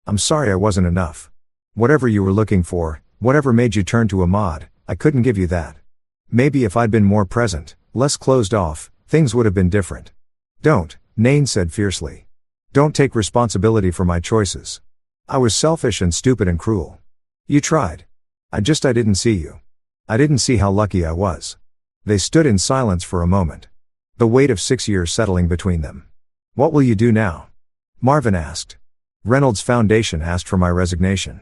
I'm sorry I wasn't enough. Whatever you were looking for, whatever made you turn to Ahmad, I couldn't give you that. Maybe if I'd been more present, less closed off, things would have been different. Don't, Nain said fiercely. Don't take responsibility for my choices. I was selfish and stupid and cruel. You tried. I didn't see you. I didn't see how lucky I was. They stood in silence for a moment. The weight of 6 years settling between them. What will you do now? Marvin asked. Reynolds Foundation asked for my resignation.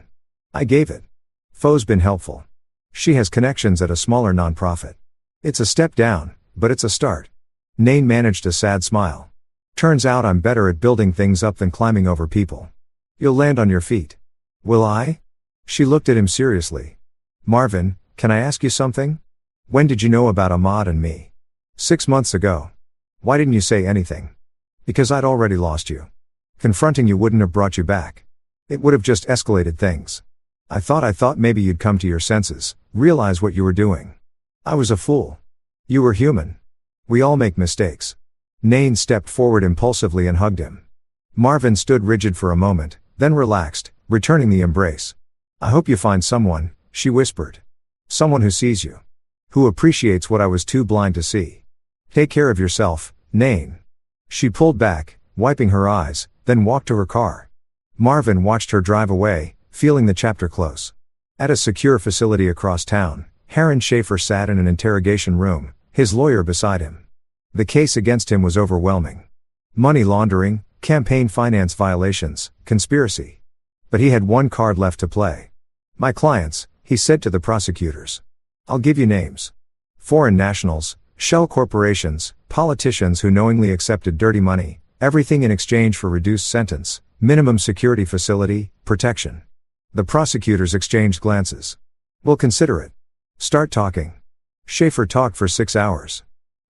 I gave it. Fo's been helpful. She has connections at a smaller nonprofit. It's a step down, but it's a start. Nain managed a sad smile. Turns out I'm better at building things up than climbing over people. You'll land on your feet. Will I? She looked at him seriously. Marvin, can I ask you something? When did you know about Ahmad and me? 6 months ago. Why didn't you say anything? Because I'd already lost you. Confronting you wouldn't have brought you back. It would have just escalated things. I thought maybe you'd come to your senses, realize what you were doing. I was a fool. You were human. We all make mistakes. Nain stepped forward impulsively and hugged him. Marvin stood rigid for a moment, then relaxed, returning the embrace. I hope you find someone, she whispered. Someone who sees you. Who appreciates what I was too blind to see. Take care of yourself, Nain. She pulled back, wiping her eyes, then walked to her car. Marvin watched her drive away, feeling the chapter close. At a secure facility across town, Heron Schaefer sat in an interrogation room, his lawyer beside him. The case against him was overwhelming. Money laundering, campaign finance violations, conspiracy. But he had one card left to play. "My clients," he said to the prosecutors. "I'll give you names. Foreign nationals, shell corporations, politicians who knowingly accepted dirty money, everything in exchange for reduced sentence, minimum security facility, protection." The prosecutors exchanged glances. "We'll consider it. Start talking." Schaefer talked for 6 hours.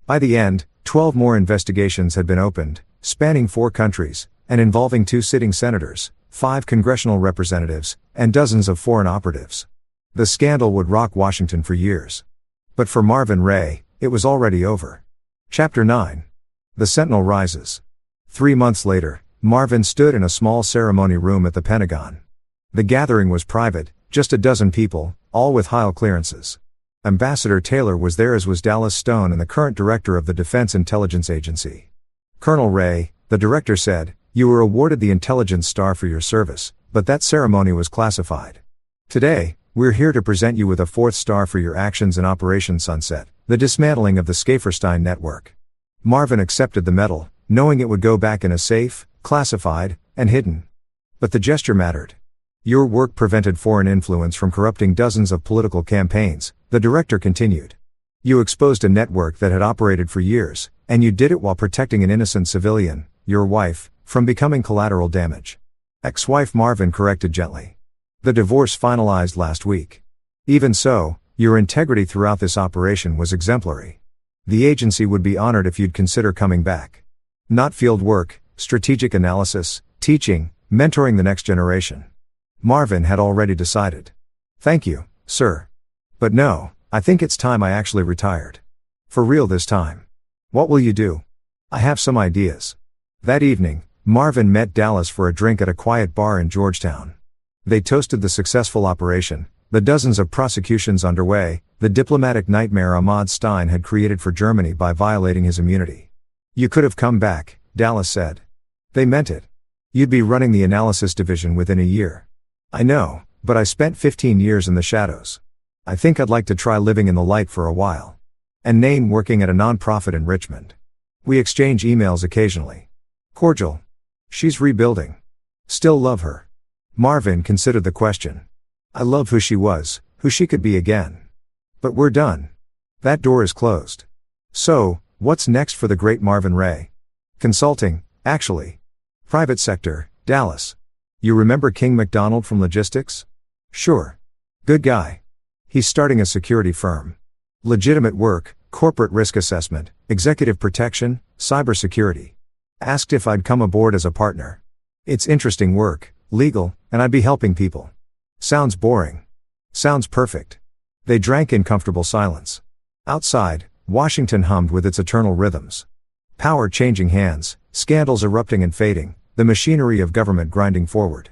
By the end, 12 more investigations had been opened, spanning 4 countries, and involving 2 sitting senators, 5 congressional representatives, and dozens of foreign operatives. The scandal would rock Washington for years. But for Marvin Ray, it was already over. Chapter 9. The Sentinel Rises. 3 months later, Marvin stood in a small ceremony room at the Pentagon. The gathering was private, just a dozen people, all with HIL clearances. Ambassador Taylor was there, as was Dallas Stone and the current director of the Defense Intelligence Agency. "Colonel Ray," the director said, "you were awarded the Intelligence Star for your service, but that ceremony was classified. Today, we're here to present you with a 4th star for your actions in Operation Sunset, the dismantling of the Schaeferstein network." Marvin accepted the medal, knowing it would go back in a safe, classified, and hidden. But the gesture mattered. "Your work prevented foreign influence from corrupting dozens of political campaigns," the director continued. "You exposed a network that had operated for years, and you did it while protecting an innocent civilian, your wife, from becoming collateral damage." Ex-wife, Marvin corrected gently. "The divorce finalized last week. Even so, your integrity throughout this operation was exemplary. The agency would be honored if you'd consider coming back. Not field work, strategic analysis, teaching, mentoring the next generation." Marvin had already decided. "Thank you, sir. But no, I think it's time I actually retired. For real this time." "What will you do?" "I have some ideas." That evening, Marvin met Dallas for a drink at a quiet bar in Georgetown. They toasted the successful operation, the dozens of prosecutions underway, the diplomatic nightmare Ahmad Stein had created for Germany by violating his immunity. "You could have come back," Dallas said. "They meant it. You'd be running the analysis division within a year." "I know, but I spent 15 years in the shadows. I think I'd like to try living in the light for a while." "And Nain working at a non-profit in Richmond. We exchange emails occasionally. Cordial. She's rebuilding. Still love her." Marvin considered the question. "I love who she was, who she could be again. But we're done. That door is closed." "So, what's next for the great Marvin Ray?" "Consulting, actually. Private sector, Dallas. You remember King McDonald from logistics?" "Sure. Good guy. He's starting a security firm. Legitimate work, corporate risk assessment, executive protection, cybersecurity. Asked if I'd come aboard as a partner. It's interesting work, legal, and I'd be helping people." "Sounds boring." "Sounds perfect." They drank in comfortable silence. Outside, Washington hummed with its eternal rhythms. Power changing hands, scandals erupting and fading, the machinery of government grinding forward.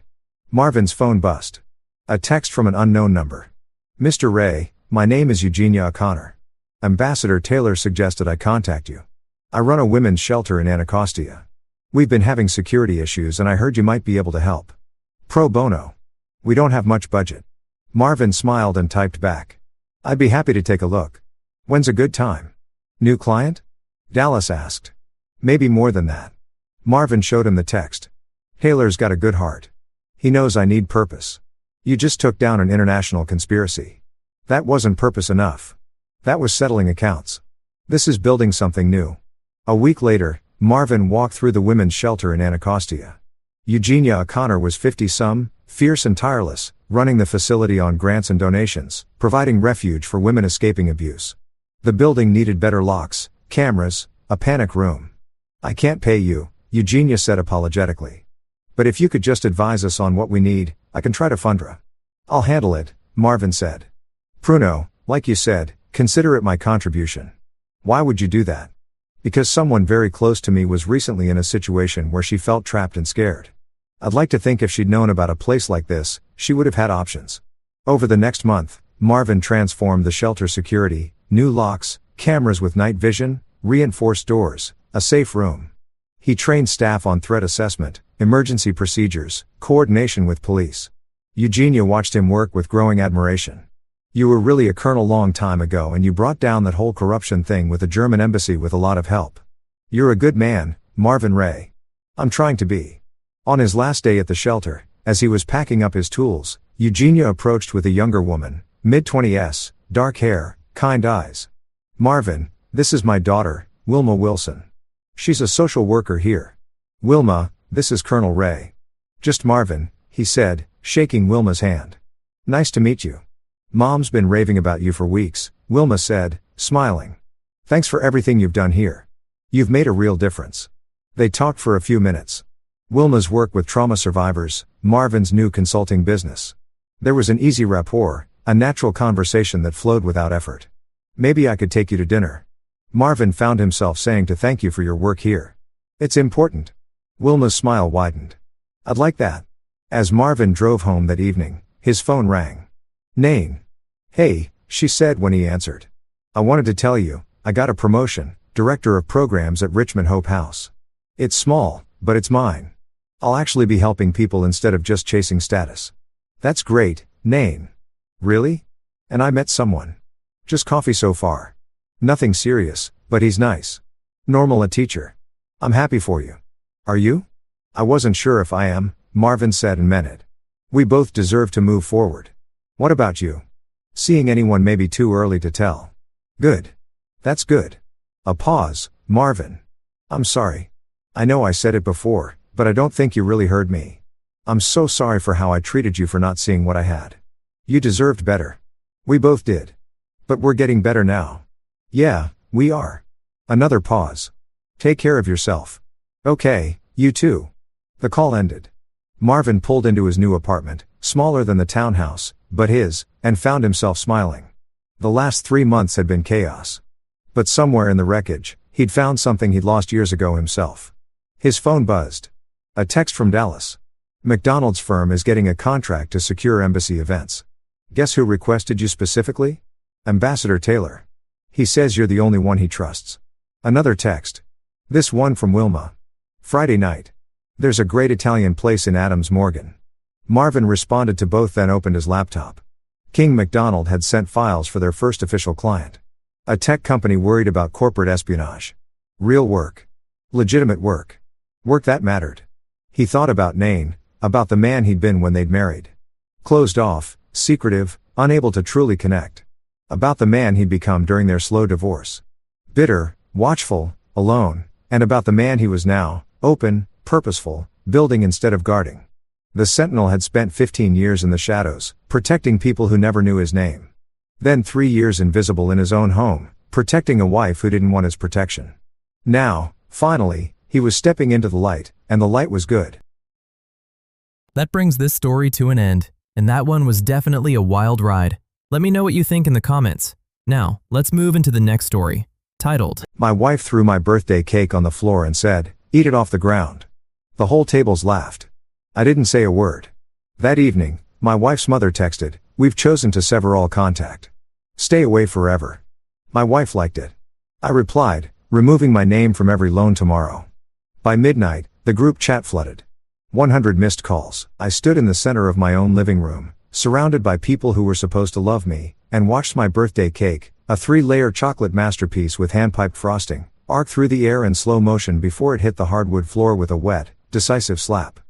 Marvin's phone buzzed. A text from an unknown number. "Mr. Ray, my name is Eugenia O'Connor. Ambassador Taylor suggested I contact you. I run a women's shelter in Anacostia. We've been having security issues and I heard you might be able to help. Pro bono. We don't have much budget." Marvin smiled and typed back. "I'd be happy to take a look. When's a good time?" "New client?" Dallas asked. "Maybe more than that." Marvin showed him the text. "Taylor's got a good heart. He knows I need purpose. You just took down an international conspiracy. That wasn't purpose enough. That was settling accounts. This is building something new." A week later, Marvin walked through the women's shelter in Anacostia. Eugenia O'Connor was 50-some, fierce and tireless, running the facility on grants and donations, providing refuge for women escaping abuse. The building needed better locks, cameras, a panic room. "I can't pay you," Eugenia said apologetically. "But if you could just advise us on what we need, I can try to fundra." "I'll handle it," Marvin said. "Pruno, like you said, consider it my contribution." "Why would you do that?" "Because someone very close to me was recently in a situation where she felt trapped and scared. I'd like to think if she'd known about a place like this, she would have had options." Over the next month, Marvin transformed the shelter security, new locks, cameras with night vision, reinforced doors, a safe room. He trained staff on threat assessment, emergency procedures, coordination with police. Eugenia watched him work with growing admiration. You were really a colonel long time ago, and you brought down that whole corruption thing with the German embassy with a lot of help. You're a good man, Marvin Ray. I'm trying to be. On his last day at the shelter, as he was packing up his tools, Eugenia approached with a younger woman, mid-20s, dark hair, kind eyes. Marvin, this is my daughter, Wilma Wilson. She's a social worker here. Wilma, this is Colonel Ray. Just Marvin, he said, shaking Wilma's hand. Nice to meet you. Mom's been raving about you for weeks, Wilma said, smiling. Thanks for everything you've done here. You've made a real difference. They talked for a few minutes. Wilma's work with trauma survivors, Marvin's new consulting business. There was an easy rapport, a natural conversation that flowed without effort. Maybe I could take you to dinner. Marvin found himself saying to thank you for your work here. It's important. Wilma's smile widened. I'd like that. As Marvin drove home that evening, his phone rang. Nain. Hey, she said when he answered. I wanted to tell you, I got a promotion, director of programs at Richmond Hope House. It's small, but it's mine. I'll actually be helping people instead of just chasing status. That's great, Nain. Really? And I met someone. Just coffee so far. Nothing serious, but he's nice. Normal a teacher. I'm happy for you. Are you? I wasn't sure if I am, Marvin said and meant it. We both deserve to move forward. What about you? Seeing anyone may be too early to tell. Good. That's good. A pause, Marvin. I'm sorry. I know I said it before, but I don't think you really heard me. I'm so sorry for how I treated you for not seeing what I had. You deserved better. We both did. But we're getting better now. Yeah, we are. Another pause. Take care of yourself. Okay, you too. The call ended. Marvin pulled into his new apartment, smaller than the townhouse, but his, and found himself smiling. The last 3 months had been chaos. But somewhere in the wreckage, he'd found something he'd lost years ago himself. His phone buzzed. A text from Dallas. McDonald's firm is getting a contract to secure embassy events. Guess who requested you specifically? Ambassador Taylor. He says you're the only one he trusts. Another text. This one from Wilma. Friday night. There's a great Italian place in Adams Morgan. Marvin responded to both, then opened his laptop. King McDonald had sent files for their first official client. A tech company worried about corporate espionage. Real work. Legitimate work. Work that mattered. He thought about Nain, about the man he'd been when they'd married. Closed off, secretive, unable to truly connect. About the man he'd become during their slow divorce. Bitter, watchful, alone, and about the man he was now, open, purposeful, building instead of guarding. The Sentinel had spent 15 years in the shadows, protecting people who never knew his name. Then 3 years invisible in his own home, protecting a wife who didn't want his protection. Now, finally, he was stepping into the light, and the light was good. That brings this story to an end, and that one was definitely a wild ride. Let me know what you think in the comments. Now, let's move into the next story, titled, My wife threw my birthday cake on the floor and said, "Eat it off the ground." The whole tables laughed. I didn't say a word. That evening, my wife's mother texted, "We've chosen to sever all contact. Stay away forever." My wife liked it. I replied, removing my name from every loan tomorrow. By midnight, the group chat flooded. 100 missed calls. I stood in the center of my own living room, surrounded by people who were supposed to love me, and watched my birthday cake, a 3-layer chocolate masterpiece with hand-piped frosting, arc through the air in slow motion before it hit the hardwood floor with a wet, decisive slap.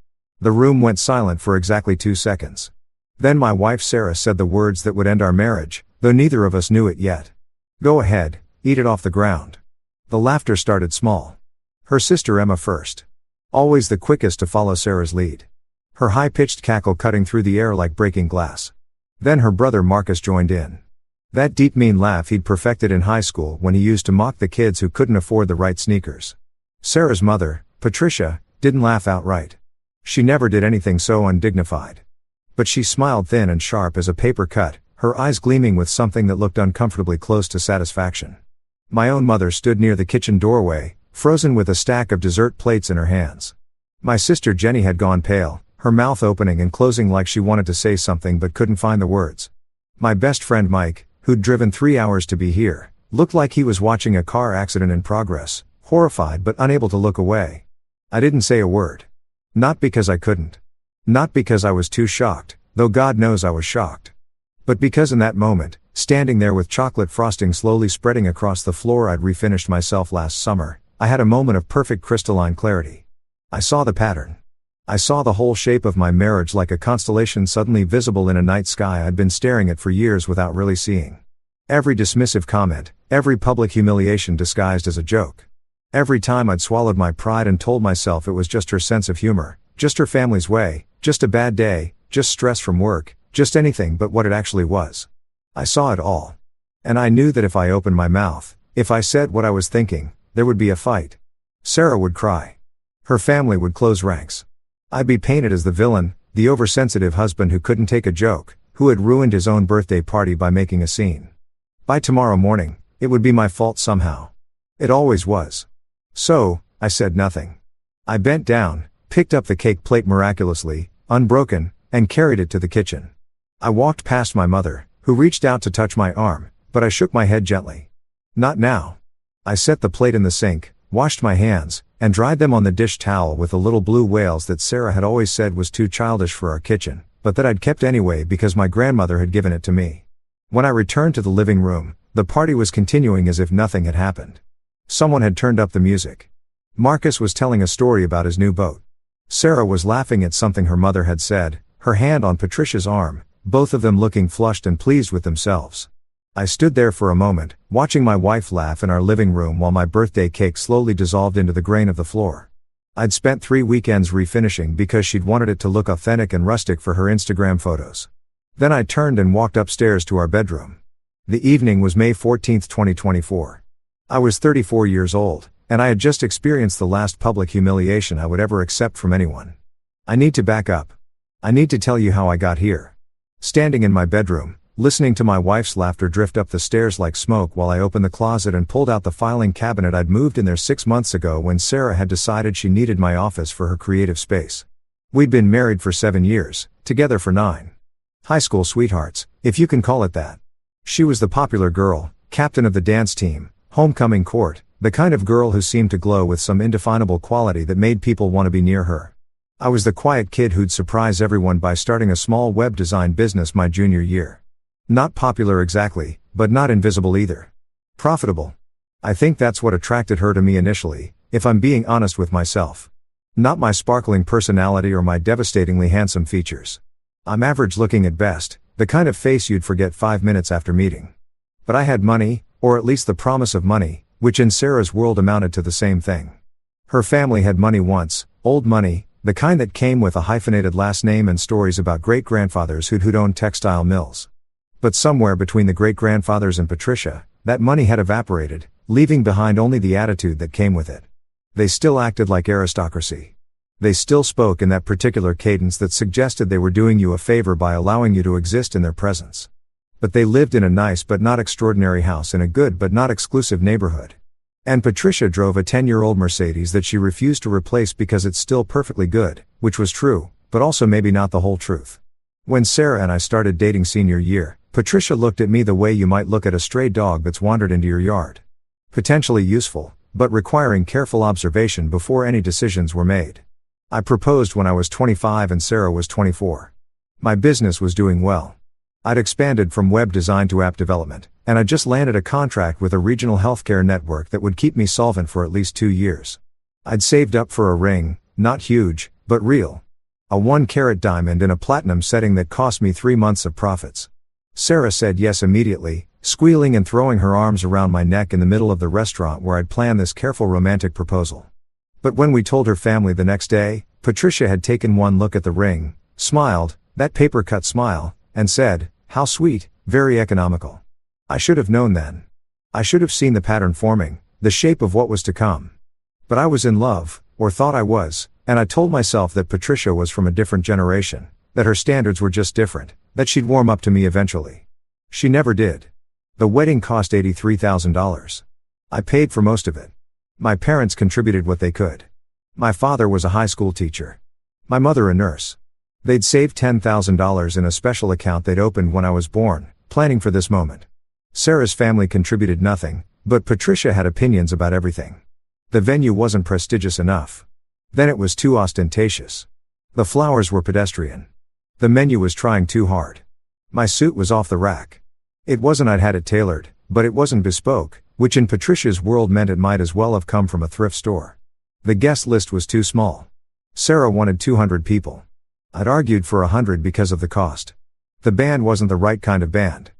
The room went silent for exactly 2 seconds. Then my wife Sarah said the words that would end our marriage, though neither of us knew it yet. Go ahead, eat it off the ground. The laughter started small. Her sister Emma first. Always the quickest to follow Sarah's lead. Her high-pitched cackle cutting through the air like breaking glass. Then her brother Marcus joined in. That deep mean laugh he'd perfected in high school when he used to mock the kids who couldn't afford the right sneakers. Sarah's mother, Patricia, didn't laugh outright. She never did anything so undignified. But she smiled thin and sharp as a paper cut, her eyes gleaming with something that looked uncomfortably close to satisfaction. My own mother stood near the kitchen doorway, frozen with a stack of dessert plates in her hands. My sister Jenny had gone pale, her mouth opening and closing like she wanted to say something but couldn't find the words. My best friend Mike, who'd driven 3 hours to be here, looked like he was watching a car accident in progress, horrified but unable to look away. I didn't say a word. Not because I couldn't. Not because I was too shocked, though God knows I was shocked. But because in that moment, standing there with chocolate frosting slowly spreading across the floor I'd refinished myself last summer, I had a moment of perfect crystalline clarity. I saw the pattern. I saw the whole shape of my marriage like a constellation suddenly visible in a night sky I'd been staring at for years without really seeing. Every dismissive comment, every public humiliation disguised as a joke. Every time I'd swallowed my pride and told myself it was just her sense of humor, just her family's way, just a bad day, just stress from work, just anything but what it actually was. I saw it all. And I knew that if I opened my mouth, if I said what I was thinking, there would be a fight. Sarah would cry. Her family would close ranks. I'd be painted as the villain, the oversensitive husband who couldn't take a joke, who had ruined his own birthday party by making a scene. By tomorrow morning, it would be my fault somehow. It always was. So, I said nothing. I bent down, picked up the cake plate miraculously, unbroken, and carried it to the kitchen. I walked past my mother, who reached out to touch my arm, but I shook my head gently. Not now. I set the plate in the sink, washed my hands, and dried them on the dish towel with the little blue whales that Sarah had always said was too childish for our kitchen, but that I'd kept anyway because my grandmother had given it to me. When I returned to the living room, the party was continuing as if nothing had happened. Someone had turned up the music. Marcus was telling a story about his new boat. Sarah was laughing at something her mother had said, her hand on Patricia's arm, both of them looking flushed and pleased with themselves. I stood there for a moment, watching my wife laugh in our living room while my birthday cake slowly dissolved into the grain of the floor. I'd spent 3 weekends refinishing because she'd wanted it to look authentic and rustic for her Instagram photos. Then I turned and walked upstairs to our bedroom. The evening was May 14, 2024. I was 34 years old, and I had just experienced the last public humiliation I would ever accept from anyone. I need to back up. I need to tell you how I got here. Standing in my bedroom, listening to my wife's laughter drift up the stairs like smoke while I opened the closet and pulled out the filing cabinet I'd moved in there 6 months ago when Sarah had decided she needed my office for her creative space. We'd been married for 7 years, together for 9. High school sweethearts, if you can call it that. She was the popular girl, captain of the dance team, homecoming court, the kind of girl who seemed to glow with some indefinable quality that made people want to be near her. I was the quiet kid who'd surprise everyone by starting a small web design business my junior year. Not popular exactly, but not invisible either. Profitable. I think that's what attracted her to me initially, if I'm being honest with myself. Not my sparkling personality or my devastatingly handsome features. I'm average looking at best, the kind of face you'd forget 5 minutes after meeting. But I had money, or at least the promise of money, which in Sarah's world amounted to the same thing. Her family had money once, old money, the kind that came with a hyphenated last name and stories about great-grandfathers who'd owned textile mills. But somewhere between the great-grandfathers and Patricia, that money had evaporated, leaving behind only the attitude that came with it. They still acted like aristocracy. They still spoke in that particular cadence that suggested they were doing you a favor by allowing you to exist in their presence. But they lived in a nice but not extraordinary house in a good but not exclusive neighborhood. And Patricia drove a 10-year-old Mercedes that she refused to replace because it's still perfectly good, which was true, but also maybe not the whole truth. When Sarah and I started dating senior year, Patricia looked at me the way you might look at a stray dog that's wandered into your yard. Potentially useful, but requiring careful observation before any decisions were made. I proposed when I was 25 and Sarah was 24. My business was doing well. I'd expanded from web design to app development, and I just landed a contract with a regional healthcare network that would keep me solvent for at least 2 years. I'd saved up for a ring, not huge, but real. A 1-carat diamond in a platinum setting that cost me 3 months of profits. Sarah said yes immediately, squealing and throwing her arms around my neck in the middle of the restaurant where I'd planned this careful romantic proposal. But when we told her family the next day, Patricia had taken one look at the ring, smiled, that paper-cut smile, and said, "How sweet, very economical." I should have known then. I should have seen the pattern forming, the shape of what was to come. But I was in love, or thought I was, and I told myself that Patricia was from a different generation, that her standards were just different, that she'd warm up to me eventually. She never did. The wedding cost $83,000. I paid for most of it. My parents contributed what they could. My father was a high school teacher. My mother a nurse. They'd saved $10,000 in a special account they'd opened when I was born, planning for this moment. Sarah's family contributed nothing, but Patricia had opinions about everything. The venue wasn't prestigious enough. Then it was too ostentatious. The flowers were pedestrian. The menu was trying too hard. My suit was off the rack. It wasn't I'd had it tailored, but it wasn't bespoke, which in Patricia's world meant it might as well have come from a thrift store. The guest list was too small. Sarah wanted 200 people. I'd argued for 100 because of the cost. The band wasn't the right kind of band.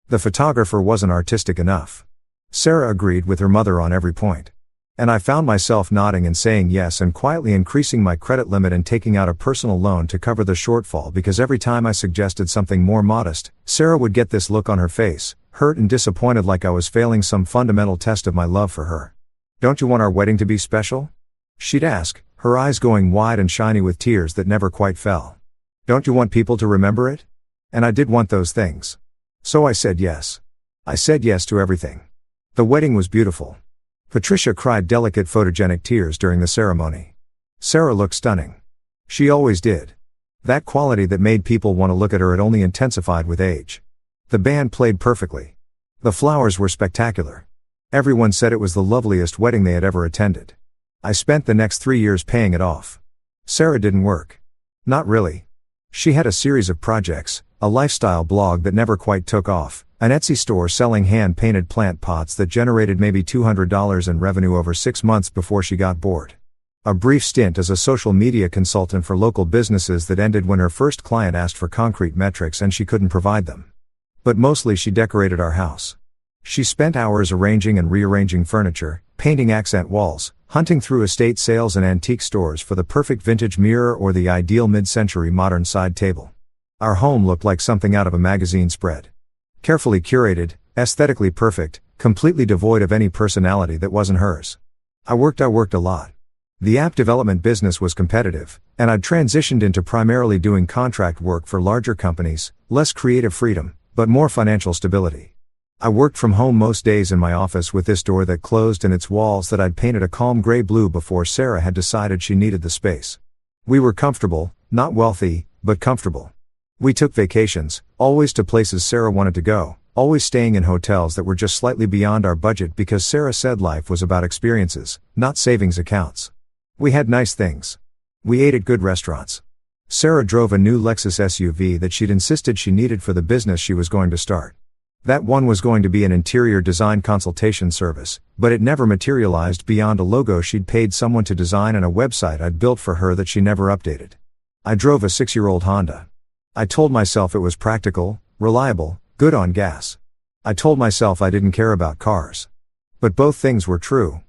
The photographer wasn't artistic enough. Sarah agreed with her mother on every point. And I found myself nodding and saying yes and quietly increasing my credit limit and taking out a personal loan to cover the shortfall because every time I suggested something more modest, Sarah would get this look on her face, hurt and disappointed like I was failing some fundamental test of my love for her. "Don't you want our wedding to be special?" she'd ask, her eyes going wide and shiny with tears that never quite fell. "Don't you want people to remember it?" And I did want those things. So I said yes. I said yes to everything. The wedding was beautiful. Patricia cried delicate photogenic tears during the ceremony. Sarah looked stunning. She always did. That quality that made people want to look at her had only intensified with age. The band played perfectly. The flowers were spectacular. Everyone said it was the loveliest wedding they had ever attended. I spent the next 3 years paying it off. Sarah didn't work. Not really. She had a series of projects, a lifestyle blog that never quite took off, an Etsy store selling hand-painted plant pots that generated maybe $200 in revenue over 6 months before she got bored. A brief stint as a social media consultant for local businesses that ended when her first client asked for concrete metrics and she couldn't provide them. But mostly she decorated our house. She spent hours arranging and rearranging furniture, painting accent walls, hunting through estate sales and antique stores for the perfect vintage mirror or the ideal mid-century modern side table. Our home looked like something out of a magazine spread. Carefully curated, aesthetically perfect, completely devoid of any personality that wasn't hers. I worked a lot. The app development business was competitive, and I'd transitioned into primarily doing contract work for larger companies, less creative freedom, but more financial stability. I worked from home most days in my office with this door that closed and its walls that I'd painted a calm gray blue before Sarah had decided she needed the space. We were comfortable, not wealthy, but comfortable. We took vacations, always to places Sarah wanted to go, always staying in hotels that were just slightly beyond our budget because Sarah said life was about experiences, not savings accounts. We had nice things. We ate at good restaurants. Sarah drove a new Lexus SUV that she'd insisted she needed for the business she was going to start. That one was going to be an interior design consultation service, but it never materialized beyond a logo she'd paid someone to design and a website I'd built for her that she never updated. I drove a 6-year-old Honda. I told myself it was practical, reliable, good on gas. I told myself I didn't care about cars. But both things were true.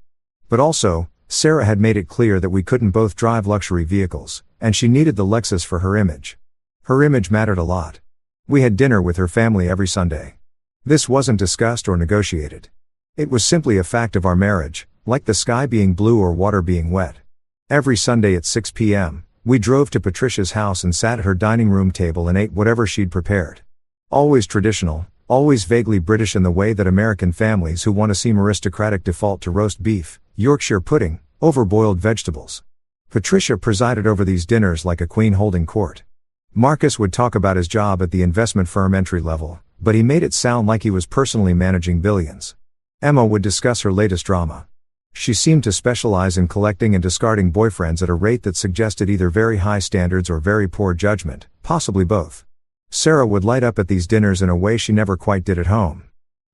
But also, Sarah had made it clear that we couldn't both drive luxury vehicles, and she needed the Lexus for her image. Her image mattered a lot. We had dinner with her family every Sunday. This wasn't discussed or negotiated. It was simply a fact of our marriage, like the sky being blue or water being wet. Every Sunday at 6 p.m., we drove to Patricia's house and sat at her dining room table and ate whatever she'd prepared. Always traditional, always vaguely British in the way that American families who want to seem aristocratic default to roast beef, Yorkshire pudding, overboiled vegetables. Patricia presided over these dinners like a queen holding court. Marcus would talk about his job at the investment firm entry level, but he made it sound like he was personally managing billions. Emma would discuss her latest drama. She seemed to specialize in collecting and discarding boyfriends at a rate that suggested either very high standards or very poor judgment, possibly both. Sarah would light up at these dinners in a way she never quite did at home.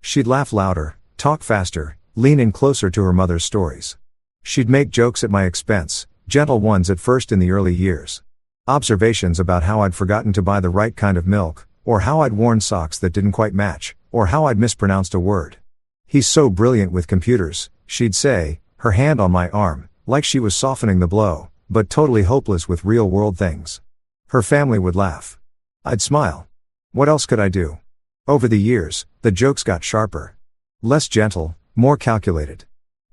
She'd laugh louder, talk faster, lean in closer to her mother's stories. She'd make jokes at my expense, gentle ones at first in the early years. Observations about how I'd forgotten to buy the right kind of milk, or how I'd worn socks that didn't quite match, or how I'd mispronounced a word. "He's so brilliant with computers," she'd say, her hand on my arm, like she was softening the blow, but totally hopeless with real-world things. Her family would laugh. I'd smile. What else could I do? Over the years, the jokes got sharper. Less gentle, more calculated.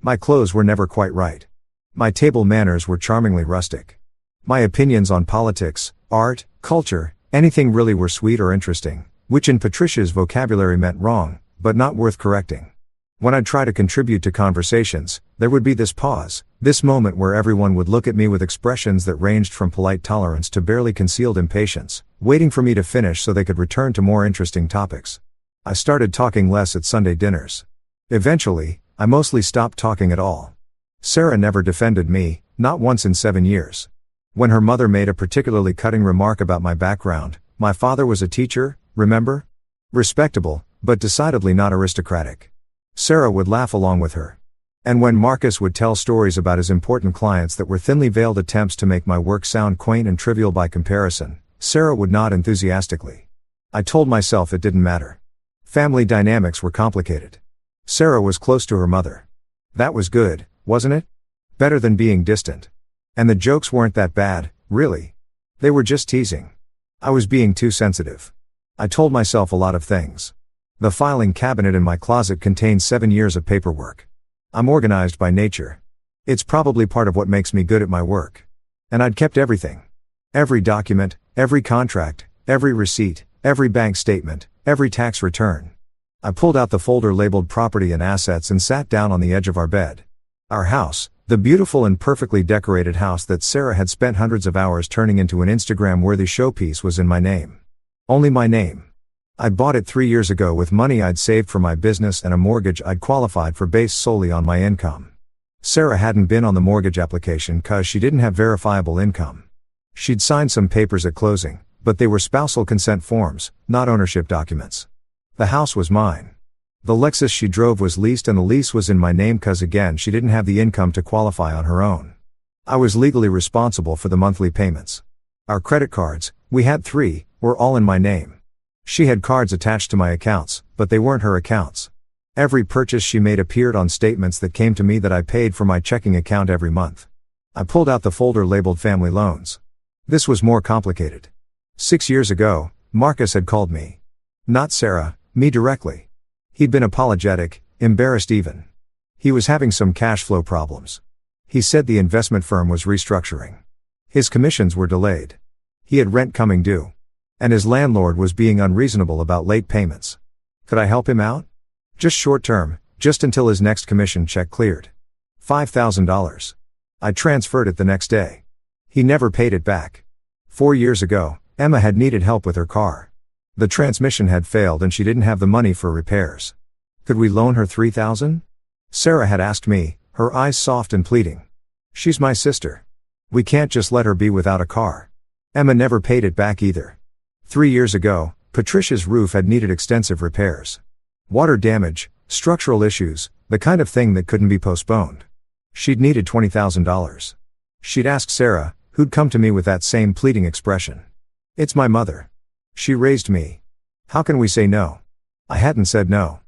My clothes were never quite right. My table manners were charmingly rustic. My opinions on politics, art, culture, anything really were sweet or interesting, which in Patricia's vocabulary meant wrong, but not worth correcting. When I'd try to contribute to conversations, there would be this pause, this moment where everyone would look at me with expressions that ranged from polite tolerance to barely concealed impatience, waiting for me to finish so they could return to more interesting topics. I started talking less at Sunday dinners. Eventually, I mostly stopped talking at all. Sarah never defended me, not once in 7 years. When her mother made a particularly cutting remark about my background, my father was a teacher, remember? Respectable, but decidedly not aristocratic. Sarah would laugh along with her. And when Marcus would tell stories about his important clients that were thinly veiled attempts to make my work sound quaint and trivial by comparison, Sarah would nod enthusiastically. I told myself it didn't matter. Family dynamics were complicated. Sarah was close to her mother. That was good, wasn't it? Better than being distant. And the jokes weren't that bad, really. They were just teasing. I was being too sensitive. I told myself a lot of things. The filing cabinet in my closet contains 7 years of paperwork. I'm organized by nature. It's probably part of what makes me good at my work. And I'd kept everything. Every document, every contract, every receipt, every bank statement, every tax return. I pulled out the folder labeled Property and Assets and sat down on the edge of our bed. Our house, the beautiful and perfectly decorated house that Sarah had spent hundreds of hours turning into an Instagram-worthy showpiece, was in my name. Only my name. I'd bought it 3 years ago with money I'd saved for my business and a mortgage I'd qualified for based solely on my income. Sarah hadn't been on the mortgage application cause she didn't have verifiable income. She'd signed some papers at closing, but they were spousal consent forms, not ownership documents. The house was mine. The Lexus she drove was leased and the lease was in my name cause again she didn't have the income to qualify on her own. I was legally responsible for the monthly payments. Our credit cards, we had 3, were all in my name. She had cards attached to my accounts, but they weren't her accounts. Every purchase she made appeared on statements that came to me that I paid for my checking account every month. I pulled out the folder labeled Family Loans. This was more complicated. 6 years ago, Marcus had called me. Not Sarah, me directly. He'd been apologetic, embarrassed even. He was having some cash flow problems. He said the investment firm was restructuring. His commissions were delayed. He had rent coming due. And his landlord was being unreasonable about late payments. Could I help him out? Just short term, just until his next commission check cleared. $5,000. I transferred it the next day. He never paid it back. 4 years ago, Emma had needed help with her car. The transmission had failed and she didn't have the money for repairs. Could we loan her $3,000? Sarah had asked me, her eyes soft and pleading. She's my sister. We can't just let her be without a car. Emma never paid it back either. 3 years ago, Patricia's roof had needed extensive repairs. Water damage, structural issues, the kind of thing that couldn't be postponed. She'd needed $20,000. She'd asked Sarah, who'd come to me with that same pleading expression. It's my mother. She raised me. How can we say no? I hadn't said no.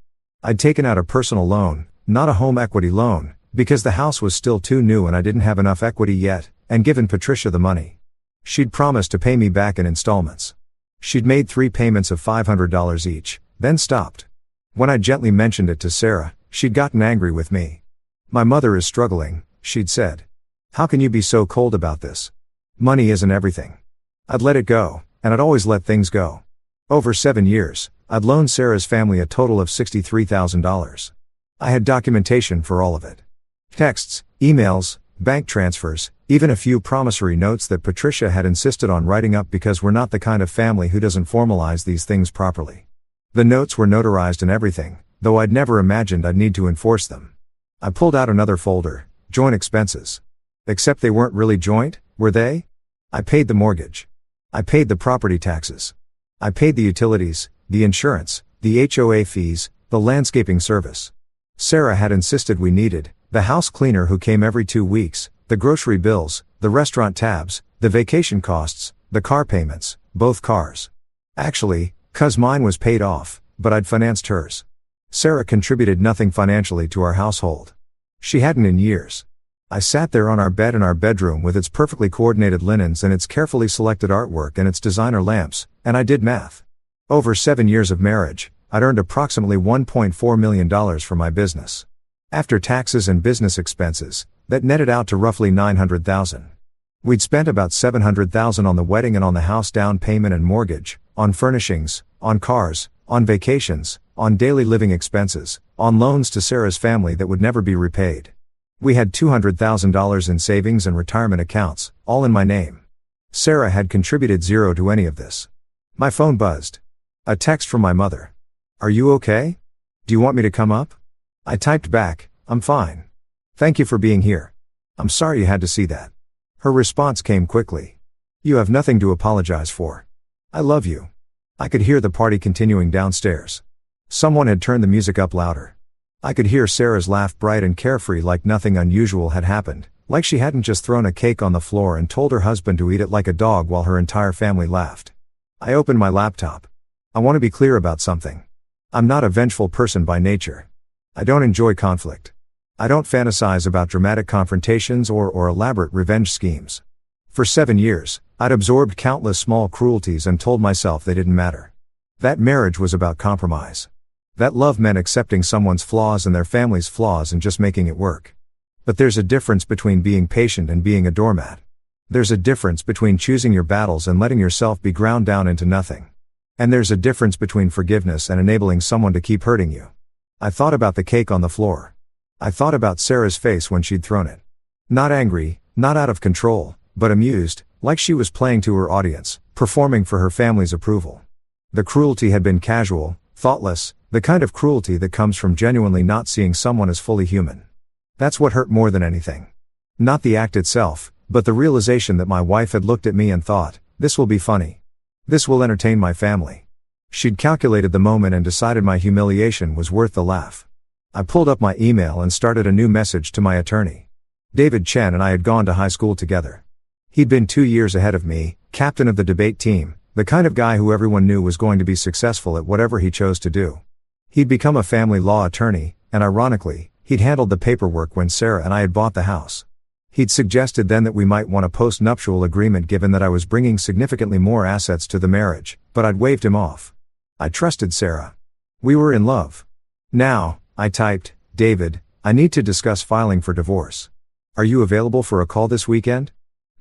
I'd taken out a personal loan, not a home equity loan, because the house was still too new and I didn't have enough equity yet, and given Patricia the money. She'd promised to pay me back in installments. She'd made 3 payments of $500 each, then stopped. When I gently mentioned it to Sarah, she'd gotten angry with me. My mother is struggling, she'd said. How can you be so cold about this? Money isn't everything. I'd let it go, and I'd always let things go. Over 7 years, I'd loaned Sarah's family a total of $63,000. I had documentation for all of it. Texts, emails, bank transfers, even a few promissory notes that Patricia had insisted on writing up because we're not the kind of family who doesn't formalize these things properly. The notes were notarized and everything, though I'd never imagined I'd need to enforce them. I pulled out another folder, joint expenses. Except they weren't really joint, were they? I paid the mortgage. I paid the property taxes. I paid the utilities, the insurance, the HOA fees, the landscaping service. Sarah had insisted we needed the house cleaner who came every 2 weeks, the grocery bills, the restaurant tabs, the vacation costs, the car payments, both cars. Actually, 'cause mine was paid off, but I'd financed hers. Sarah contributed nothing financially to our household. She hadn't in years. I sat there on our bed in our bedroom with its perfectly coordinated linens and its carefully selected artwork and its designer lamps, and I did math. Over 7 years of marriage, I'd earned approximately $1.4 million for my business. After taxes and business expenses, that netted out to roughly $900,000. We'd spent about $700,000 on the wedding and on the house down payment and mortgage, on furnishings, on cars, on vacations, on daily living expenses, on loans to Sarah's family that would never be repaid. We had $200,000 in savings and retirement accounts, all in my name. Sarah had contributed zero to any of this. My phone buzzed. A text from my mother. Are you okay? Do you want me to come up? I typed back, I'm fine. Thank you for being here. I'm sorry you had to see that. Her response came quickly. You have nothing to apologize for. I love you. I could hear the party continuing downstairs. Someone had turned the music up louder. I could hear Sarah's laugh, bright and carefree, like nothing unusual had happened, like she hadn't just thrown a cake on the floor and told her husband to eat it like a dog while her entire family laughed. I opened my laptop. I want to be clear about something. I'm not a vengeful person by nature. I don't enjoy conflict. I don't fantasize about dramatic confrontations or elaborate revenge schemes. For 7 years, I'd absorbed countless small cruelties and told myself they didn't matter. That marriage was about compromise. That love meant accepting someone's flaws and their family's flaws and just making it work. But there's a difference between being patient and being a doormat. There's a difference between choosing your battles and letting yourself be ground down into nothing. And there's a difference between forgiveness and enabling someone to keep hurting you. I thought about the cake on the floor. I thought about Sarah's face when she'd thrown it. Not angry, not out of control, but amused, like she was playing to her audience, performing for her family's approval. The cruelty had been casual, thoughtless, the kind of cruelty that comes from genuinely not seeing someone as fully human. That's what hurt more than anything. Not the act itself, but the realization that my wife had looked at me and thought, this will be funny. This will entertain my family. She'd calculated the moment and decided my humiliation was worth the laugh. I pulled up my email and started a new message to my attorney. David Chen and I had gone to high school together. He'd been 2 years ahead of me, captain of the debate team, the kind of guy who everyone knew was going to be successful at whatever he chose to do. He'd become a family law attorney, and ironically, he'd handled the paperwork when Sarah and I had bought the house. He'd suggested then that we might want a post-nuptial agreement given that I was bringing significantly more assets to the marriage, but I'd waved him off. I trusted Sarah. We were in love. Now, I typed, David, I need to discuss filing for divorce. Are you available for a call this weekend?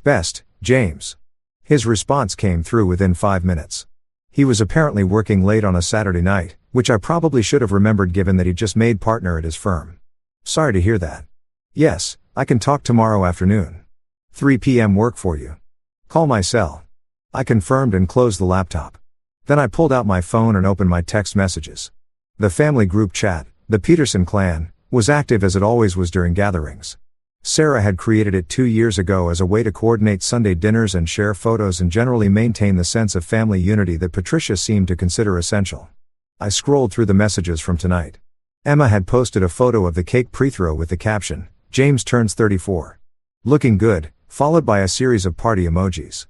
Best, James. His response came through within 5 minutes. He was apparently working late on a Saturday night, which I probably should have remembered given that he'd just made partner at his firm. Sorry to hear that. Yes, I can talk tomorrow afternoon. 3 p.m. work for you. Call my cell. I confirmed and closed the laptop. Then I pulled out my phone and opened my text messages. The family group chat, the Peterson clan, was active as it always was during gatherings. Sarah had created it 2 years ago as a way to coordinate Sunday dinners and share photos and generally maintain the sense of family unity that Patricia seemed to consider essential. I scrolled through the messages from tonight. Emma had posted a photo of the cake pre-throw with the caption, James turns 34. Looking good, followed by a series of party emojis.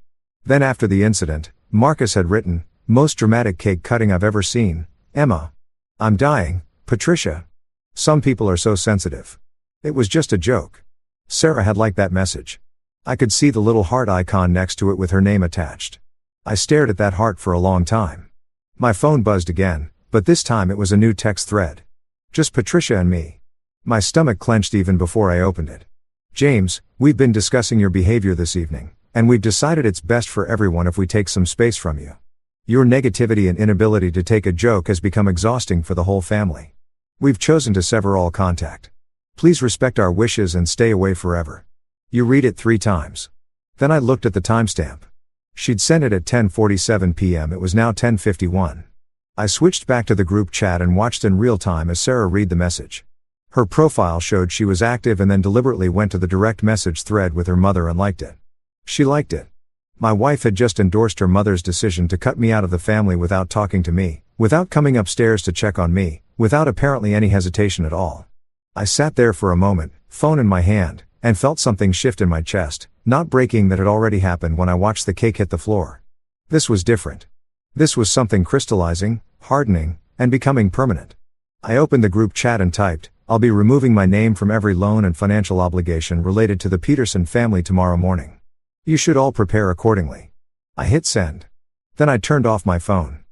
Then after the incident, Marcus had written, most dramatic cake cutting I've ever seen, Emma. I'm dying, Patricia. Some people are so sensitive. It was just a joke. Sarah had liked that message. I could see the little heart icon next to it with her name attached. I stared at that heart for a long time. My phone buzzed again, but this time it was a new text thread. Just Patricia and me. My stomach clenched even before I opened it. James, we've been discussing your behavior this evening, and we've decided it's best for everyone if we take some space from you. Your negativity and inability to take a joke has become exhausting for the whole family. We've chosen to sever all contact. Please respect our wishes and stay away forever. You read it 3 times. Then I looked at the timestamp. She'd sent it at 10:47 p.m. It was now 10:51. I switched back to the group chat and watched in real time as Sarah read the message. Her profile showed she was active and then deliberately went to the direct message thread with her mother and liked it. She liked it. My wife had just endorsed her mother's decision to cut me out of the family without talking to me, without coming upstairs to check on me, without apparently any hesitation at all. I sat there for a moment, phone in my hand, and felt something shift in my chest, not breaking that had already happened when I watched the cake hit the floor. This was different. This was something crystallizing, hardening, and becoming permanent. I opened the group chat and typed, I'll be removing my name from every loan and financial obligation related to the Peterson family tomorrow morning. You should all prepare accordingly. I hit send. Then I turned off my phone.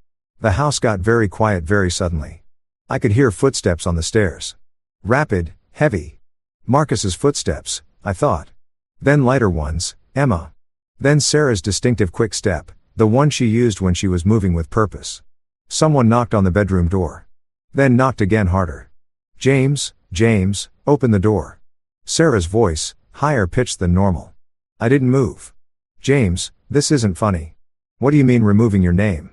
The house got very quiet very suddenly. I could hear footsteps on the stairs. Rapid, heavy. Marcus's footsteps, I thought. Then lighter ones, Emma. Then Sarah's distinctive quick step, the one she used when she was moving with purpose. Someone knocked on the bedroom door. Then knocked again harder. James, open the door. Sarah's voice, higher pitched than normal. I didn't move. James, this isn't funny. What do you mean removing your name?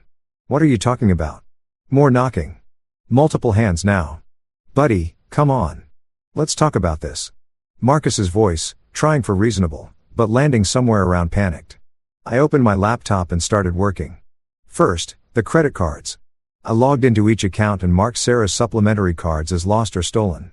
What are you talking about? More knocking. Multiple hands now. Buddy, come on. Let's talk about this. Marcus's voice, trying for reasonable, but landing somewhere around panicked. I opened my laptop and started working. First, the credit cards. I logged into each account and marked Sarah's supplementary cards as lost or stolen.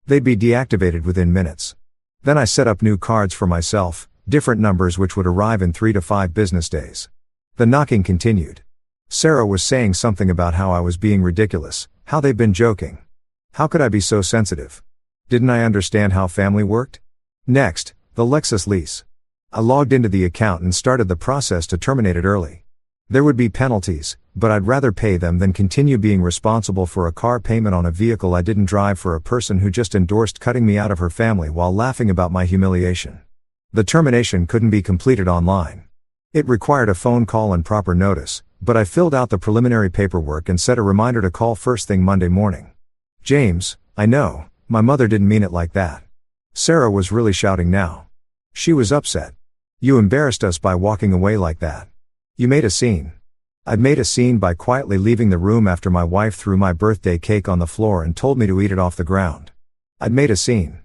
They'd be deactivated within minutes. Then I set up new cards for myself, different numbers which would arrive in 3 to 5 business days. The knocking continued. Sarah was saying something about how I was being ridiculous, how they'd been joking. How could I be so sensitive? Didn't I understand how family worked? Next, the Lexus lease. I logged into the account and started the process to terminate it early. There would be penalties, but I'd rather pay them than continue being responsible for a car payment on a vehicle I didn't drive for a person who just endorsed cutting me out of her family while laughing about my humiliation. The termination couldn't be completed online. It required a phone call and proper notice, but I filled out the preliminary paperwork and set a reminder to call first thing Monday morning. James, I know, my mother didn't mean it like that. Sarah was really shouting now. She was upset. You embarrassed us by walking away like that. You made a scene. I'd made a scene by quietly leaving the room after my wife threw my birthday cake on the floor and told me to eat it off the ground. I'd made a scene.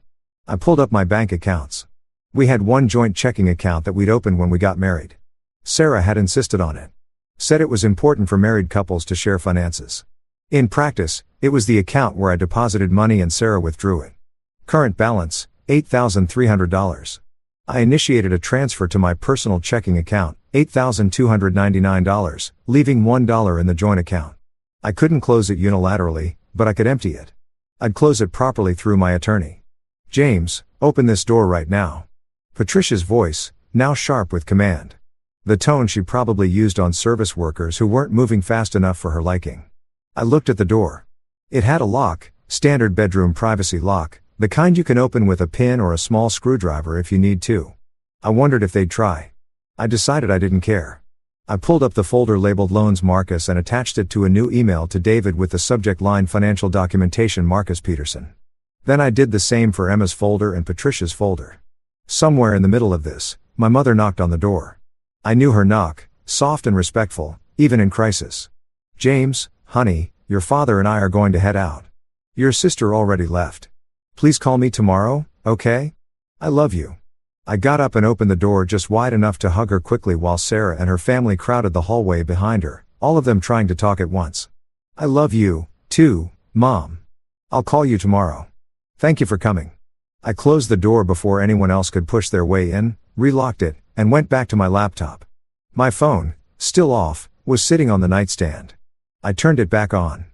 I pulled up my bank accounts. We had one joint checking account that we'd opened when we got married. Sarah had insisted on it. Said it was important for married couples to share finances. In practice, it was the account where I deposited money and Sarah withdrew it. Current balance, $8,300. I initiated a transfer to my personal checking account, $8,299, leaving $1 in the joint account. I couldn't close it unilaterally, but I could empty it. I'd close it properly through my attorney. James, open this door right now. Patricia's voice, now sharp with command. The tone she probably used on service workers who weren't moving fast enough for her liking. I looked at the door. It had a lock, standard bedroom privacy lock, the kind you can open with a pin or a small screwdriver if you need to. I wondered if they'd try. I decided I didn't care. I pulled up the folder labeled Loans Marcus and attached it to a new email to David with the subject line Financial Documentation Marcus Peterson. Then I did the same for Emma's folder and Patricia's folder. Somewhere in the middle of this, my mother knocked on the door. I knew her knock, soft and respectful, even in crisis. James, honey, your father and I are going to head out. Your sister already left. Please call me tomorrow, okay? I love you. I got up and opened the door just wide enough to hug her quickly while Sarah and her family crowded the hallway behind her, all of them trying to talk at once. I love you, too, Mom. I'll call you tomorrow. Thank you for coming. I closed the door before anyone else could push their way in, relocked it, and went back to my laptop. My phone, still off, was sitting on the nightstand. I turned it back on.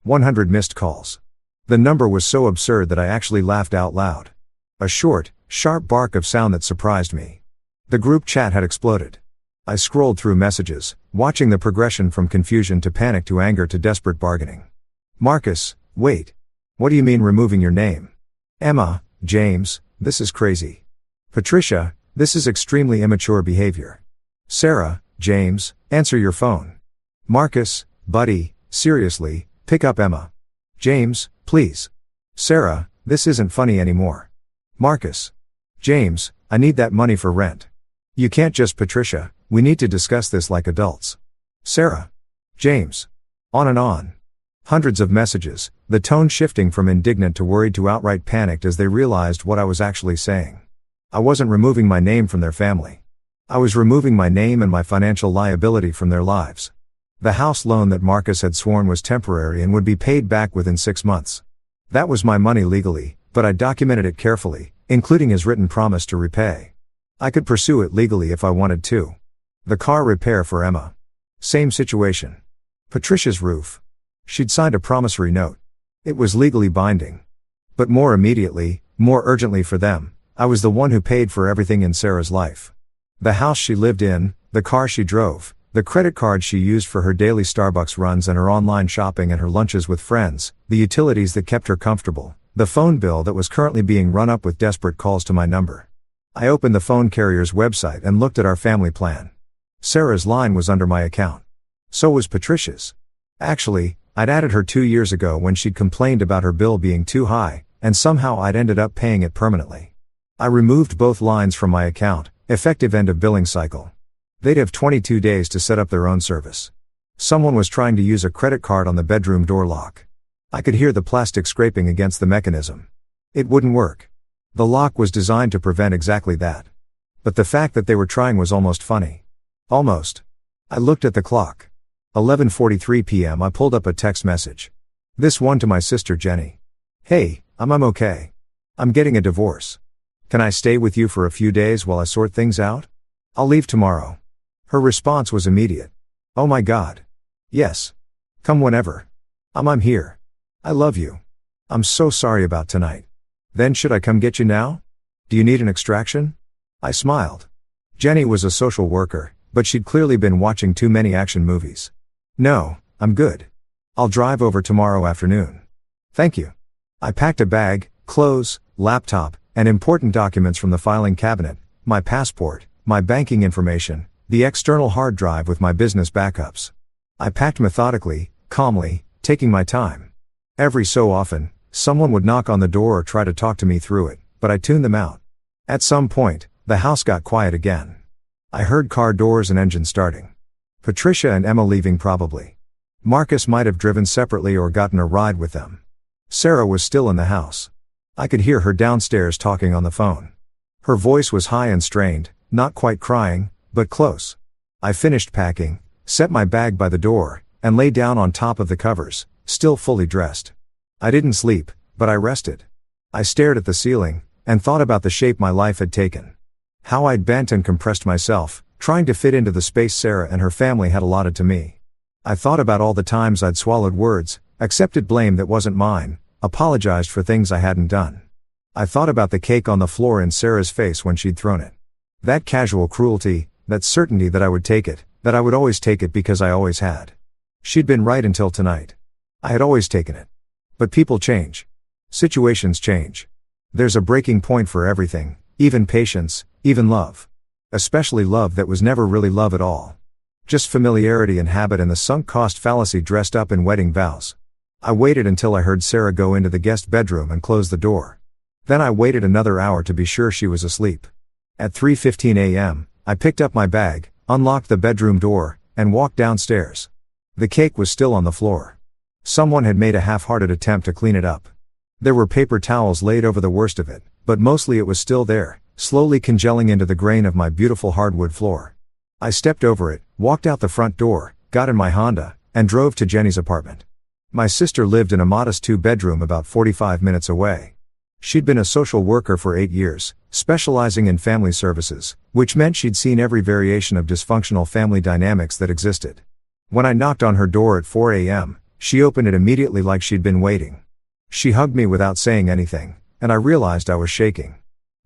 100 missed calls. The number was so absurd that I actually laughed out loud. A short, sharp bark of sound that surprised me. The group chat had exploded. I scrolled through messages, watching the progression from confusion to panic to anger to desperate bargaining. Marcus, wait. What do you mean removing your name? Emma, James, this is crazy. Patricia, this is extremely immature behavior. Sarah, James, answer your phone. Marcus, buddy, seriously, pick up Emma. James, please. Sarah, this isn't funny anymore. Marcus. James, I need that money for rent. You can't just Patricia, we need to discuss this like adults. Sarah. James. On and on. Hundreds of messages, the tone shifting from indignant to worried to outright panicked as they realized what I was actually saying. I wasn't removing my name from their family. I was removing my name and my financial liability from their lives. The house loan that Marcus had sworn was temporary and would be paid back within 6 months. That was my money legally, but I documented it carefully, including his written promise to repay. I could pursue it legally if I wanted to. The car repair for Emma. Same situation. Patricia's roof. She'd signed a promissory note. It was legally binding. But more immediately, more urgently for them, I was the one who paid for everything in Sarah's life. The house she lived in, the car she drove, the credit card she used for her daily Starbucks runs and her online shopping and her lunches with friends, the utilities that kept her comfortable, the phone bill that was currently being run up with desperate calls to my number. I opened the phone carrier's website and looked at our family plan. Sarah's line was under my account. So was Patricia's. Actually, I'd added her 2 years ago when she'd complained about her bill being too high, and somehow I'd ended up paying it permanently. I removed both lines from my account, effective end of billing cycle. They'd have 22 days to set up their own service. Someone was trying to use a credit card on the bedroom door lock. I could hear the plastic scraping against the mechanism. It wouldn't work. The lock was designed to prevent exactly that. But the fact that they were trying was almost funny. Almost. I looked at the clock. 11:43 p.m. I pulled up a text message. This one to my sister Jenny. Hey, I'm okay. I'm getting a divorce. Can I stay with you for a few days while I sort things out? I'll leave tomorrow. Her response was immediate. Oh my God. Yes. Come whenever. I'm here. I love you. I'm so sorry about tonight. Then should I come get you now? Do you need an extraction? I smiled. Jenny was a social worker, but she'd clearly been watching too many action movies. No, I'm good. I'll drive over tomorrow afternoon. Thank you. I packed a bag, clothes, laptop, and important documents from the filing cabinet, my passport, my banking information, the external hard drive with my business backups. I packed methodically, calmly, taking my time. Every so often, someone would knock on the door or try to talk to me through it, but I tuned them out. At some point, the house got quiet again. I heard car doors and engines starting. Patricia and Emma leaving probably. Marcus might have driven separately or gotten a ride with them. Sarah was still in the house. I could hear her downstairs talking on the phone. Her voice was high and strained, not quite crying, but close. I finished packing, set my bag by the door, and lay down on top of the covers, still fully dressed. I didn't sleep, but I rested. I stared at the ceiling, and thought about the shape my life had taken. How I'd bent and compressed myself, trying to fit into the space Sarah and her family had allotted to me. I thought about all the times I'd swallowed words, accepted blame that wasn't mine, apologized for things I hadn't done. I thought about the cake on the floor in Sarah's face when she'd thrown it. That casual cruelty, that certainty that I would take it, that I would always take it because I always had. She'd been right until tonight. I had always taken it. But people change. Situations change. There's a breaking point for everything, even patience, even love. Especially love that was never really love at all. Just familiarity and habit and the sunk cost fallacy dressed up in wedding vows. I waited until I heard Sarah go into the guest bedroom and close the door. Then I waited another hour to be sure she was asleep. At 3:15 a.m., I picked up my bag, unlocked the bedroom door, and walked downstairs. The cake was still on the floor. Someone had made a half-hearted attempt to clean it up. There were paper towels laid over the worst of it, but mostly it was still there, slowly congealing into the grain of my beautiful hardwood floor. I stepped over it, walked out the front door, got in my Honda, and drove to Jenny's apartment. My sister lived in a modest 2-bedroom about 45 minutes away. She'd been a social worker for 8 years, specializing in family services, which meant she'd seen every variation of dysfunctional family dynamics that existed. When I knocked on her door at 4 a.m., she opened it immediately like she'd been waiting. She hugged me without saying anything, and I realized I was shaking.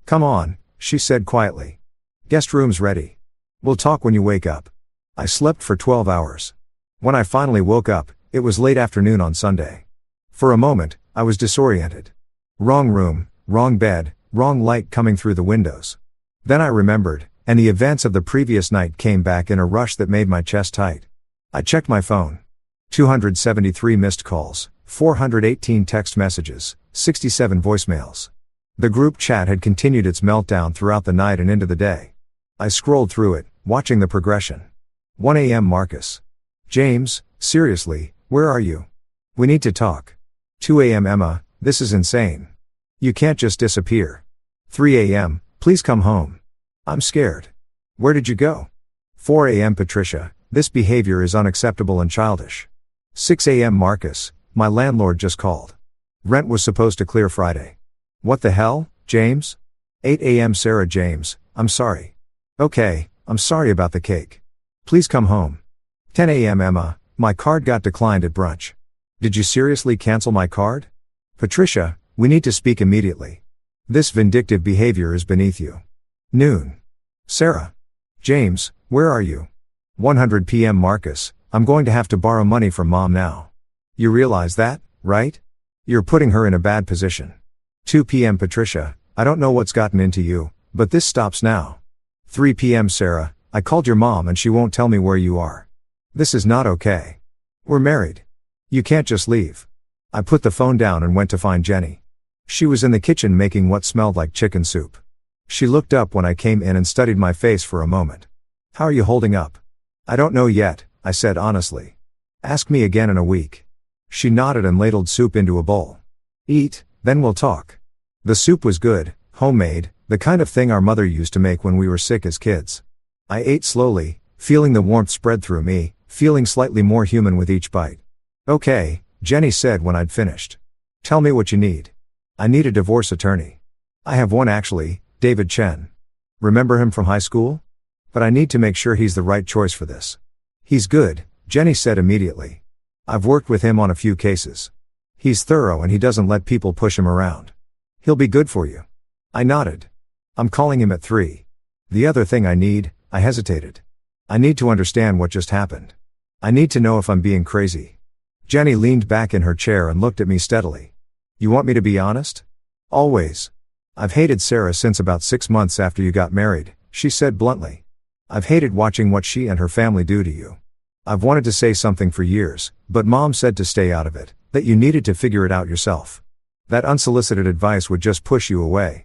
Come on, she said quietly. Guest room's ready. We'll talk when you wake up. I slept for 12 hours. When I finally woke up, it was late afternoon on Sunday. For a moment, I was disoriented. Wrong room, wrong bed, wrong light coming through the windows. Then I remembered, and the events of the previous night came back in a rush that made my chest tight. I checked my phone. 273 missed calls, 418 text messages, 67 voicemails. The group chat had continued its meltdown throughout the night and into the day. I scrolled through it, watching the progression. 1 a.m. Marcus. James, seriously, where are you? We need to talk. 2 a.m. Emma, this is insane. You can't just disappear. 3 a.m., please come home. I'm scared. Where did you go? 4 a.m. Patricia, this behavior is unacceptable and childish. 6 a.m. Marcus, my landlord just called. Rent was supposed to clear Friday. What the hell, James? 8 a.m. Sarah James, I'm sorry. Okay, I'm sorry about the cake. Please come home. 10 a.m. Emma, my card got declined at brunch. Did you seriously cancel my card? Patricia, we need to speak immediately. This vindictive behavior is beneath you. Noon. Sarah. James, where are you? 100 p.m. Marcus, I'm going to have to borrow money from Mom now. You realize that, right? You're putting her in a bad position. 2 p.m. Patricia, I don't know what's gotten into you, but this stops now. 3 p.m. Sarah, I called your mom and she won't tell me where you are. This is not okay. We're married. You can't just leave. I put the phone down and went to find Jenny. She was in the kitchen making what smelled like chicken soup. She looked up when I came in and studied my face for a moment. How are you holding up? I don't know yet, I said honestly. Ask me again in a week. She nodded and ladled soup into a bowl. Eat, then we'll talk. The soup was good, Homemade, the kind of thing our mother used to make when we were sick as kids. I ate slowly, feeling the warmth spread through me, feeling slightly more human with each bite. "Okay," Jenny said when I'd finished. "Tell me what you need." "I need a divorce attorney. I have one actually, David Chen. Remember him from high school? But I need to make sure he's the right choice for this." "He's good," Jenny said immediately. "I've worked with him on a few cases. He's thorough and he doesn't let people push him around. He'll be good for you." I nodded. "I'm calling him at 3. The other thing I need," I hesitated. "I need to understand what just happened. I need to know if I'm being crazy." Jenny leaned back in her chair and looked at me steadily. "You want me to be honest?" "Always. I've hated Sarah since about 6 months after you got married," she said bluntly. "I've hated watching what she and her family do to you. I've wanted to say something for years, but Mom said to stay out of it, that you needed to figure it out yourself. That unsolicited advice would just push you away.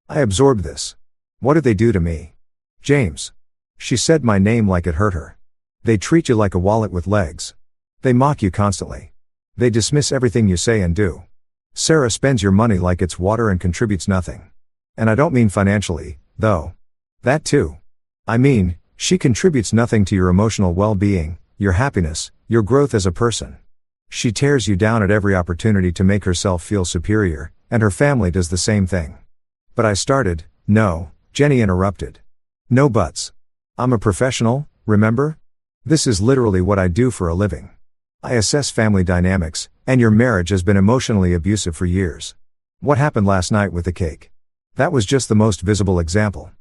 I absorbed this. What did they do to me?" "James." She said my name like it hurt her. "They treat you like a wallet with legs. They mock you constantly. They dismiss everything you say and do. Sarah spends your money like it's water and contributes nothing. And I don't mean financially, though. That too. I mean, she contributes nothing to your emotional well-being, your happiness, your growth as a person. She tears you down at every opportunity to make herself feel superior, and her family does the same thing." But I started. "No," Jenny interrupted. "No buts. I'm a professional, remember? This is literally what I do for a living. I assess family dynamics, and your marriage has been emotionally abusive for years. What happened last night with the cake? That was just the most visible example.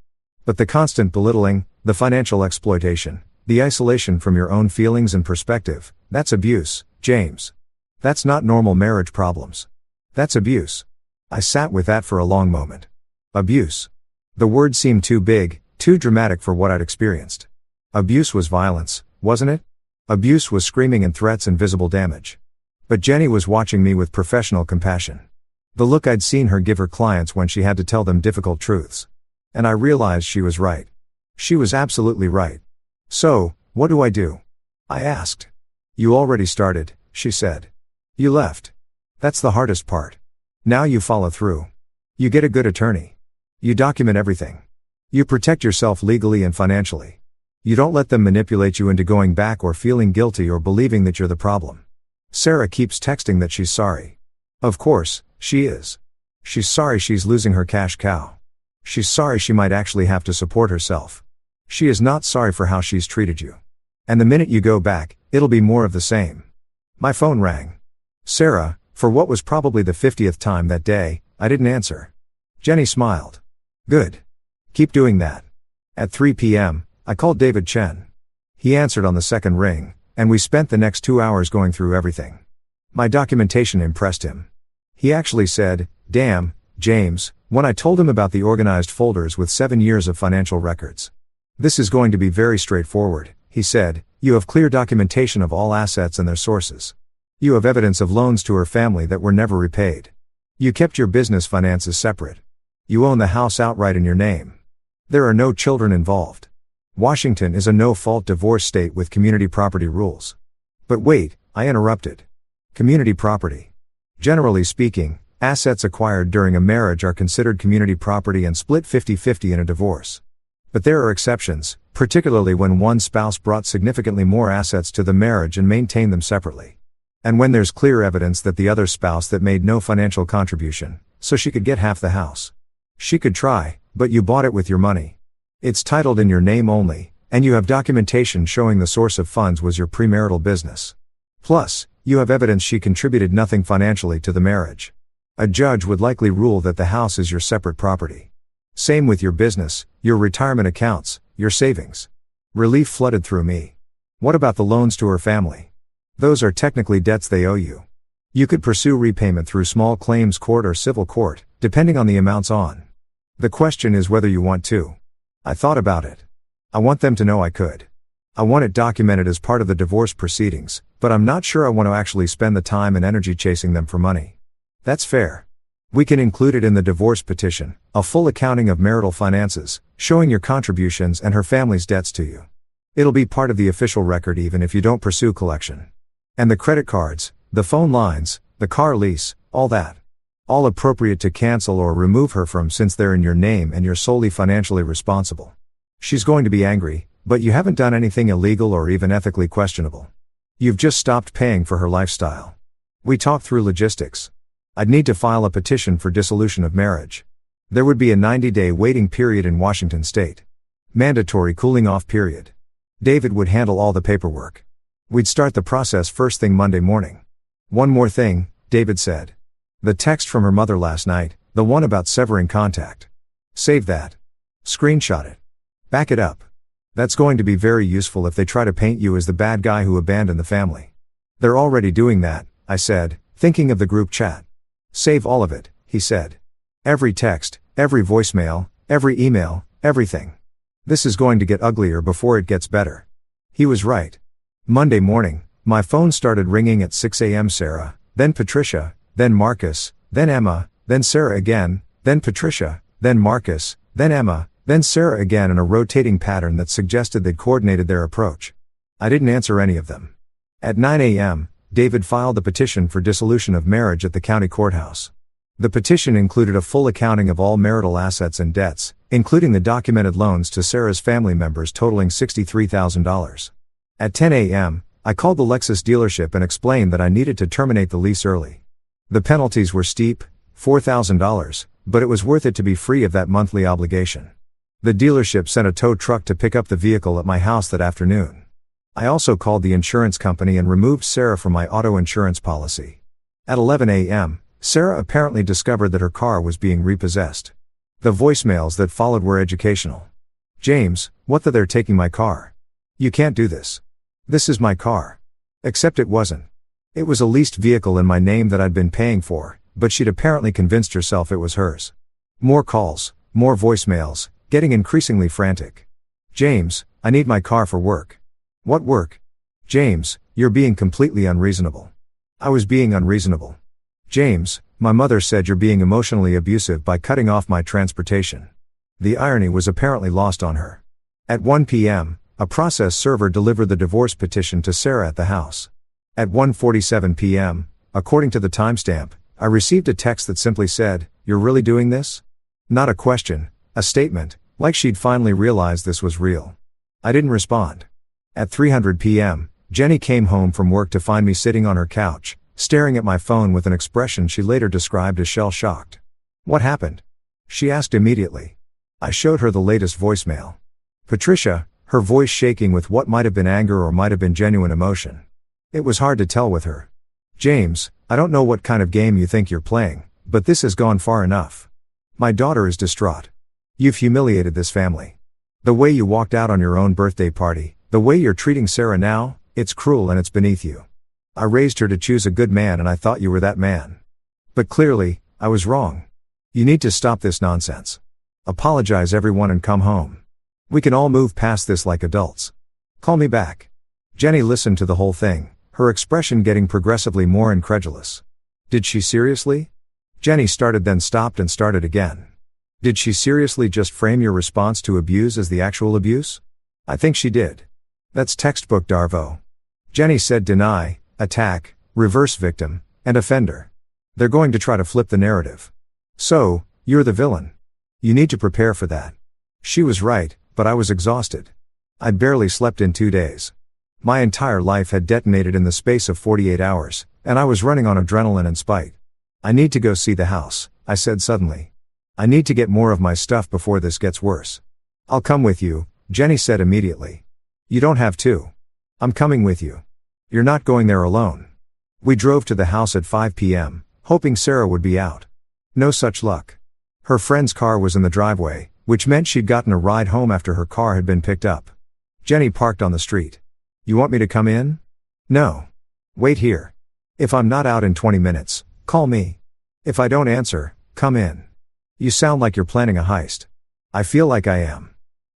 But the constant belittling, the financial exploitation, the isolation from your own feelings and perspective, that's abuse, James. That's not normal marriage problems. That's abuse." I sat with that for a long moment. Abuse. The word seemed too big, too dramatic for what I'd experienced. Abuse was violence, wasn't it? Abuse was screaming and threats and visible damage. But Jenny was watching me with professional compassion. The look I'd seen her give her clients when she had to tell them difficult truths. And I realized she was right. She was absolutely right. "So, what do I do?" I asked. "You already started," she said. "You left. That's the hardest part. Now you follow through. You get a good attorney. You document everything. You protect yourself legally and financially. You don't let them manipulate you into going back or feeling guilty or believing that you're the problem. Sarah keeps texting that she's sorry. Of course, she is. She's sorry she's losing her cash cow. She's sorry she might actually have to support herself. She is not sorry for how she's treated you. And the minute you go back, it'll be more of the same." My phone rang. "Sarah," for what was probably the 50th time that day, I didn't answer. Jenny smiled. "Good. Keep doing that." At 3 p.m., I called David Chen. He answered on the second ring, and we spent the next 2 hours going through everything. My documentation impressed him. He actually said, "Damn, James," when I told him about the organized folders with 7 years of financial records. "This is going to be very straightforward," he said. "You have clear documentation of all assets and their sources. You have evidence of loans to her family that were never repaid. You kept your business finances separate. You own the house outright in your name. There are no children involved. Washington is a no-fault divorce state with community property rules." "But wait," I interrupted. "Community property. Generally speaking, assets acquired during a marriage are considered community property and split 50-50 in a divorce. But there are exceptions, particularly when one spouse brought significantly more assets to the marriage and maintained them separately. And when there's clear evidence that the other spouse that made no financial contribution, so she could get half the house. She could try, but you bought it with your money. It's titled in your name only, and you have documentation showing the source of funds was your premarital business. Plus, you have evidence she contributed nothing financially to the marriage. A judge would likely rule that the house is your separate property. Same with your business, your retirement accounts, your savings." Relief flooded through me. "What about the loans to her family? Those are technically debts they owe you. You could pursue repayment through small claims court or civil court, depending on the amounts on. The question is whether you want to." I thought about it. I want them to know I could. I want it documented as part of the divorce proceedings, but I'm not sure I want to actually spend the time and energy chasing them for money. "That's fair. We can include it in the divorce petition, a full accounting of marital finances, showing your contributions and her family's debts to you. It'll be part of the official record even if you don't pursue collection. And the credit cards, the phone lines, the car lease, all that. All appropriate to cancel or remove her from since they're in your name and you're solely financially responsible. She's going to be angry, but you haven't done anything illegal or even ethically questionable. You've just stopped paying for her lifestyle. We talked through logistics. I'd need to file a petition for dissolution of marriage. There would be a 90-day waiting period in Washington state. Mandatory cooling off period. David would handle all the paperwork. We'd start the process first thing Monday morning. One more thing, David said. The text from her mother last night, the one about severing contact. Save that. Screenshot it. Back it up. That's going to be very useful if they try to paint you as the bad guy who abandoned the family. They're already doing that, I said, thinking of the group chat. Save all of it, he said. Every text, every voicemail, every email, everything. This is going to get uglier before it gets better. He was right. Monday morning, my phone started ringing at 6 a.m. Sarah, then Patricia, then Marcus, then Emma, then Sarah again, then Patricia, then Marcus, then Emma, then Sarah again in a rotating pattern that suggested they'd coordinated their approach. I didn't answer any of them. At 9 a.m., David filed the petition for dissolution of marriage at the county courthouse. The petition included a full accounting of all marital assets and debts, including the documented loans to Sarah's family members totaling $63,000. At 10 a.m., I called the Lexus dealership and explained that I needed to terminate the lease early. The penalties were steep, $4,000, but it was worth it to be free of that monthly obligation. The dealership sent a tow truck to pick up the vehicle at my house that afternoon. I also called the insurance company and removed Sarah from my auto insurance policy. At 11 a.m., Sarah apparently discovered that her car was being repossessed. The voicemails that followed were educational. James, what that they're taking my car? You can't do this. This is my car. Except it wasn't. It was a leased vehicle in my name that I'd been paying for, but she'd apparently convinced herself it was hers. More calls, more voicemails, getting increasingly frantic. James, I need my car for work. What work? James, you're being completely unreasonable. I was being unreasonable. James, my mother said you're being emotionally abusive by cutting off my transportation. The irony was apparently lost on her. At 1 p.m., a process server delivered the divorce petition to Sarah at the house. At 1:47 p.m., according to the timestamp, I received a text that simply said, "You're really doing this?" Not a question, a statement, like she'd finally realized this was real. I didn't respond. At 3:00 p.m., Jenny came home from work to find me sitting on her couch, staring at my phone with an expression she later described as shell-shocked. What happened? She asked immediately. I showed her the latest voicemail. Patricia, her voice shaking with what might have been anger or might have been genuine emotion. It was hard to tell with her. James, I don't know what kind of game you think you're playing, but this has gone far enough. My daughter is distraught. You've humiliated this family. The way you walked out on your own birthday party, the way you're treating Sarah now, it's cruel and it's beneath you. I raised her to choose a good man and I thought you were that man. But clearly, I was wrong. You need to stop this nonsense. Apologize everyone and come home. We can all move past this like adults. Call me back. Jenny listened to the whole thing, her expression getting progressively more incredulous. Did she seriously? Jenny started then stopped and started again. Did she seriously just frame your response to abuse as the actual abuse? I think she did. That's textbook Darvo. Jenny said deny, attack, reverse victim, and offender. They're going to try to flip the narrative. So, you're the villain. You need to prepare for that. She was right, but I was exhausted. I'd barely slept in 2 days. My entire life had detonated in the space of 48 hours, and I was running on adrenaline and spite. I need to go see the house, I said suddenly. I need to get more of my stuff before this gets worse. I'll come with you, Jenny said immediately. You don't have to. I'm coming with you. You're not going there alone. We drove to the house at 5 p.m., hoping Sarah would be out. No such luck. Her friend's car was in the driveway, which meant she'd gotten a ride home after her car had been picked up. Jenny parked on the street. You want me to come in? No. Wait here. If I'm not out in 20 minutes, call me. If I don't answer, come in. You sound like you're planning a heist. I feel like I am.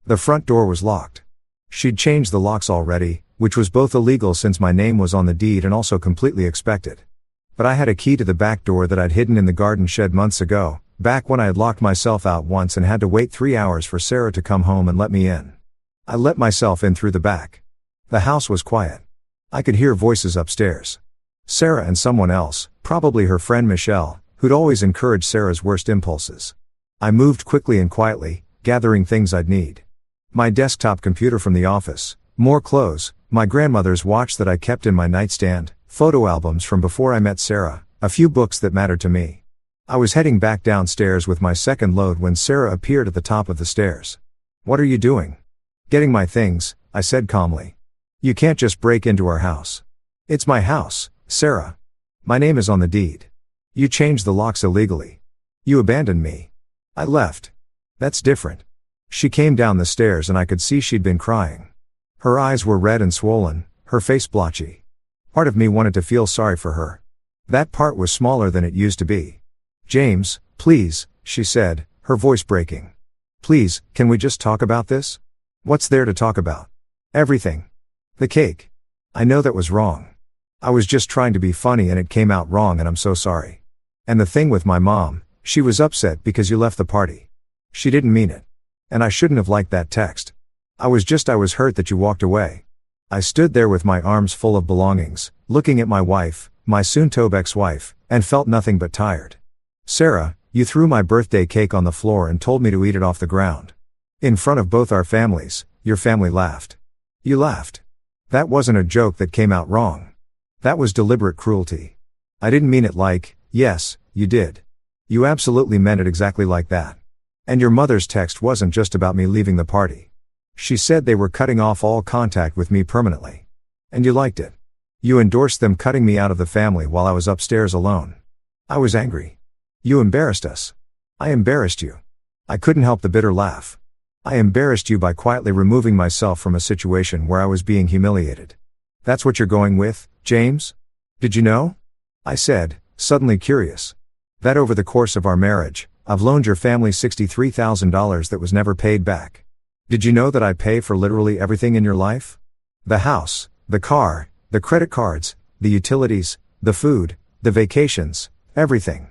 The front door was locked. She'd changed the locks already, which was both illegal since my name was on the deed and also completely expected. But I had a key to the back door that I'd hidden in the garden shed months ago, back when I had locked myself out once and had to wait 3 hours for Sarah to come home and let me in. I let myself in through the back. The house was quiet. I could hear voices upstairs. Sarah and someone else, probably her friend Michelle, who'd always encouraged Sarah's worst impulses. I moved quickly and quietly, gathering things I'd need. My desktop computer from the office, more clothes, my grandmother's watch that I kept in my nightstand, photo albums from before I met Sarah, a few books that mattered to me. I was heading back downstairs with my second load when Sarah appeared at the top of the stairs. "What are you doing?" "Getting my things," I said calmly. "You can't just break into our house." "It's my house, Sarah. My name is on the deed. You changed the locks illegally. You abandoned me. I left." "That's different." She came down the stairs and I could see she'd been crying. Her eyes were red and swollen, her face blotchy. Part of me wanted to feel sorry for her. That part was smaller than it used to be. "James, please," she said, her voice breaking. "Please, can we just talk about this?" "What's there to talk about?" "Everything. The cake. I know that was wrong. I was just trying to be funny and it came out wrong and I'm so sorry. And the thing with my mom, she was upset because you left the party. She didn't mean it. And I shouldn't have liked that text. I was hurt that you walked away." I stood there with my arms full of belongings, looking at my wife, my soon-to-be ex-wife, and felt nothing but tired. "Sarah, you threw my birthday cake on the floor and told me to eat it off the ground. In front of both our families, your family laughed. You laughed. That wasn't a joke that came out wrong. That was deliberate cruelty. I didn't mean it like, yes, you did. You absolutely meant it exactly like that. And your mother's text wasn't just about me leaving the party. She said they were cutting off all contact with me permanently. And you liked it. You endorsed them cutting me out of the family while I was upstairs alone. I was angry. You embarrassed us. I embarrassed you. I couldn't help the bitter laugh. I embarrassed you by quietly removing myself from a situation where I was being humiliated. That's what you're going with, James? Did you know?" I said, suddenly curious. "That over the course of our marriage, I've loaned your family $63,000 that was never paid back. Did you know that I pay for literally everything in your life? The house, the car, the credit cards, the utilities, the food, the vacations, everything.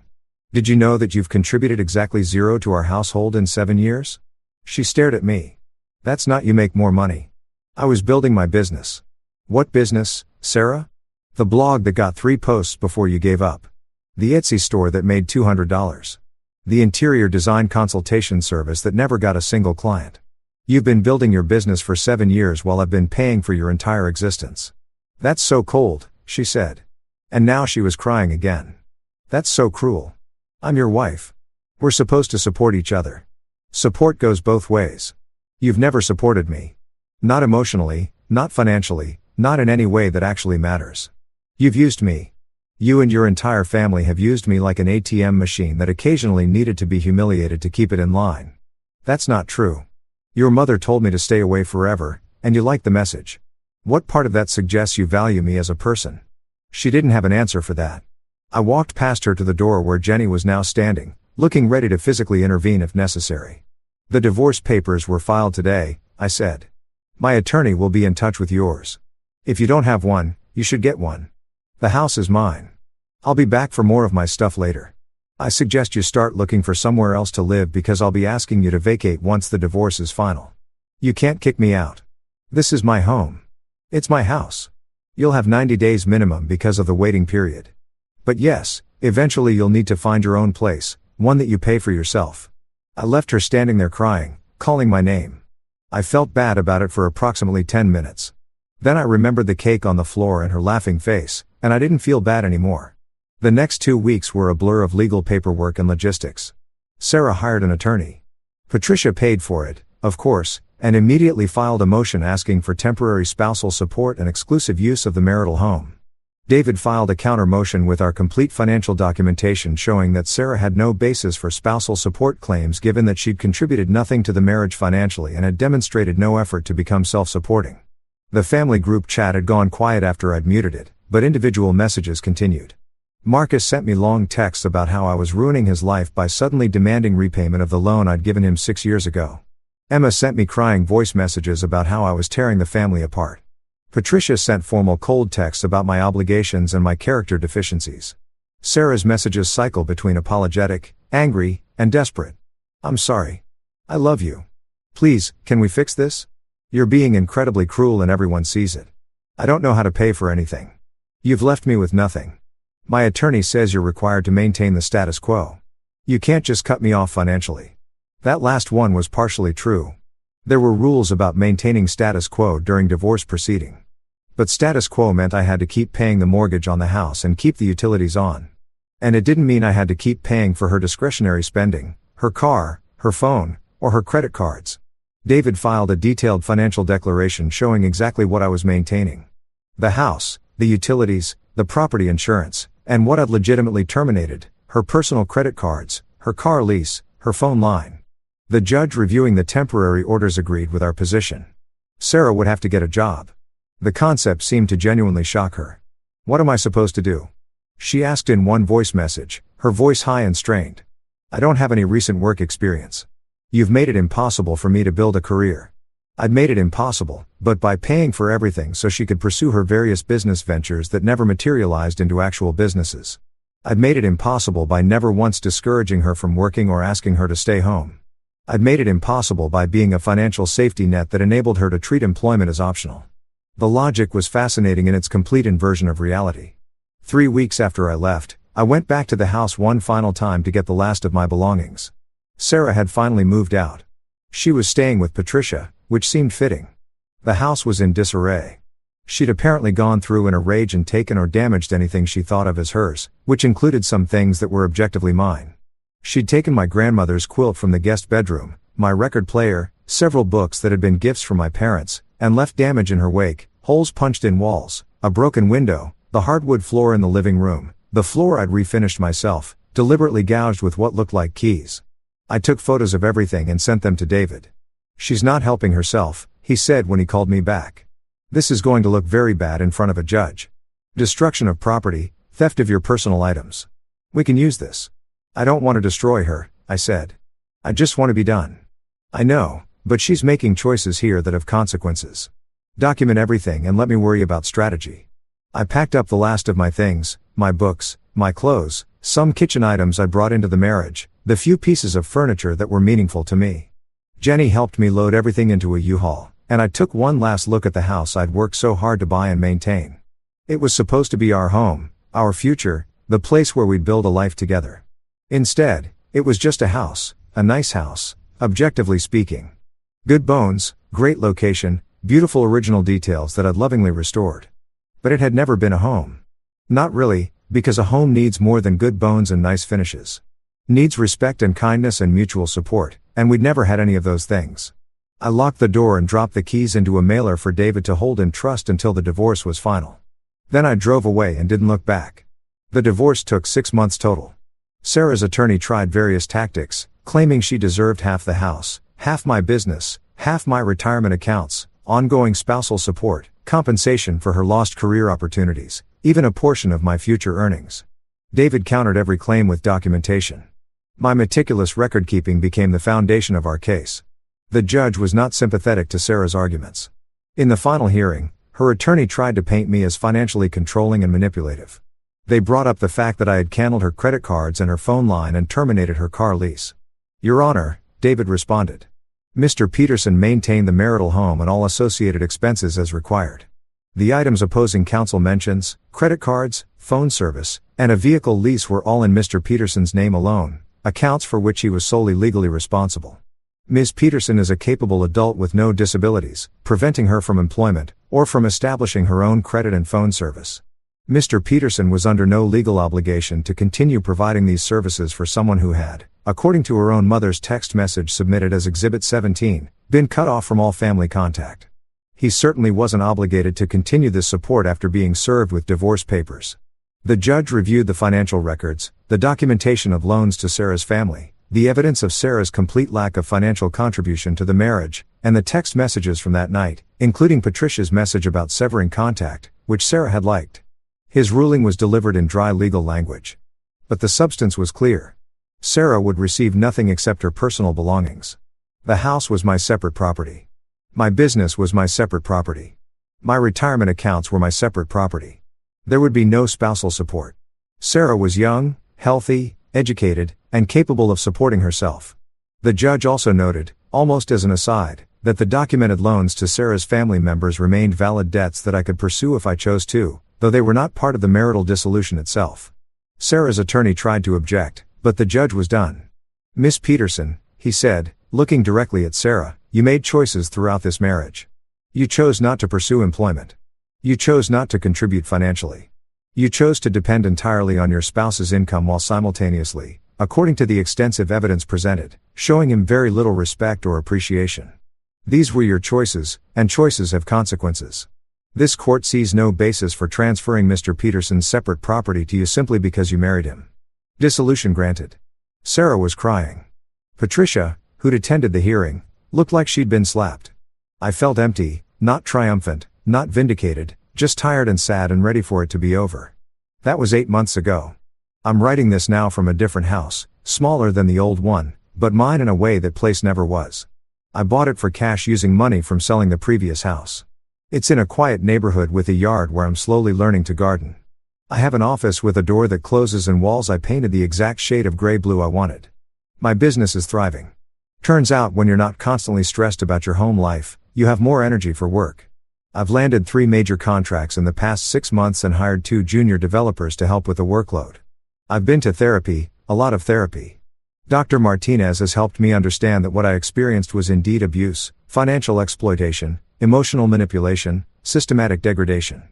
Did you know that you've contributed exactly zero to our household in 7 years?" She stared at me. "That's not you make more money." "I was building my business." "What business, Sarah?" "The blog that got 3 posts before you gave up. The Etsy store that made $200. The interior design consultation service that never got a single client. You've been building your business for 7 years while I've been paying for your entire existence." "That's so cold," she said. And now she was crying again. "That's so cruel. I'm your wife. We're supposed to support each other. Support goes both ways. You've never supported me. Not emotionally, not financially, not in any way that actually matters. You've used me. You and your entire family have used me like an ATM machine that occasionally needed to be humiliated to keep it in line. That's not true. Your mother told me to stay away forever, and you liked the message. What part of that suggests you value me as a person?" She didn't have an answer for that. I walked past her to the door where Jenny was now standing, looking ready to physically intervene if necessary. "The divorce papers were filed today," I said. "My attorney will be in touch with yours. If you don't have one, you should get one. The house is mine. I'll be back for more of my stuff later. I suggest you start looking for somewhere else to live because I'll be asking you to vacate once the divorce is final. You can't kick me out. This is my home. It's my house. You'll have 90 days minimum because of the waiting period. But yes, eventually you'll need to find your own place, one that you pay for yourself." I left her standing there crying, calling my name. I felt bad about it for approximately 10 minutes. Then I remembered the cake on the floor and her laughing face, and I didn't feel bad anymore. The next 2 weeks were a blur of legal paperwork and logistics. Sarah hired an attorney. Patricia paid for it, of course, and immediately filed a motion asking for temporary spousal support and exclusive use of the marital home. David filed a counter motion with our complete financial documentation showing that Sarah had no basis for spousal support claims given that she'd contributed nothing to the marriage financially and had demonstrated no effort to become self-supporting. The family group chat had gone quiet after I'd muted it, but individual messages continued. Marcus sent me long texts about how I was ruining his life by suddenly demanding repayment of the loan I'd given him 6 years ago. Emma sent me crying voice messages about how I was tearing the family apart. Patricia sent formal cold texts about my obligations and my character deficiencies. Sarah's messages cycle between apologetic, angry, and desperate. "I'm sorry. I love you. Please, can we fix this? You're being incredibly cruel and everyone sees it. I don't know how to pay for anything. You've left me with nothing. My attorney says you're required to maintain the status quo. You can't just cut me off financially. That last one was partially true. There were rules about maintaining status quo during divorce proceeding. But status quo meant I had to keep paying the mortgage on the house and keep the utilities on. And it didn't mean I had to keep paying for her discretionary spending, her car, her phone, or her credit cards. David filed a detailed financial declaration showing exactly what I was maintaining. The house, the utilities, the property insurance, and what I'd legitimately terminated, her personal credit cards, her car lease, her phone line. The judge reviewing the temporary orders agreed with our position. Sarah would have to get a job. The concept seemed to genuinely shock her. What am I supposed to do? She asked in one voice message, her voice high and strained. I don't have any recent work experience. You've made it impossible for me to build a career. I'd made it impossible, but by paying for everything so she could pursue her various business ventures that never materialized into actual businesses. I'd made it impossible by never once discouraging her from working or asking her to stay home. I'd made it impossible by being a financial safety net that enabled her to treat employment as optional. The logic was fascinating in its complete inversion of reality. 3 weeks after I left, I went back to the house one final time to get the last of my belongings. Sarah had finally moved out. She was staying with Patricia, which seemed fitting. The house was in disarray. She'd apparently gone through in a rage and taken or damaged anything she thought of as hers, which included some things that were objectively mine. She'd taken my grandmother's quilt from the guest bedroom, my record player, several books that had been gifts from my parents, and left damage in her wake, holes punched in walls, a broken window, the hardwood floor in the living room, the floor I'd refinished myself, deliberately gouged with what looked like keys. I took photos of everything and sent them to David. She's not helping herself, he said when he called me back. This is going to look very bad in front of a judge. Destruction of property, theft of your personal items. We can use this. I don't want to destroy her, I said. I just want to be done. I know, but she's making choices here that have consequences. Document everything and let me worry about strategy. I packed up the last of my things, my books, my clothes, some kitchen items I brought into the marriage, the few pieces of furniture that were meaningful to me. Jenny helped me load everything into a U-Haul, and I took one last look at the house I'd worked so hard to buy and maintain. It was supposed to be our home, our future, the place where we'd build a life together. Instead, it was just a house, a nice house, objectively speaking. Good bones, great location, beautiful original details that I'd lovingly restored. But it had never been a home. Not really, because a home needs more than good bones and nice finishes. Needs respect and kindness and mutual support, and we'd never had any of those things. I locked the door and dropped the keys into a mailer for David to hold in trust until the divorce was final. Then I drove away and didn't look back. The divorce took 6 months total. Sarah's attorney tried various tactics, claiming she deserved half the house, half my business, half my retirement accounts, ongoing spousal support, compensation for her lost career opportunities, even a portion of my future earnings. David countered every claim with documentation. My meticulous record-keeping became the foundation of our case. The judge was not sympathetic to Sarah's arguments. In the final hearing, her attorney tried to paint me as financially controlling and manipulative. They brought up the fact that I had canceled her credit cards and her phone line and terminated her car lease. Your Honor, David responded. Mr. Peterson maintained the marital home and all associated expenses as required. The items opposing counsel mentions, credit cards, phone service, and a vehicle lease were all in Mr. Peterson's name alone, accounts for which he was solely legally responsible. Ms. Peterson is a capable adult with no disabilities, preventing her from employment, or from establishing her own credit and phone service. Mr. Peterson was under no legal obligation to continue providing these services for someone who had, according to her own mother's text message submitted as Exhibit 17, been cut off from all family contact. He certainly wasn't obligated to continue this support after being served with divorce papers. The judge reviewed the financial records, the documentation of loans to Sarah's family, the evidence of Sarah's complete lack of financial contribution to the marriage, and the text messages from that night, including Patricia's message about severing contact, which Sarah had liked. His ruling was delivered in dry legal language. But the substance was clear. Sarah would receive nothing except her personal belongings. The house was my separate property. My business was my separate property. My retirement accounts were my separate property. There would be no spousal support. Sarah was young, healthy, educated, and capable of supporting herself. The judge also noted, almost as an aside, that the documented loans to Sarah's family members remained valid debts that I could pursue if I chose to, though they were not part of the marital dissolution itself. Sarah's attorney tried to object, but the judge was done. "Miss Peterson," he said, looking directly at Sarah, "you made choices throughout this marriage. You chose not to pursue employment. You chose not to contribute financially. You chose to depend entirely on your spouse's income while simultaneously, according to the extensive evidence presented, showing him very little respect or appreciation. These were your choices, and choices have consequences. This court sees no basis for transferring Mr. Peterson's separate property to you simply because you married him. Dissolution granted." Sarah was crying. Patricia, who'd attended the hearing, looked like she'd been slapped. I felt empty, not triumphant, not vindicated, just tired and sad and ready for it to be over. That was 8 months ago. I'm writing this now from a different house, smaller than the old one, but mine in a way that place never was. I bought it for cash using money from selling the previous house. It's in a quiet neighborhood with a yard where I'm slowly learning to garden. I have an office with a door that closes and walls I painted the exact shade of gray-blue I wanted. My business is thriving. Turns out when you're not constantly stressed about your home life, you have more energy for work. I've landed 3 major contracts in the past 6 months and hired 2 junior developers to help with the workload. I've been to therapy, a lot of therapy. Dr. Martinez has helped me understand that what I experienced was indeed abuse, financial exploitation, emotional manipulation, systematic degradation.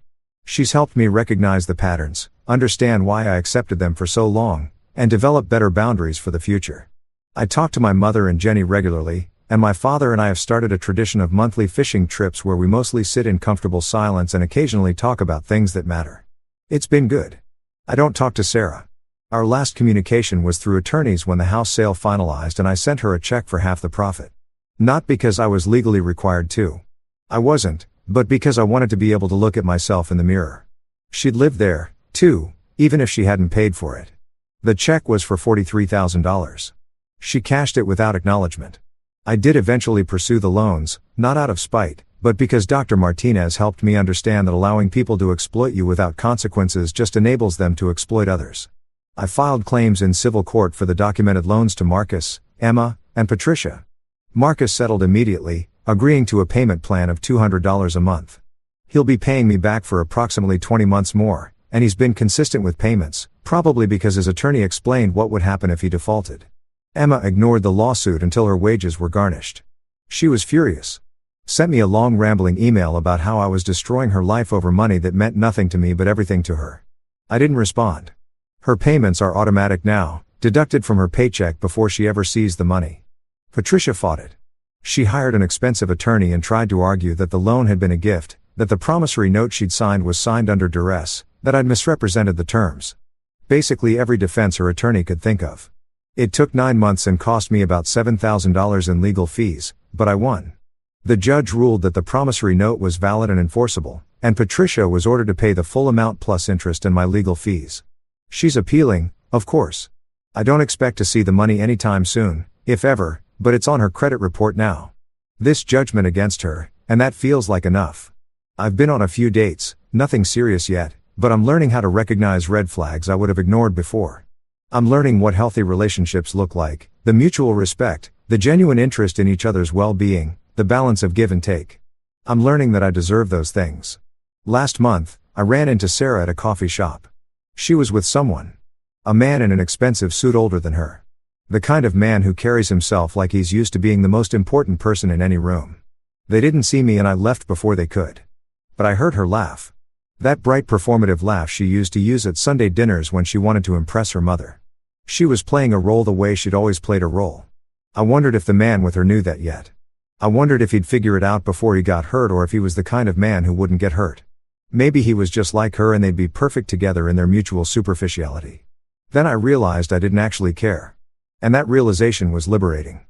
She's helped me recognize the patterns, understand why I accepted them for so long, and develop better boundaries for the future. I talk to my mother and Jenny regularly, and my father and I have started a tradition of monthly fishing trips where we mostly sit in comfortable silence and occasionally talk about things that matter. It's been good. I don't talk to Sarah. Our last communication was through attorneys when the house sale finalized and I sent her a check for half the profit. Not because I was legally required to. I wasn't, but because I wanted to be able to look at myself in the mirror. She'd live there, too, even if she hadn't paid for it. The check was for $43,000. She cashed it without acknowledgement. I did eventually pursue the loans, not out of spite, but because Dr. Martinez helped me understand that allowing people to exploit you without consequences just enables them to exploit others. I filed claims in civil court for the documented loans to Marcus, Emma, and Patricia. Marcus settled immediately, agreeing to a payment plan of $200 a month. He'll be paying me back for approximately 20 months more, and he's been consistent with payments, probably because his attorney explained what would happen if he defaulted. Emma ignored the lawsuit until her wages were garnished. She was furious. Sent me a long rambling email about how I was destroying her life over money that meant nothing to me but everything to her. I didn't respond. Her payments are automatic now, deducted from her paycheck before she ever sees the money. Patricia fought it. She hired an expensive attorney and tried to argue that the loan had been a gift, that the promissory note she'd signed was signed under duress, that I'd misrepresented the terms. Basically every defense her attorney could think of. It took 9 months and cost me about $7,000 in legal fees, but I won. The judge ruled that the promissory note was valid and enforceable, and Patricia was ordered to pay the full amount plus interest and my legal fees. She's appealing, of course. I don't expect to see the money anytime soon, if ever, but it's on her credit report now. This judgment against her, and that feels like enough. I've been on a few dates, nothing serious yet, but I'm learning how to recognize red flags I would have ignored before. I'm learning what healthy relationships look like, the mutual respect, the genuine interest in each other's well-being, the balance of give and take. I'm learning that I deserve those things. Last month, I ran into Sarah at a coffee shop. She was with someone. A man in an expensive suit older than her. The kind of man who carries himself like he's used to being the most important person in any room. They didn't see me and I left before they could. But I heard her laugh. That bright performative laugh she used to use at Sunday dinners when she wanted to impress her mother. She was playing a role the way she'd always played a role. I wondered if the man with her knew that yet. I wondered if he'd figure it out before he got hurt or if he was the kind of man who wouldn't get hurt. Maybe he was just like her and they'd be perfect together in their mutual superficiality. Then I realized I didn't actually care. And that realization was liberating.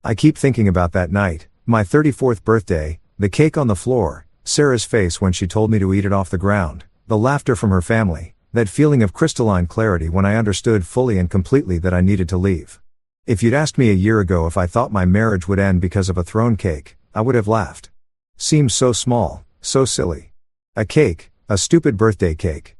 I keep thinking about that night, my 34th birthday, the cake on the floor, Sarah's face when she told me to eat it off the ground, the laughter from her family, that feeling of crystalline clarity when I understood fully and completely that I needed to leave. If you'd asked me a year ago if I thought my marriage would end because of a thrown cake, I would have laughed. Seems so small, so silly. A cake, a stupid birthday cake.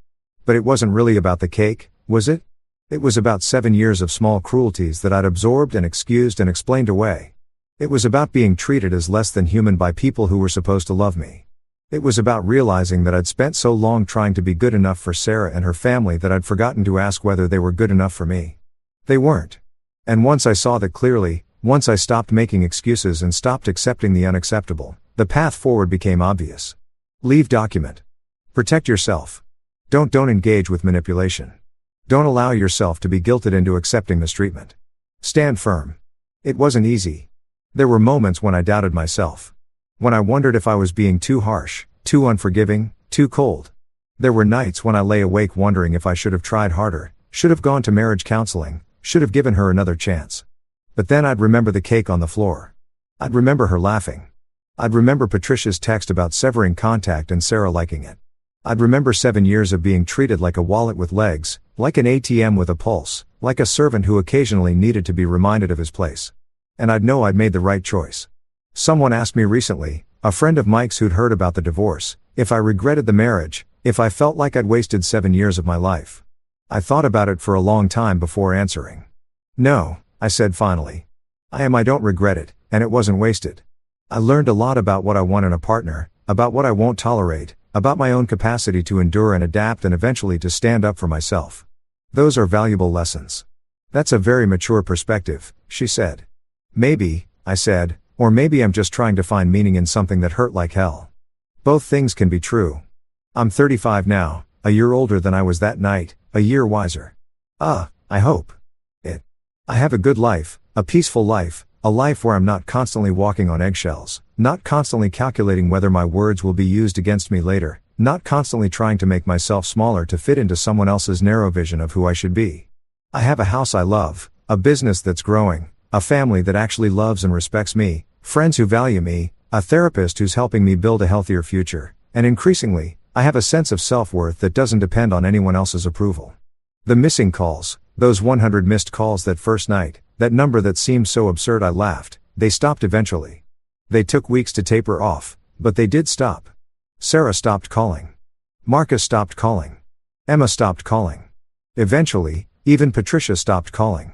But it wasn't really about the cake, was it? It was about 7 years of small cruelties that I'd absorbed and excused and explained away. It was about being treated as less than human by people who were supposed to love me. It was about realizing that I'd spent so long trying to be good enough for Sarah and her family that I'd forgotten to ask whether they were good enough for me. They weren't. And once I saw that clearly, once I stopped making excuses and stopped accepting the unacceptable, the path forward became obvious. Leave document. Protect yourself. Don't engage with manipulation. Don't allow yourself to be guilted into accepting mistreatment. Stand firm. It wasn't easy. There were moments when I doubted myself. When I wondered if I was being too harsh, too unforgiving, too cold. There were nights when I lay awake wondering if I should have tried harder, should have gone to marriage counseling, should have given her another chance. But then I'd remember the cake on the floor. I'd remember her laughing. I'd remember Patricia's text about severing contact and Sarah liking it. I'd remember 7 years of being treated like a wallet with legs, like an ATM with a pulse, like a servant who occasionally needed to be reminded of his place. And I'd know I'd made the right choice. Someone asked me recently, a friend of Mike's who'd heard about the divorce, if I regretted the marriage, if I felt like I'd wasted 7 years of my life. I thought about it for a long time before answering. No, I said finally. I don't regret it, and it wasn't wasted. I learned a lot about what I want in a partner, about what I won't tolerate, about my own capacity to endure and adapt and eventually to stand up for myself. Those are valuable lessons. That's a very mature perspective, she said. Maybe, I said, or maybe I'm just trying to find meaning in something that hurt like hell. Both things can be true. I'm 35 now, a year older than I was that night, a year wiser. I hope. I have a good life, a peaceful life, a life where I'm not constantly walking on eggshells, not constantly calculating whether my words will be used against me later, not constantly trying to make myself smaller to fit into someone else's narrow vision of who I should be. I have a house I love, a business that's growing, a family that actually loves and respects me, friends who value me, a therapist who's helping me build a healthier future, and increasingly, I have a sense of self-worth that doesn't depend on anyone else's approval. The missing calls, those 100 missed calls that first night, that number that seemed so absurd I laughed, they stopped eventually. They took weeks to taper off, but they did stop. Sarah stopped calling. Marcus stopped calling. Emma stopped calling. Eventually, even Patricia stopped calling.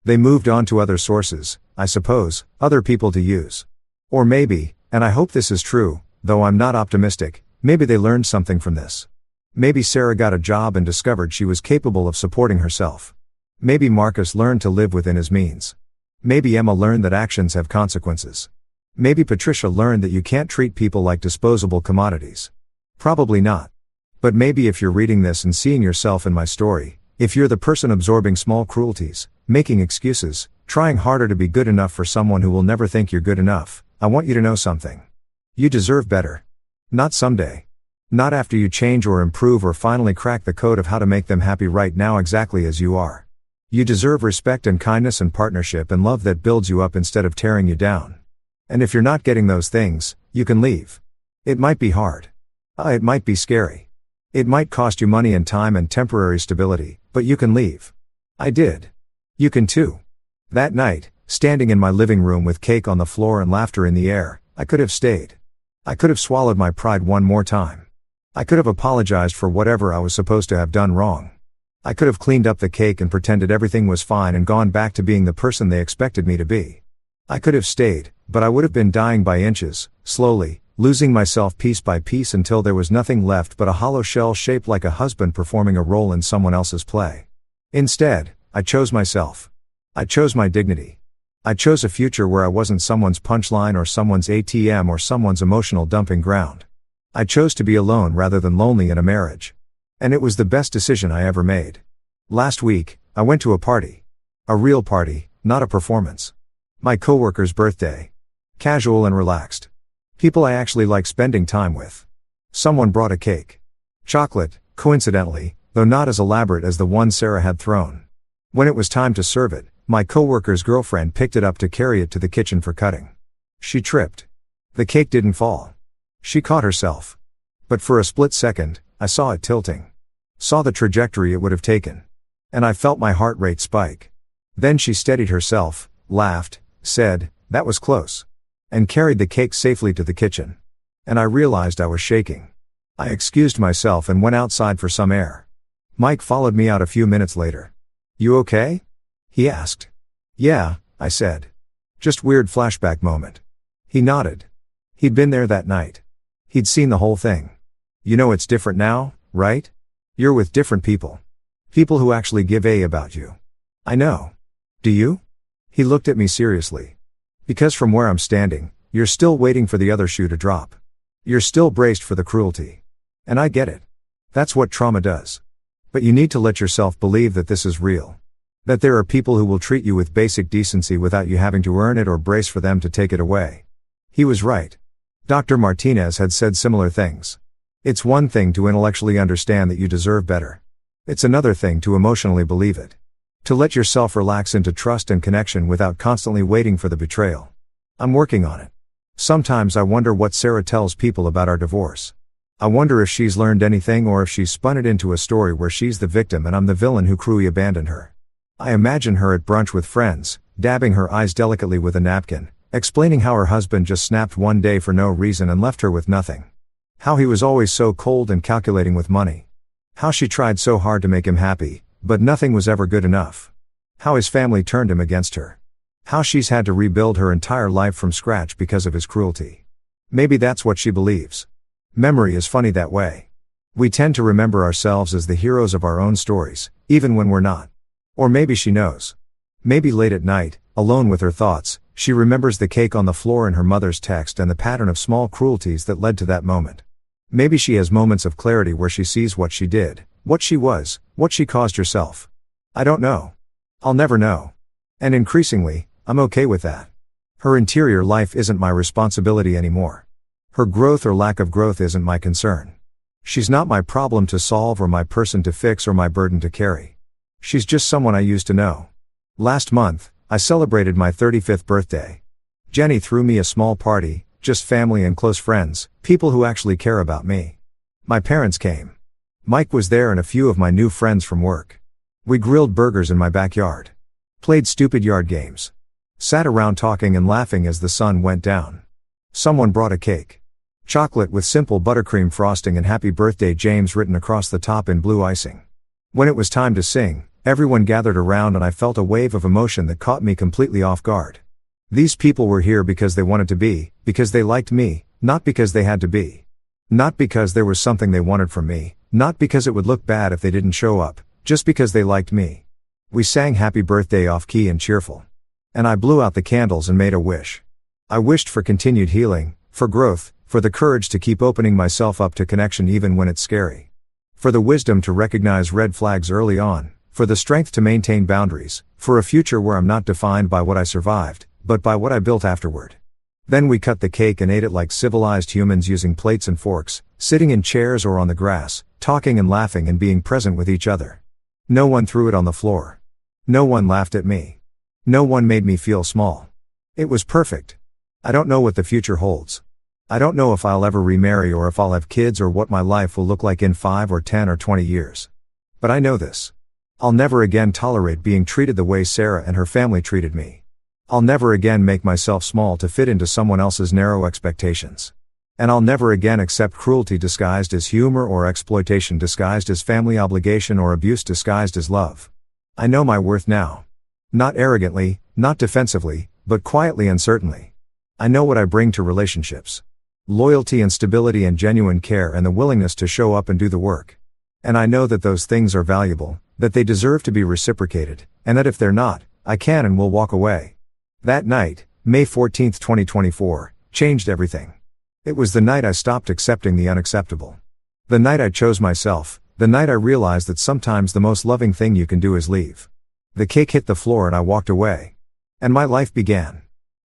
They moved on to other sources, I suppose, other people to use. Or maybe, and I hope this is true, though I'm not optimistic, maybe they learned something from this. Maybe Sarah got a job and discovered she was capable of supporting herself. Maybe Marcus learned to live within his means. Maybe Emma learned that actions have consequences. Maybe Patricia learned that you can't treat people like disposable commodities. Probably not. But maybe if you're reading this and seeing yourself in my story, if you're the person absorbing small cruelties, making excuses, trying harder to be good enough for someone who will never think you're good enough, I want you to know something. You deserve better. Not someday. Not after you change or improve or finally crack the code of how to make them happy right now exactly as you are. You deserve respect and kindness and partnership and love that builds you up instead of tearing you down. And if you're not getting those things, you can leave. It might be hard. It might be scary. It might cost you money and time and temporary stability, but you can leave. I did. You can too. That night, standing in my living room with cake on the floor and laughter in the air, I could have stayed. I could have swallowed my pride one more time. I could have apologized for whatever I was supposed to have done wrong. I could have cleaned up the cake and pretended everything was fine and gone back to being the person they expected me to be. I could have stayed, but I would have been dying by inches, slowly, losing myself piece by piece until there was nothing left but a hollow shell shaped like a husband performing a role in someone else's play. Instead, I chose myself. I chose my dignity. I chose a future where I wasn't someone's punchline or someone's ATM or someone's emotional dumping ground. I chose to be alone rather than lonely in a marriage. And it was the best decision I ever made. Last week, I went to a party. A real party, not a performance. My coworker's birthday. Casual and relaxed. People I actually like spending time with. Someone brought a cake. Chocolate, coincidentally, though not as elaborate as the one Sarah had thrown. When it was time to serve it, my coworker's girlfriend picked it up to carry it to the kitchen for cutting. She tripped. The cake didn't fall. She caught herself. But for a split second, I saw it tilting. Saw the trajectory it would have taken. And I felt my heart rate spike. Then she steadied herself, laughed, said, "That was close," and carried the cake safely to the kitchen. And I realized I was shaking. I excused myself and went outside for some air. Mike followed me out a few minutes later. "You okay?" he asked. "Yeah," I said. "Just weird flashback moment." He nodded. He'd been there that night. He'd seen the whole thing. You know it's different now, right? You're with different people. People who actually give a about you. I know. Do you? He looked at me seriously. Because from where I'm standing, you're still waiting for the other shoe to drop. You're still braced for the cruelty. And I get it. That's what trauma does. But you need to let yourself believe that this is real. That there are people who will treat you with basic decency without you having to earn it or brace for them to take it away. He was right. Dr. Martinez had said similar things. It's one thing to intellectually understand that you deserve better. It's another thing to emotionally believe it. To let yourself relax into trust and connection without constantly waiting for the betrayal. I'm working on it. Sometimes I wonder what Sarah tells people about our divorce. I wonder if she's learned anything or if she's spun it into a story where she's the victim and I'm the villain who cruelly abandoned her. I imagine her at brunch with friends, dabbing her eyes delicately with a napkin, explaining how her husband just snapped one day for no reason and left her with nothing. How he was always so cold and calculating with money. How she tried so hard to make him happy, but nothing was ever good enough. How his family turned him against her. How she's had to rebuild her entire life from scratch because of his cruelty. Maybe that's what she believes. Memory is funny that way. We tend to remember ourselves as the heroes of our own stories, even when we're not. Or maybe she knows. Maybe late at night, alone with her thoughts, she remembers the cake on the floor in her mother's text and the pattern of small cruelties that led to that moment. Maybe she has moments of clarity where she sees what she did, what she was, what she caused herself. I don't know. I'll never know. And increasingly, I'm okay with that. Her interior life isn't my responsibility anymore. Her growth or lack of growth isn't my concern. She's not my problem to solve or my person to fix or my burden to carry. She's just someone I used to know. Last month, I celebrated my 35th birthday. Jenny threw me a small party, just family and close friends, people who actually care about me. My parents came. Mike was there and a few of my new friends from work. We grilled burgers in my backyard. Played stupid yard games. Sat around talking and laughing as the sun went down. Someone brought a cake. Chocolate with simple buttercream frosting and Happy Birthday James written across the top in blue icing. When it was time to sing, everyone gathered around and I felt a wave of emotion that caught me completely off guard. These people were here because they wanted to be, because they liked me, not because they had to be. Not because there was something they wanted from me, not because it would look bad if they didn't show up, just because they liked me. We sang Happy Birthday off key and cheerful. And I blew out the candles and made a wish. I wished for continued healing, for growth, for the courage to keep opening myself up to connection even when it's scary. For the wisdom to recognize red flags early on, for the strength to maintain boundaries, for a future where I'm not defined by what I survived, but by what I built afterward. Then we cut the cake and ate it like civilized humans using plates and forks, sitting in chairs or on the grass, talking and laughing and being present with each other. No one threw it on the floor. No one laughed at me. No one made me feel small. It was perfect. I don't know what the future holds. I don't know if I'll ever remarry or if I'll have kids or what my life will look like in 5 or 10 or 20 years. But I know this. I'll never again tolerate being treated the way Sarah and her family treated me. I'll never again make myself small to fit into someone else's narrow expectations. And I'll never again accept cruelty disguised as humor or exploitation disguised as family obligation or abuse disguised as love. I know my worth now. Not arrogantly, not defensively, but quietly and certainly. I know what I bring to relationships. Loyalty and stability and genuine care and the willingness to show up and do the work. And I know that those things are valuable, that they deserve to be reciprocated, and that if they're not, I can and will walk away. That night, May 14, 2024, changed everything. It was the night I stopped accepting the unacceptable. The night I chose myself, the night I realized that sometimes the most loving thing you can do is leave. The cake hit the floor and I walked away. And my life began.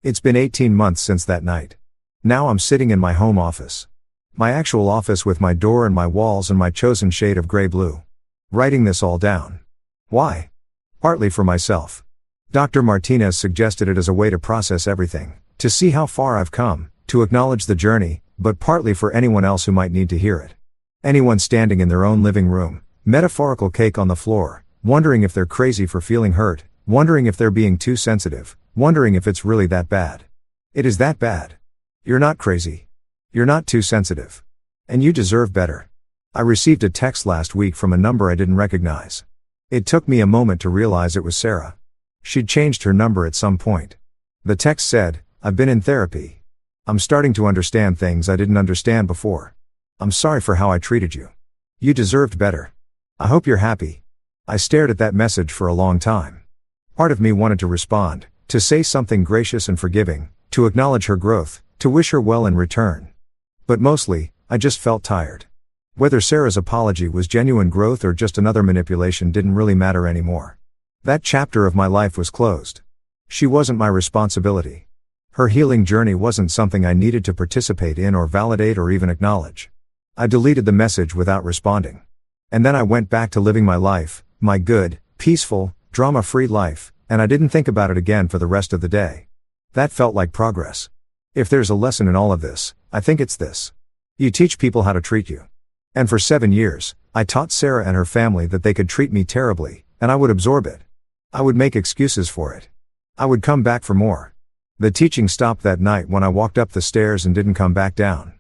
It's been 18 months since that night. Now I'm sitting in my home office. My actual office with my door and my walls and my chosen shade of gray-blue. Writing this all down. Why? Partly for myself. Dr. Martinez suggested it as a way to process everything, to see how far I've come, to acknowledge the journey, but partly for anyone else who might need to hear it. Anyone standing in their own living room, metaphorical cake on the floor, wondering if they're crazy for feeling hurt, wondering if they're being too sensitive, wondering if it's really that bad. It is that bad. You're not crazy. You're not too sensitive. And you deserve better. I received a text last week from a number I didn't recognize. It took me a moment to realize it was Sarah. She'd changed her number at some point. The text said, "I've been in therapy. I'm starting to understand things I didn't understand before. I'm sorry for how I treated you. You deserved better. I hope you're happy." I stared at that message for a long time. Part of me wanted to respond, to say something gracious and forgiving, to acknowledge her growth, to wish her well in return. But mostly, I just felt tired. Whether Sarah's apology was genuine growth or just another manipulation didn't really matter anymore. That chapter of my life was closed. She wasn't my responsibility. Her healing journey wasn't something I needed to participate in or validate or even acknowledge. I deleted the message without responding. And then I went back to living my life, my good, peaceful, drama-free life, and I didn't think about it again for the rest of the day. That felt like progress. If there's a lesson in all of this, I think it's this. You teach people how to treat you. And for 7 years, I taught Sarah and her family that they could treat me terribly, and I would absorb it. I would make excuses for it. I would come back for more. The teaching stopped that night when I walked up the stairs and didn't come back down.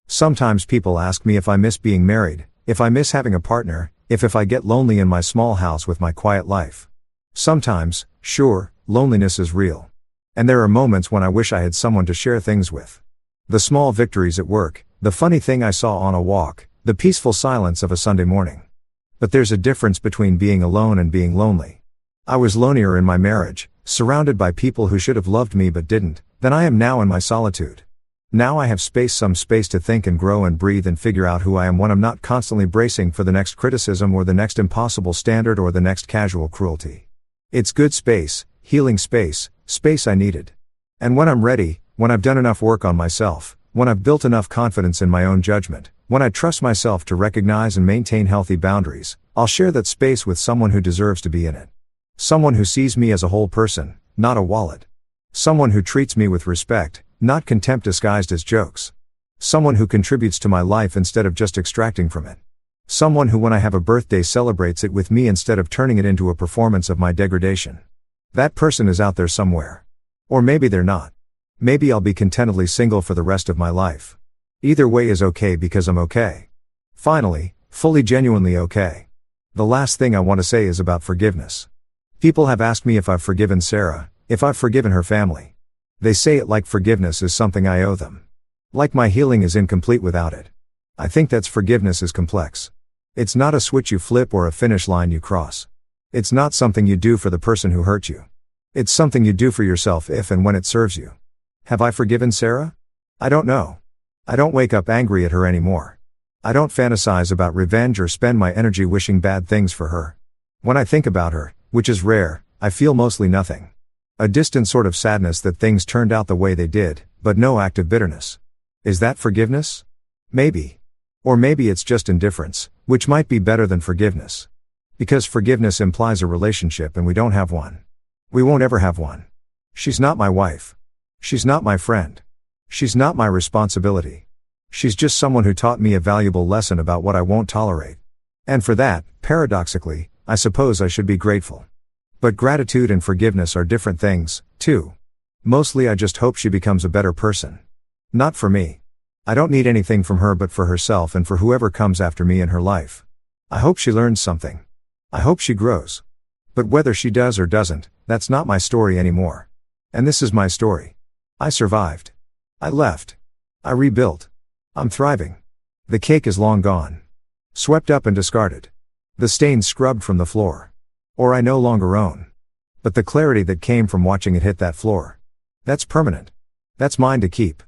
Sometimes people ask me if I miss being married, if I miss having a partner, if I get lonely in my small house with my quiet life. Sometimes, sure, loneliness is real. And there are moments when I wish I had someone to share things with. The small victories at work, the funny thing I saw on a walk, the peaceful silence of a Sunday morning. But there's a difference between being alone and being lonely. I was lonelier in my marriage, surrounded by people who should have loved me but didn't, than I am now in my solitude. Now I have some space to think and grow and breathe and figure out who I am when I'm not constantly bracing for the next criticism or the next impossible standard or the next casual cruelty. It's good space, healing space, space I needed. And when I'm ready, when I've done enough work on myself, when I've built enough confidence in my own judgment, when I trust myself to recognize and maintain healthy boundaries, I'll share that space with someone who deserves to be in it. Someone who sees me as a whole person, not a wallet. Someone who treats me with respect, not contempt disguised as jokes. Someone who contributes to my life instead of just extracting from it. Someone who when I have a birthday celebrates it with me instead of turning it into a performance of my degradation. That person is out there somewhere. Or maybe they're not. Maybe I'll be contentedly single for the rest of my life. Either way is okay because I'm okay. Finally, fully genuinely okay. The last thing I want to say is about forgiveness. People have asked me if I've forgiven Sarah, if I've forgiven her family. They say it like forgiveness is something I owe them. Like my healing is incomplete without it. I think that's forgiveness is complex. It's not a switch you flip or a finish line you cross. It's not something you do for the person who hurt you. It's something you do for yourself if and when it serves you. Have I forgiven Sarah? I don't know. I don't wake up angry at her anymore. I don't fantasize about revenge or spend my energy wishing bad things for her. When I think about her, which is rare, I feel mostly nothing. A distant sort of sadness that things turned out the way they did, but no active bitterness. Is that forgiveness? Maybe. Or maybe it's just indifference, which might be better than forgiveness. Because forgiveness implies a relationship and we don't have one. We won't ever have one. She's not my wife. She's not my friend. She's not my responsibility. She's just someone who taught me a valuable lesson about what I won't tolerate. And for that, paradoxically, I suppose I should be grateful. But gratitude and forgiveness are different things, too. Mostly I just hope she becomes a better person. Not for me. I don't need anything from her but for herself and for whoever comes after me in her life. I hope she learns something. I hope she grows. But whether she does or doesn't, that's not my story anymore. And this is my story. I survived. I left. I rebuilt. I'm thriving. The cake is long gone. Swept up and discarded. The stains scrubbed from the floor. Or I no longer own. But the clarity that came from watching it hit that floor. That's permanent. That's mine to keep.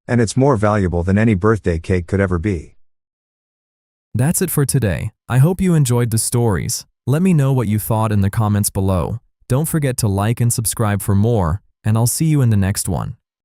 And it's more valuable than any birthday cake could ever be. That's it for today. I hope you enjoyed the stories. Let me know what you thought in the comments below. Don't forget to like and subscribe for more, and I'll see you in the next one.